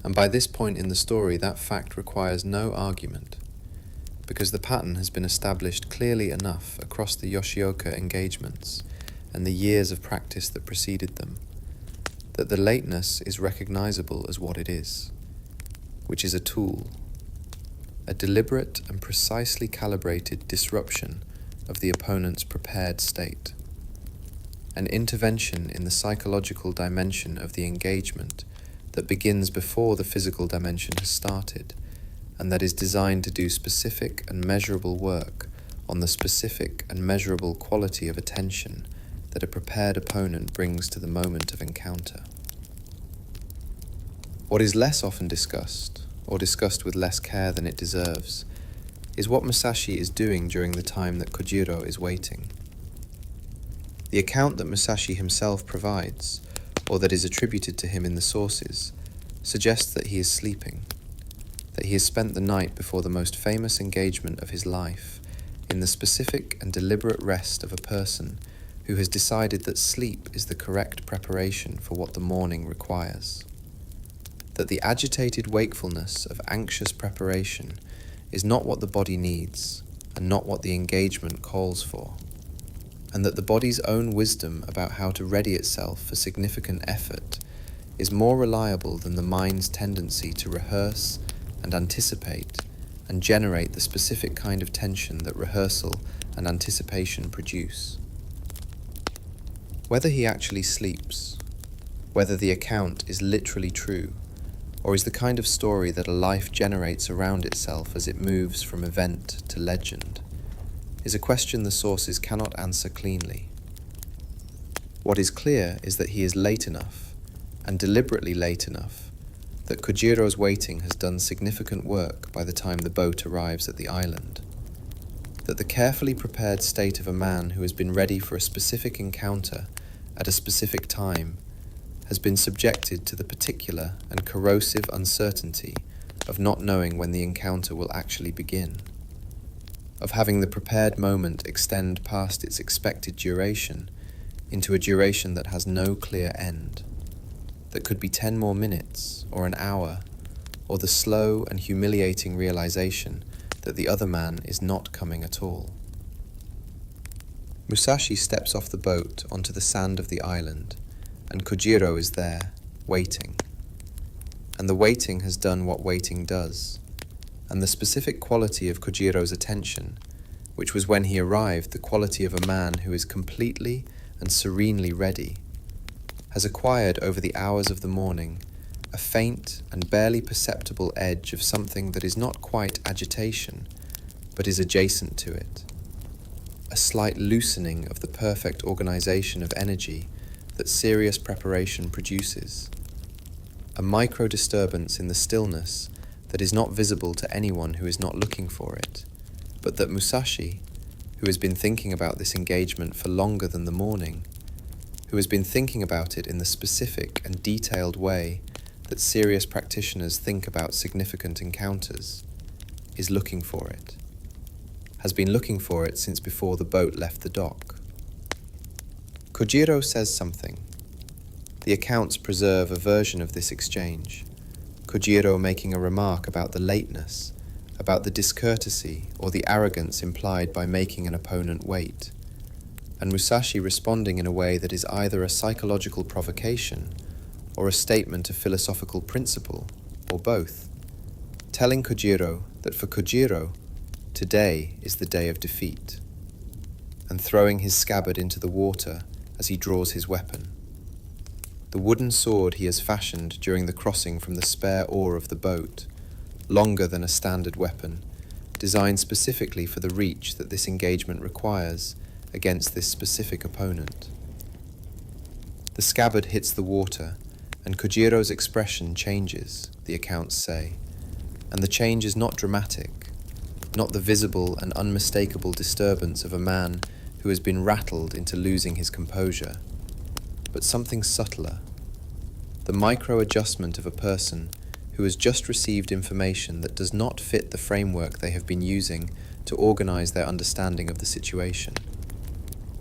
And by this point in the story, that fact requires no argument, because the pattern has been established clearly enough across the Yoshioka engagements and the years of practice that preceded them, that the lateness is recognizable as what it is, which is a tool, a deliberate and precisely calibrated disruption of the opponent's prepared state, an intervention in the psychological dimension of the engagement that begins before the physical dimension has started, and that is designed to do specific and measurable work on the specific and measurable quality of attention that a prepared opponent brings to the moment of encounter. What is less often discussed, or discussed with less care than it deserves, is what Musashi is doing during the time that Kojiro is waiting. The account that Musashi himself provides or that is attributed to him in the sources, suggests that he is sleeping, that he has spent the night before the most famous engagement of his life in the specific and deliberate rest of a person who has decided that sleep is the correct preparation for what the morning requires, that the agitated wakefulness of anxious preparation is not what the body needs and not what the engagement calls for, and that the body's own wisdom about how to ready itself for significant effort is more reliable than the mind's tendency to rehearse and anticipate and generate the specific kind of tension that rehearsal and anticipation produce. Whether he actually sleeps, whether the account is literally true, or is the kind of story that a life generates around itself as it moves from event to legend, is a question the sources cannot answer cleanly. What is clear is that he is late enough, and deliberately late enough, that Kojiro's waiting has done significant work by the time the boat arrives at the island, that the carefully prepared state of a man who has been ready for a specific encounter at a specific time has been subjected to the particular and corrosive uncertainty of not knowing when the encounter will actually begin, of having the prepared moment extend past its expected duration into a duration that has no clear end, that could be 10 more minutes or an hour, or the slow and humiliating realization that the other man is not coming at all. Musashi steps off the boat onto the sand of the island, and Kojiro is there, waiting. And the waiting has done what waiting does, and the specific quality of Kojiro's attention, which was when he arrived the quality of a man who is completely and serenely ready, has acquired over the hours of the morning a faint and barely perceptible edge of something that is not quite agitation, but is adjacent to it, a slight loosening of the perfect organization of energy that serious preparation produces, a micro-disturbance in the stillness that is not visible to anyone who is not looking for it, but that Musashi, who has been thinking about this engagement for longer than the morning, who has been thinking about it in the specific and detailed way that serious practitioners think about significant encounters, is looking for it, has been looking for it since before the boat left the dock. Kojiro says something. The accounts preserve a version of this exchange, Kojiro making a remark about the lateness, about the discourtesy or the arrogance implied by making an opponent wait, and Musashi responding in a way that is either a psychological provocation or a statement of philosophical principle, or both, telling Kojiro that for Kojiro, today is the day of defeat, and throwing his scabbard into the water as he draws his weapon, the wooden sword he has fashioned during the crossing from the spare oar of the boat, longer than a standard weapon, designed specifically for the reach that this engagement requires against this specific opponent. The scabbard hits the water, and Kojiro's expression changes, the accounts say, and the change is not dramatic, not the visible and unmistakable disturbance of a man who has been rattled into losing his composure, but something subtler, the micro-adjustment of a person who has just received information that does not fit the framework they have been using to organize their understanding of the situation,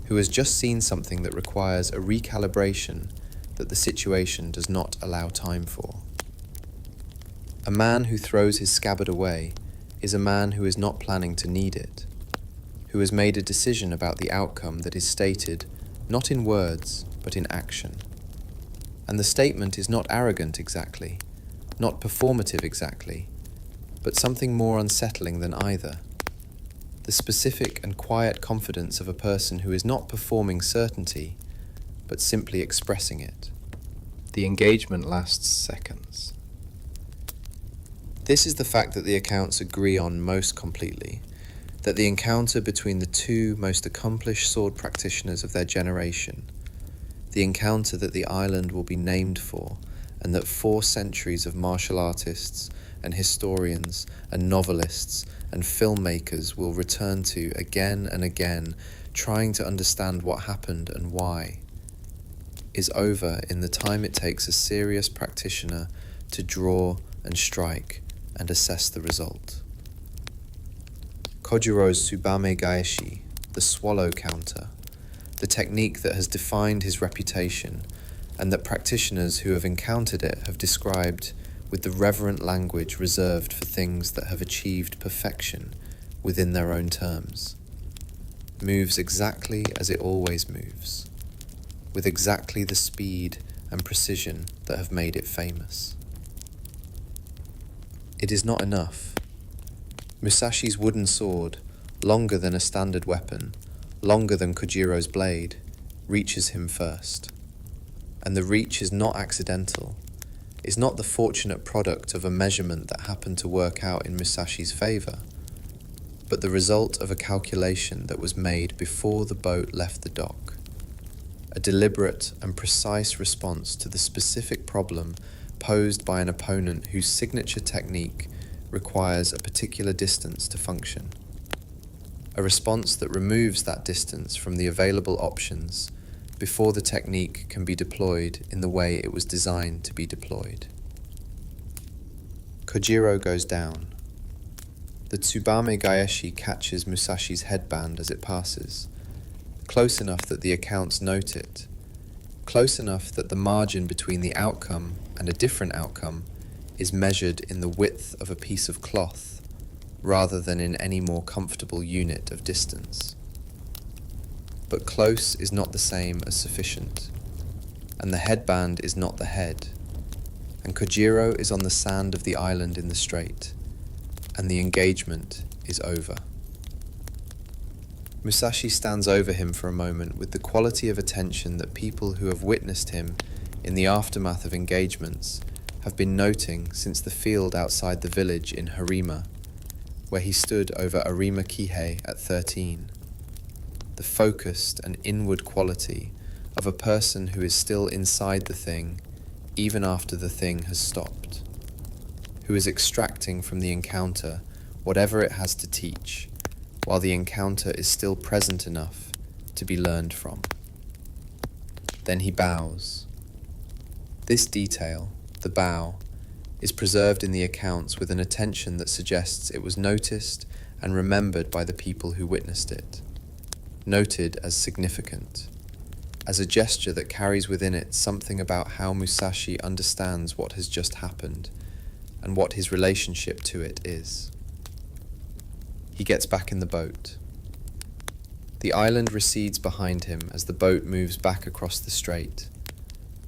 who has just seen something that requires a recalibration that the situation does not allow time for. A man who throws his scabbard away is a man who is not planning to need it, who has made a decision about the outcome that is stated not in words, but in action. And the statement is not arrogant exactly, not performative exactly, but something more unsettling than either. The specific and quiet confidence of a person who is not performing certainty, but simply expressing it. The engagement lasts seconds. This is the fact that the accounts agree on most completely, that the encounter between the two most accomplished sword practitioners of their generation, the encounter that the island will be named for, and that 4 centuries of martial artists and historians and novelists and filmmakers will return to again and again, trying to understand what happened and why, is over in the time it takes a serious practitioner to draw and strike and assess the result. Kojiro's Tsubame Gaeshi, the swallow counter, the technique that has defined his reputation and that practitioners who have encountered it have described with the reverent language reserved for things that have achieved perfection within their own terms, moves exactly as it always moves, with exactly the speed and precision that have made it famous. It is not enough. Musashi's wooden sword, longer than a standard weapon, longer than Kojiro's blade, reaches him first. And the reach is not accidental, is not the fortunate product of a measurement that happened to work out in Musashi's favor, but the result of a calculation that was made before the boat left the dock. A deliberate and precise response to the specific problem posed by an opponent whose signature technique requires a particular distance to function. A response that removes that distance from the available options before the technique can be deployed in the way it was designed to be deployed. Kojiro goes down. The Tsubame Gaeshi catches Musashi's headband as it passes, close enough that the accounts note it, close enough that the margin between the outcome and a different outcome is measured in the width of a piece of cloth rather than in any more comfortable unit of distance. But close is not the same as sufficient, and the headband is not the head, and Kojiro is on the sand of the island in the strait, and the engagement is over. Musashi stands over him for a moment with the quality of attention that people who have witnessed him in the aftermath of engagements have been noting since the field outside the village in Harima, where he stood over Arima Kihei at 13. The focused and inward quality of a person who is still inside the thing even after the thing has stopped, who is extracting from the encounter whatever it has to teach, while the encounter is still present enough to be learned from. Then he bows. This detail, the bow, is preserved in the accounts with an attention that suggests it was noticed and remembered by the people who witnessed it, noted as significant, as a gesture that carries within it something about how Musashi understands what has just happened and what his relationship to it is. He gets back in the boat. The island recedes behind him as the boat moves back across the strait,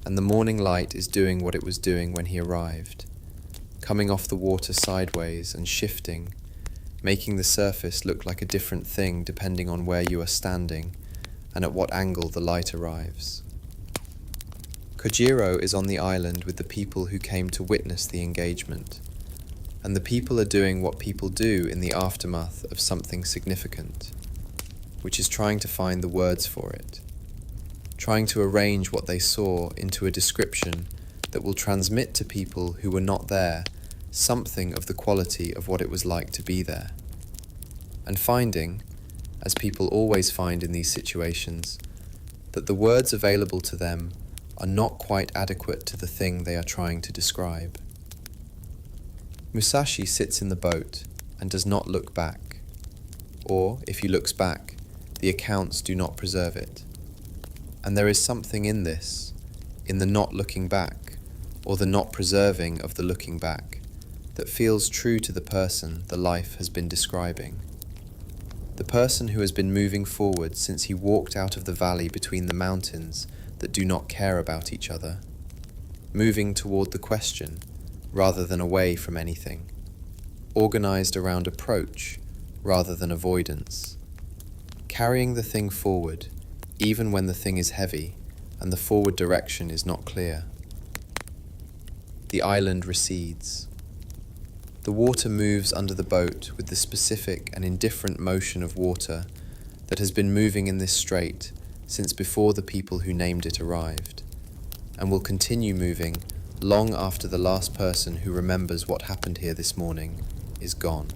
and the morning light is doing what it was doing when he arrived, coming off the water sideways and shifting, making the surface look like a different thing depending on where you are standing and at what angle the light arrives. Kojiro is on the island with the people who came to witness the engagement, and the people are doing what people do in the aftermath of something significant, which is trying to find the words for it, trying to arrange what they saw into a description that will transmit to people who were not there something of the quality of what it was like to be there, and finding, as people always find in these situations, that the words available to them are not quite adequate to the thing they are trying to describe. Musashi sits in the boat and does not look back, or, if he looks back, the accounts do not preserve it. And there is something in this, in the not looking back, or the not preserving of the looking back, that feels true to the person the life has been describing. The person who has been moving forward since he walked out of the valley between the mountains that do not care about each other, moving toward the question rather than away from anything, organized around approach rather than avoidance, carrying the thing forward even when the thing is heavy and the forward direction is not clear. The island recedes. The water moves under the boat with the specific and indifferent motion of water that has been moving in this strait since before the people who named it arrived, and will continue moving long after the last person who remembers what happened here this morning is gone.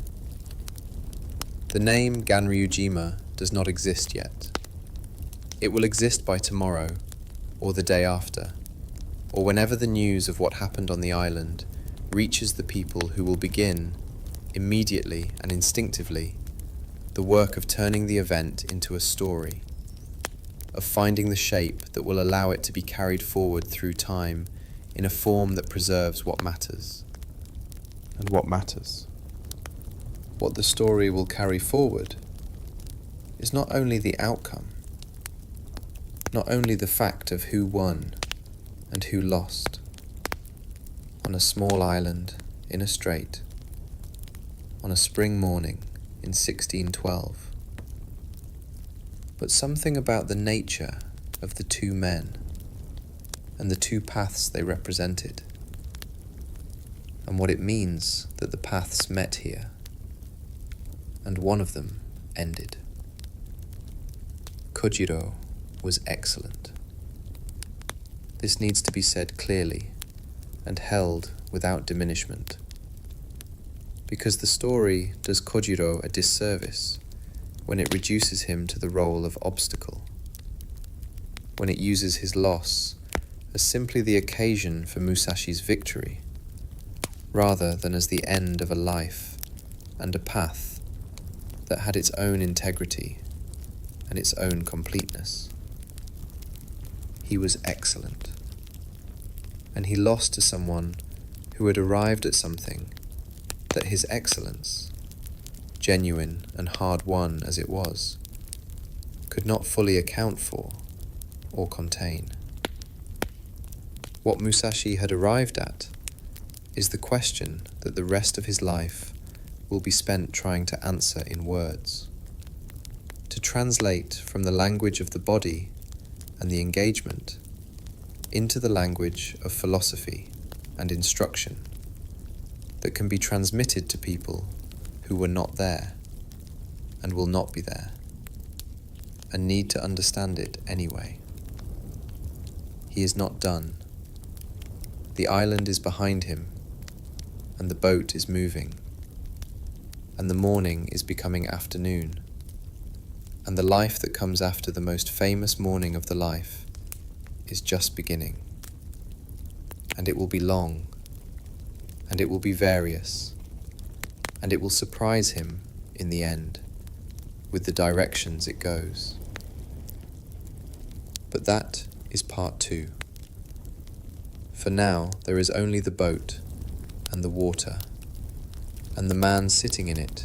The name Ganryujima does not exist yet. It will exist by tomorrow, or the day after, or whenever the news of what happened on the island reaches the people who will begin, immediately and instinctively, the work of turning the event into a story, of finding the shape that will allow it to be carried forward through time in a form that preserves what matters. And what matters? What the story will carry forward is not only the outcome, not only the fact of who won and who lost on a small island in a strait on a spring morning in 1612, but something about the nature of the two men and the two paths they represented, and what it means that the paths met here, and one of them ended. Kojiro was excellent. This needs to be said clearly and held without diminishment, because the story does Kojiro a disservice when it reduces him to the role of obstacle, when it uses his loss as simply the occasion for Musashi's victory, rather than as the end of a life and a path that had its own integrity and its own completeness. He was excellent, and he lost to someone who had arrived at something that his excellence, genuine and hard-won as it was, could not fully account for or contain. What Musashi had arrived at is the question that the rest of his life will be spent trying to answer in words, to translate from the language of the body and the engagement into the language of philosophy and instruction that can be transmitted to people who were not there and will not be there and need to understand it anyway. He is not done. The island is behind him, and the boat is moving, and the morning is becoming afternoon, and the life that comes after the most famous morning of the life is just beginning. And it will be long, and it will be various, and it will surprise him in the end with the directions it goes. But that is part 2. For now there is only the boat and the water, and the man sitting in it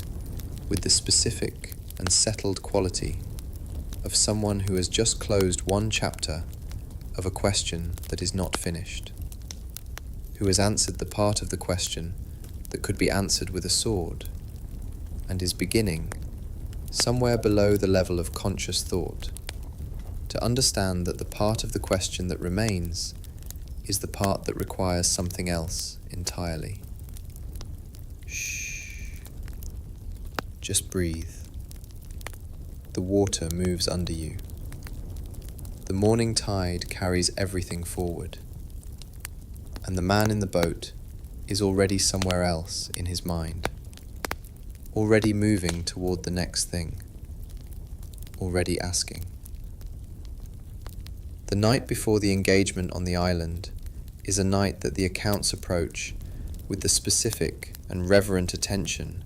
with the specific and settled quality of someone who has just closed one chapter of a question that is not finished, who has answered the part of the question that could be answered with a sword, and is beginning, somewhere below the level of conscious thought, to understand that the part of the question that remains is the part that requires something else entirely. Shh. Just breathe. The water moves under you. The morning tide carries everything forward, and the man in the boat is already somewhere else in his mind, already moving toward the next thing, already asking. The night before the engagement on the island is a night that the accounts approach with the specific and reverent attention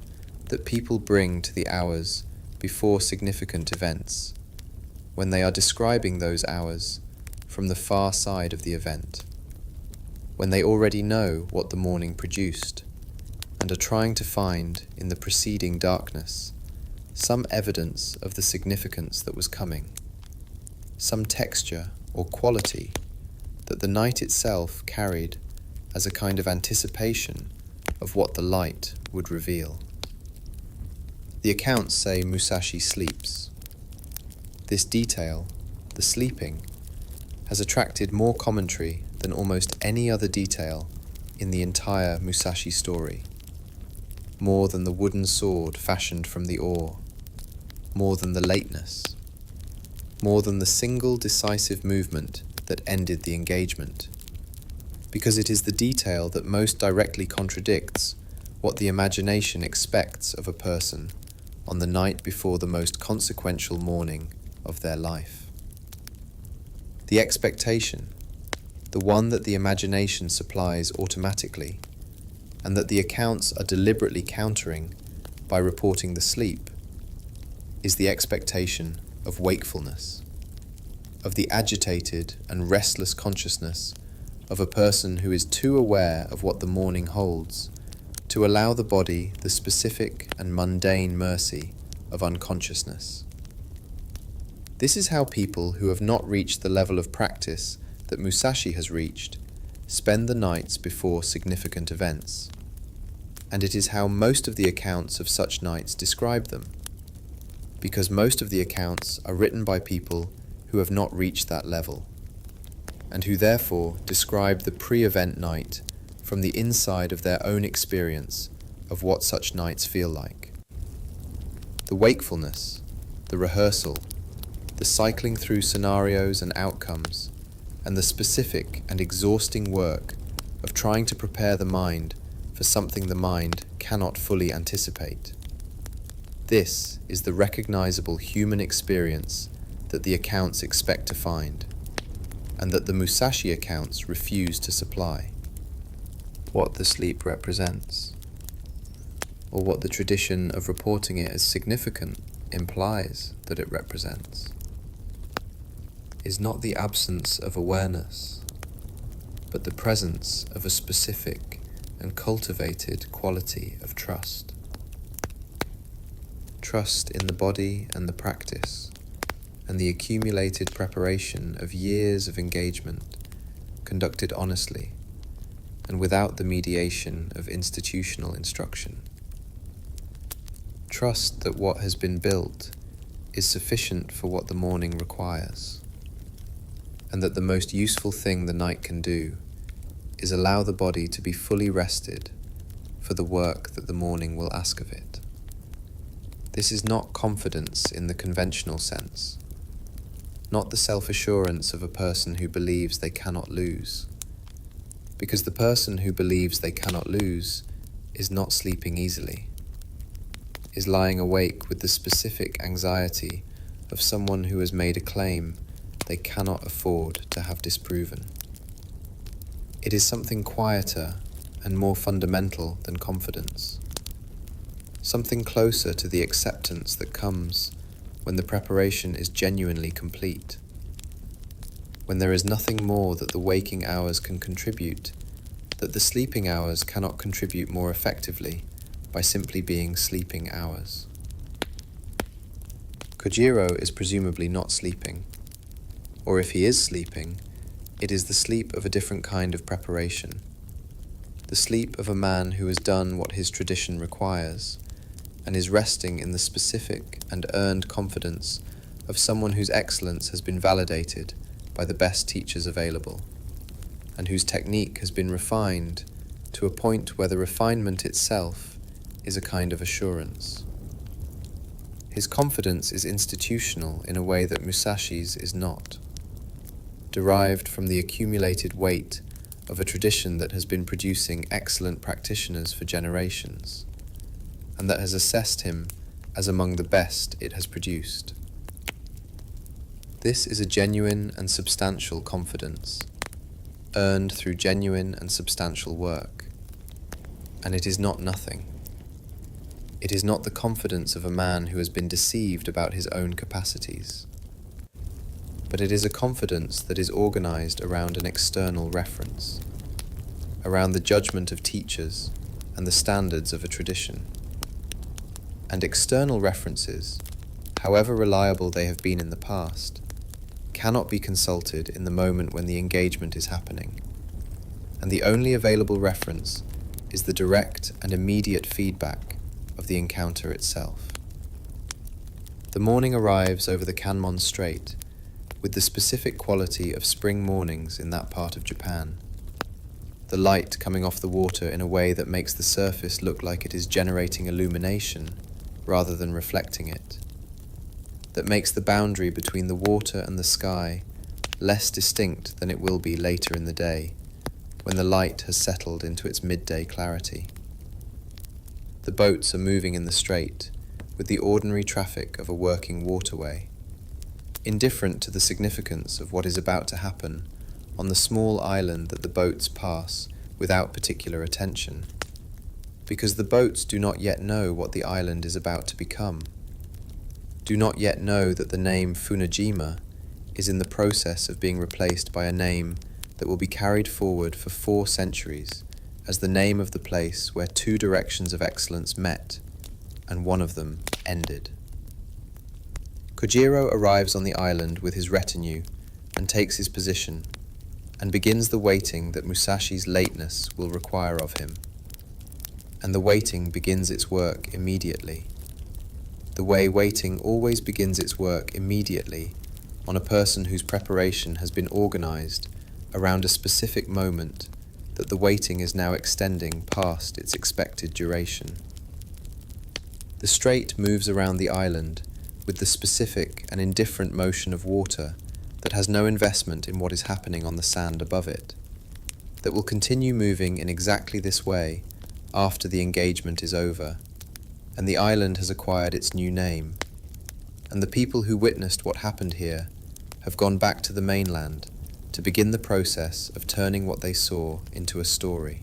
that people bring to the hours before significant events, when they are describing those hours from the far side of the event, when they already know what the morning produced, and are trying to find in the preceding darkness some evidence of the significance that was coming, some texture or quality that the night itself carried as a kind of anticipation of what the light would reveal. The accounts say Musashi sleeps. This detail, the sleeping, has attracted more commentary than almost any other detail in the entire Musashi story, more than the wooden sword fashioned from the oar, more than the lateness, more than the single decisive movement that ended the engagement, because it is the detail that most directly contradicts what the imagination expects of a person on the night before the most consequential morning of their life. The expectation, the one that the imagination supplies automatically, and that the accounts are deliberately countering by reporting the sleep, is the expectation of wakefulness, of the agitated and restless consciousness of a person who is too aware of what the morning holds to allow the body the specific and mundane mercy of unconsciousness. This is how people who have not reached the level of practice that Musashi has reached spend the nights before significant events, and it is how most of the accounts of such nights describe them, because most of the accounts are written by people who have not reached that level, and who therefore describe the pre-event night from the inside of their own experience of what such nights feel like. The wakefulness, the rehearsal, the cycling through scenarios and outcomes, and the specific and exhausting work of trying to prepare the mind for something the mind cannot fully anticipate. This is the recognizable human experience that the accounts expect to find, and that the Musashi accounts refuse to supply. What the sleep represents, or what the tradition of reporting it as significant implies that it represents, is not the absence of awareness, but the presence of a specific and cultivated quality of trust. Trust in the body and the practice, and the accumulated preparation of years of engagement conducted honestly and without the mediation of institutional instruction. Trust that what has been built is sufficient for what the morning requires, and that the most useful thing the night can do is allow the body to be fully rested for the work that the morning will ask of it. This is not confidence in the conventional sense, not the self-assurance of a person who believes they cannot lose, because the person who believes they cannot lose is not sleeping easily, is lying awake with the specific anxiety of someone who has made a claim they cannot afford to have disproven. It is something quieter and more fundamental than confidence, something closer to the acceptance that comes when the preparation is genuinely complete, when there is nothing more that the waking hours can contribute, that the sleeping hours cannot contribute more effectively by simply being sleeping hours. Kojiro is presumably not sleeping, or if he is sleeping, it is the sleep of a different kind of preparation, the sleep of a man who has done what his tradition requires, and is resting in the specific and earned confidence of someone whose excellence has been validated by the best teachers available, and whose technique has been refined to a point where the refinement itself is a kind of assurance. His confidence is institutional in a way that Musashi's is not, derived from the accumulated weight of a tradition that has been producing excellent practitioners for generations, and that has assessed him as among the best it has produced. This is a genuine and substantial confidence, earned through genuine and substantial work, and it is not nothing. It is not the confidence of a man who has been deceived about his own capacities, but it is a confidence that is organized around an external reference, around the judgment of teachers and the standards of a tradition. And external references, however reliable they have been in the past, cannot be consulted in the moment when the engagement is happening, and the only available reference is the direct and immediate feedback of the encounter itself. The morning arrives over the Kanmon Strait with the specific quality of spring mornings in that part of Japan, the light coming off the water in a way that makes the surface look like it is generating illumination rather than reflecting it, that makes the boundary between the water and the sky less distinct than it will be later in the day, when the light has settled into its midday clarity. The boats are moving in the strait with the ordinary traffic of a working waterway, indifferent to the significance of what is about to happen on the small island that the boats pass without particular attention, because the boats do not yet know what the island is about to become, do not yet know that the name Funajima is in the process of being replaced by a name that will be carried forward for 4 centuries as the name of the place where 2 directions of excellence met and one of them ended. Kojiro arrives on the island with his retinue and takes his position, and begins the waiting that Musashi's lateness will require of him. And the waiting begins its work immediately. The way waiting always begins its work immediately on a person whose preparation has been organized around a specific moment that the waiting is now extending past its expected duration. The strait moves around the island with the specific and indifferent motion of water that has no investment in what is happening on the sand above it, that will continue moving in exactly this way after the engagement is over, and the island has acquired its new name, and the people who witnessed what happened here have gone back to the mainland to begin the process of turning what they saw into a story.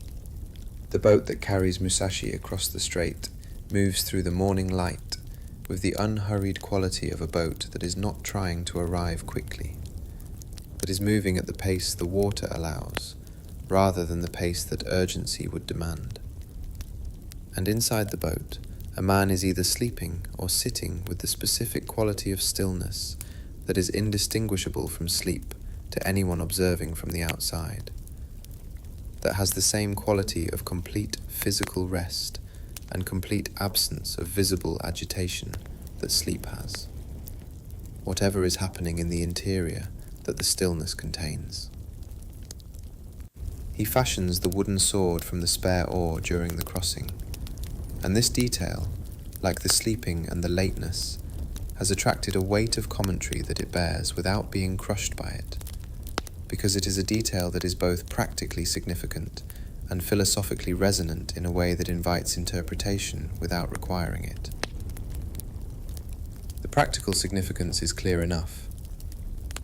The boat that carries Musashi across the strait moves through the morning light with the unhurried quality of a boat that is not trying to arrive quickly, that is moving at the pace the water allows, rather than the pace that urgency would demand. And inside the boat, a man is either sleeping or sitting with the specific quality of stillness that is indistinguishable from sleep to anyone observing from the outside, that has the same quality of complete physical rest and complete absence of visible agitation that sleep has, whatever is happening in the interior that the stillness contains. He fashions the wooden sword from the spare oar during the crossing, and this detail, like the sleeping and the lateness, has attracted a weight of commentary that it bears without being crushed by it, because it is a detail that is both practically significant and philosophically resonant in a way that invites interpretation without requiring it. The practical significance is clear enough.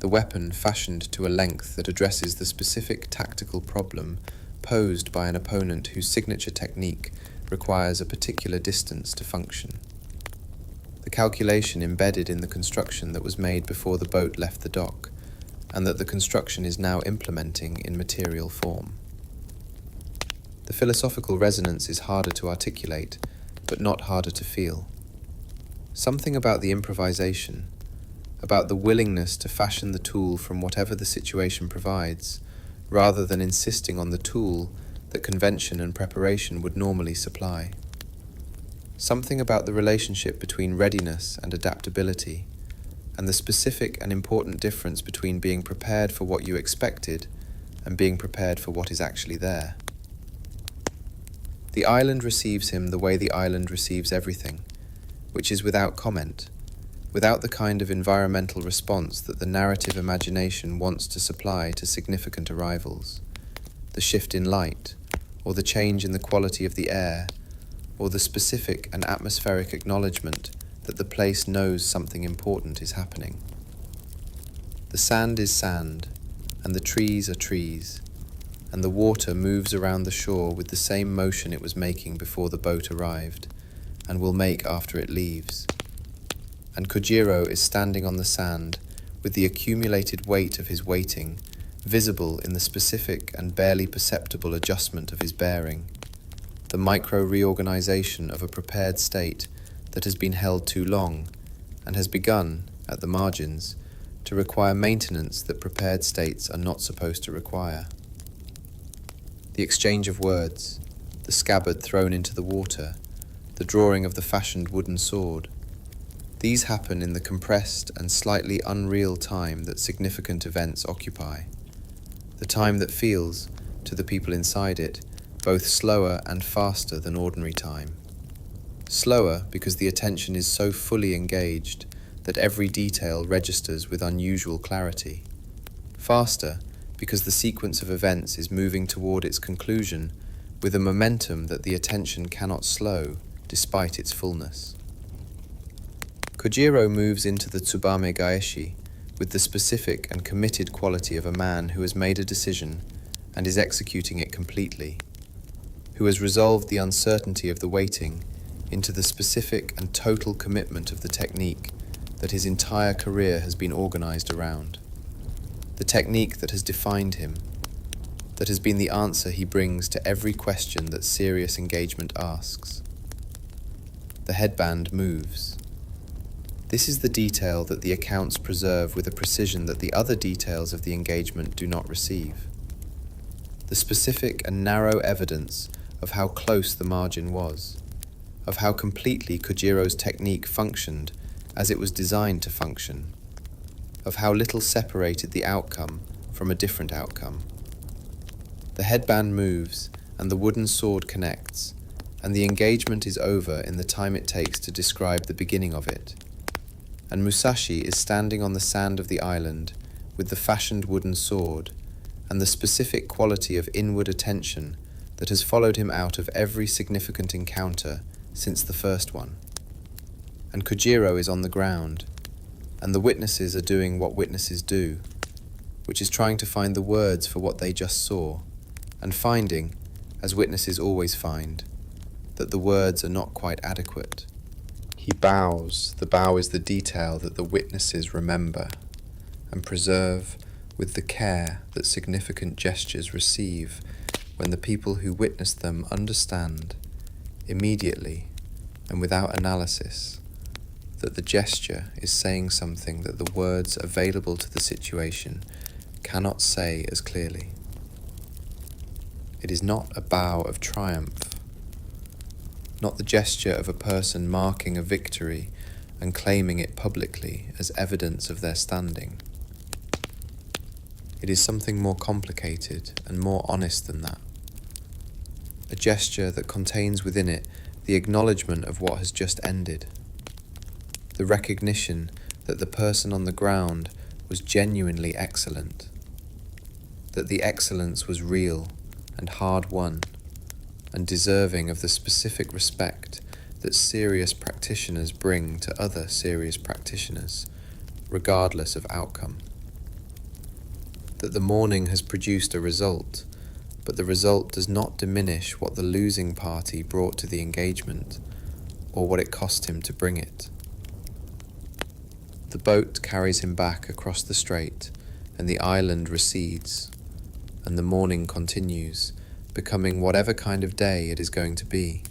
The weapon fashioned to a length that addresses the specific tactical problem posed by an opponent whose signature technique requires a particular distance to function. The calculation embedded in the construction that was made before the boat left the dock, and that the construction is now implementing in material form. The philosophical resonance is harder to articulate, but not harder to feel. Something about the improvisation, about the willingness to fashion the tool from whatever the situation provides, rather than insisting on the tool that convention and preparation would normally supply. Something about the relationship between readiness and adaptability, and the specific and important difference between being prepared for what you expected and being prepared for what is actually there. The island receives him the way the island receives everything, which is without comment, without the kind of environmental response that the narrative imagination wants to supply to significant arrivals, the shift in light, or the change in the quality of the air, or the specific and atmospheric acknowledgement that the place knows something important is happening. The sand is sand, and the trees are trees, and the water moves around the shore with the same motion it was making before the boat arrived, and will make after it leaves. And Kojiro is standing on the sand with the accumulated weight of his waiting visible in the specific and barely perceptible adjustment of his bearing, the micro-reorganization of a prepared state that has been held too long and has begun, at the margins, to require maintenance that prepared states are not supposed to require. The exchange of words, the scabbard thrown into the water, the drawing of the fashioned wooden sword, these happen in the compressed and slightly unreal time that significant events occupy, the time that feels, to the people inside it, both slower and faster than ordinary time. Slower because the attention is so fully engaged that every detail registers with unusual clarity. Faster because the sequence of events is moving toward its conclusion with a momentum that the attention cannot slow despite its fullness. Kojiro moves into the Tsubame Gaeshi with the specific and committed quality of a man who has made a decision and is executing it completely, who has resolved the uncertainty of the waiting into the specific and total commitment of the technique that his entire career has been organized around, the technique that has defined him, that has been the answer he brings to every question that serious engagement asks. The headband moves. This is the detail that the accounts preserve with a precision that the other details of the engagement do not receive. The specific and narrow evidence of how close the margin was, of how completely Kojiro's technique functioned as it was designed to function, of how little separated the outcome from a different outcome. The headband moves and the wooden sword connects, and the engagement is over in the time it takes to describe the beginning of it. And Musashi is standing on the sand of the island with the fashioned wooden sword and the specific quality of inward attention that has followed him out of every significant encounter since the first one. And Kojiro is on the ground, and the witnesses are doing what witnesses do, which is trying to find the words for what they just saw, and finding, as witnesses always find, that the words are not quite adequate. He bows. The bow is the detail that the witnesses remember and preserve with the care that significant gestures receive when the people who witness them understand, immediately and without analysis, that the gesture is saying something that the words available to the situation cannot say as clearly. It is not a bow of triumph, not the gesture of a person marking a victory and claiming it publicly as evidence of their standing. It is something more complicated and more honest than that. A gesture that contains within it the acknowledgement of what has just ended, the recognition that the person on the ground was genuinely excellent, that the excellence was real and hard-won, and deserving of the specific respect that serious practitioners bring to other serious practitioners, regardless of outcome. That the morning has produced a result, but the result does not diminish what the losing party brought to the engagement, or what it cost him to bring it. The boat carries him back across the strait, and the island recedes, and the morning continues, becoming whatever kind of day it is going to be.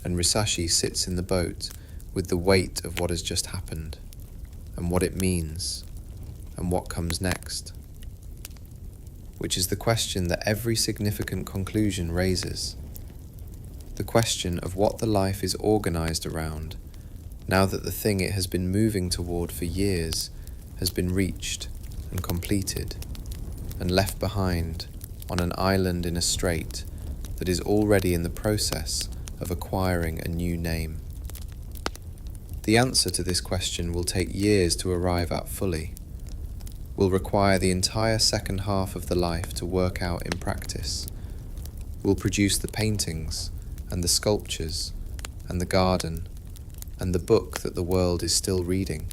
And Musashi sits in the boat with the weight of what has just happened, and what it means, and what comes next. Which is the question that every significant conclusion raises. The question of what the life is organized around, now that the thing it has been moving toward for years has been reached and completed, and left behind on an island in a strait that is already in the process of acquiring a new name. The answer to this question will take years to arrive at fully, will require the entire second half of the life to work out in practice, will produce the paintings and the sculptures and the garden and the book that the world is still reading,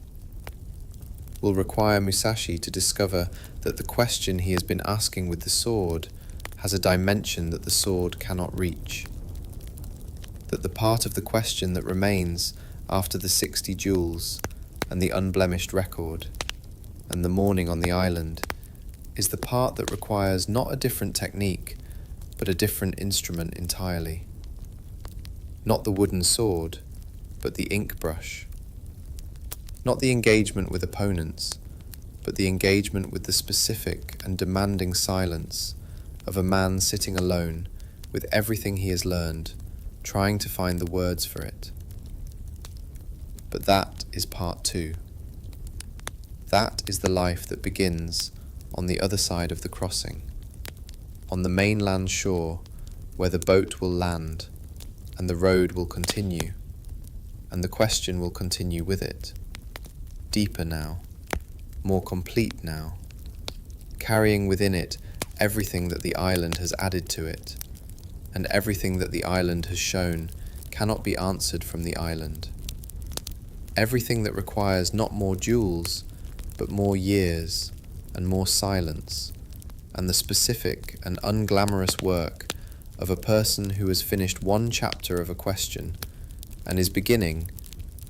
will require Musashi to discover that the question he has been asking with the sword has a dimension that the sword cannot reach, that the part of the question that remains after the 60 duels and the unblemished record and the morning on the island is the part that requires not a different technique, but a different instrument entirely. Not the wooden sword, but the ink brush. Not the engagement with opponents, but the engagement with the specific and demanding silence of a man sitting alone with everything he has learned, trying to find the words for it. But that is part 2. That is the life that begins on the other side of the crossing, on the mainland shore where the boat will land and the road will continue, and the question will continue with it, deeper now, more complete now, carrying within it everything that the island has added to it, and everything that the island has shown cannot be answered from the island. Everything that requires not more duels, but more years and more silence, and the specific and unglamorous work of a person who has finished one chapter of a question and is beginning,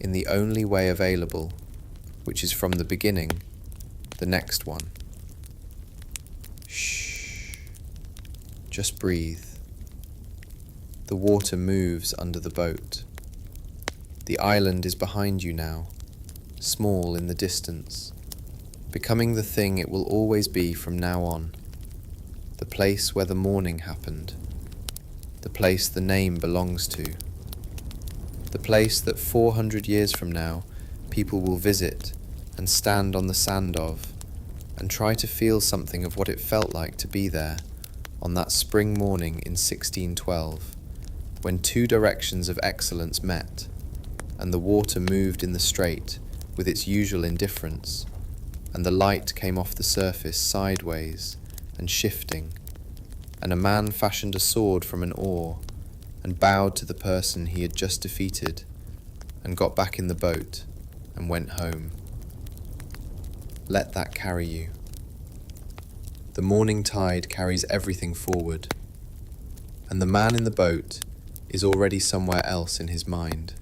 in the only way available, which is from the beginning, the next one. Shh. Just breathe. The water moves under the boat. The island is behind you now, small in the distance, becoming the thing it will always be from now on, the place where the morning happened, the place the name belongs to, the place that 400 years from now people will visit and stand on the sand of, and try to feel something of what it felt like to be there on that spring morning in 1612, when two directions of excellence met, and the water moved in the strait with its usual indifference, and the light came off the surface sideways and shifting, and a man fashioned a sword from an oar and bowed to the person he had just defeated, and got back in the boat and went home. Let that carry you. The morning tide carries everything forward, and the man in the boat is already somewhere else in his mind,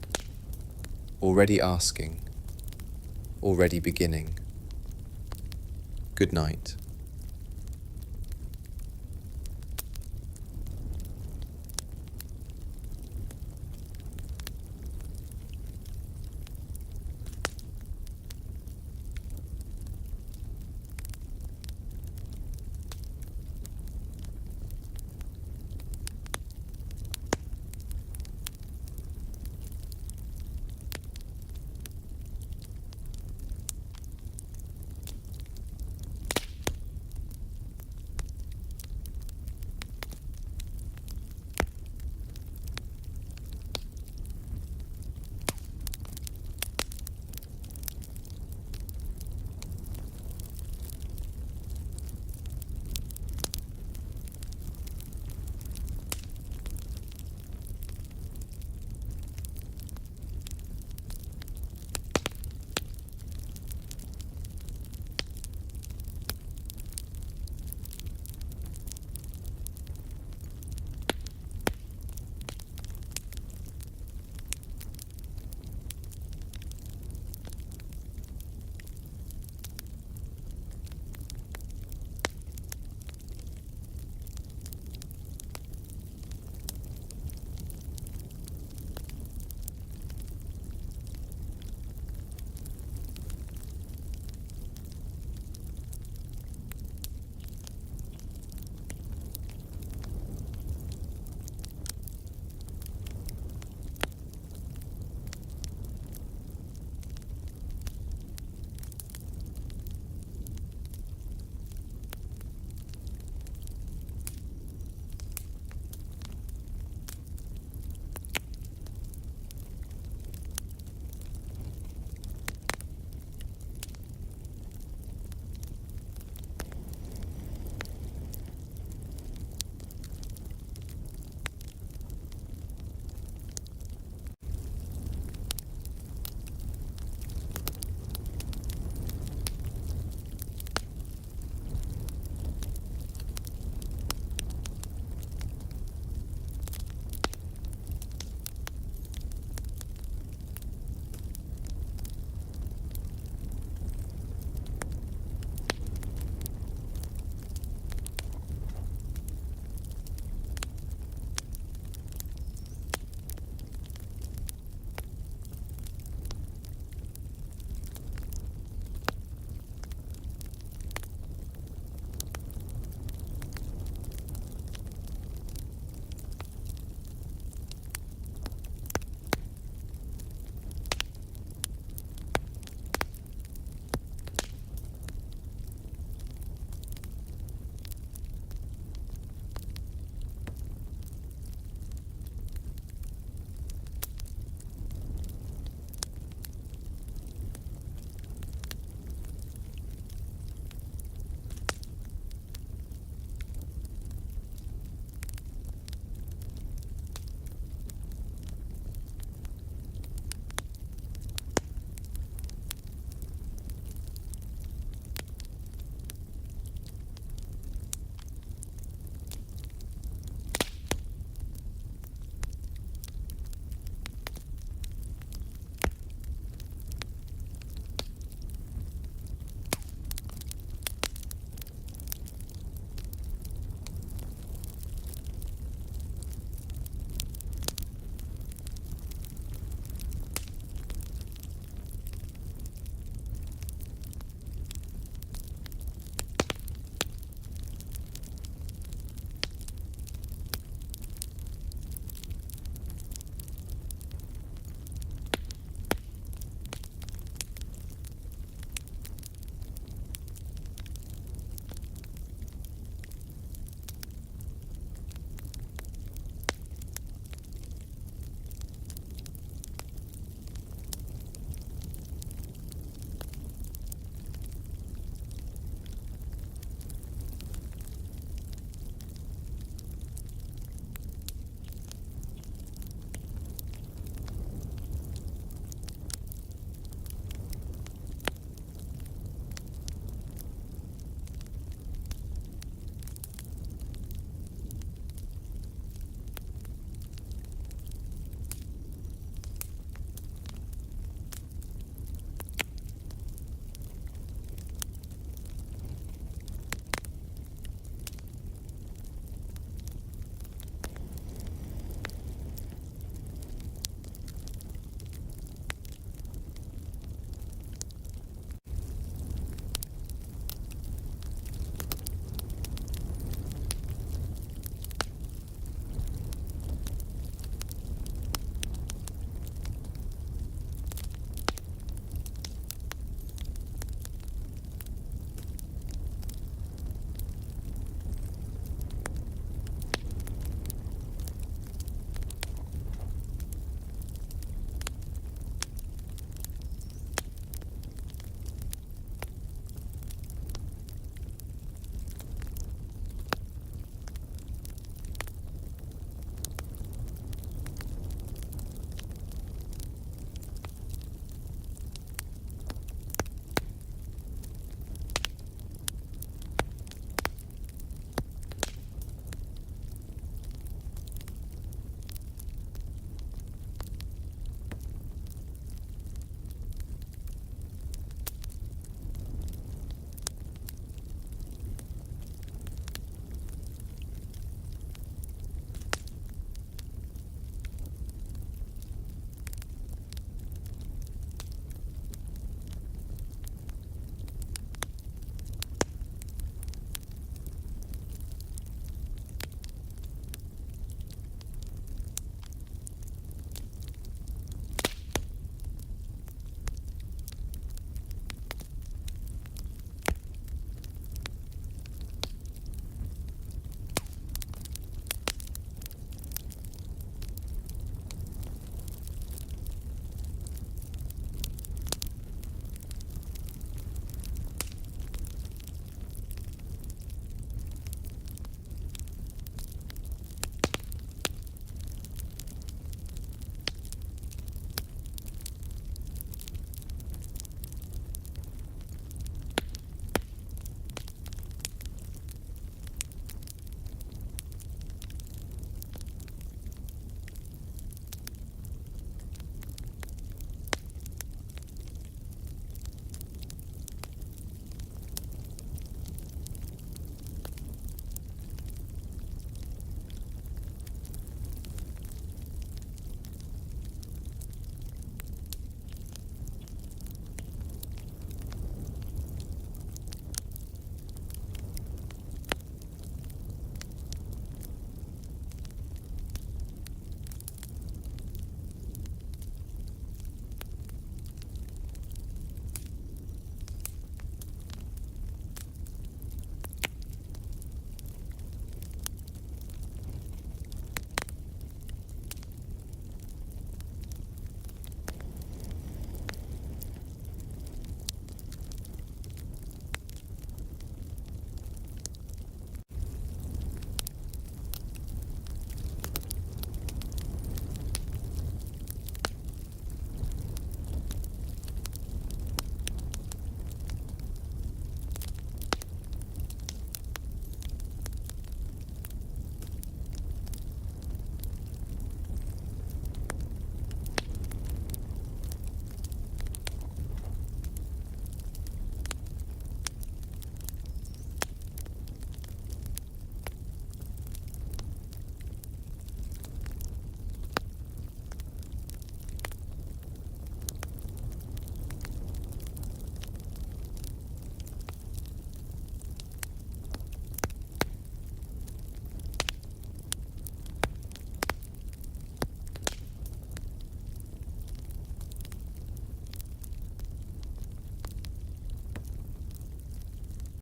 already asking, already beginning. Good night.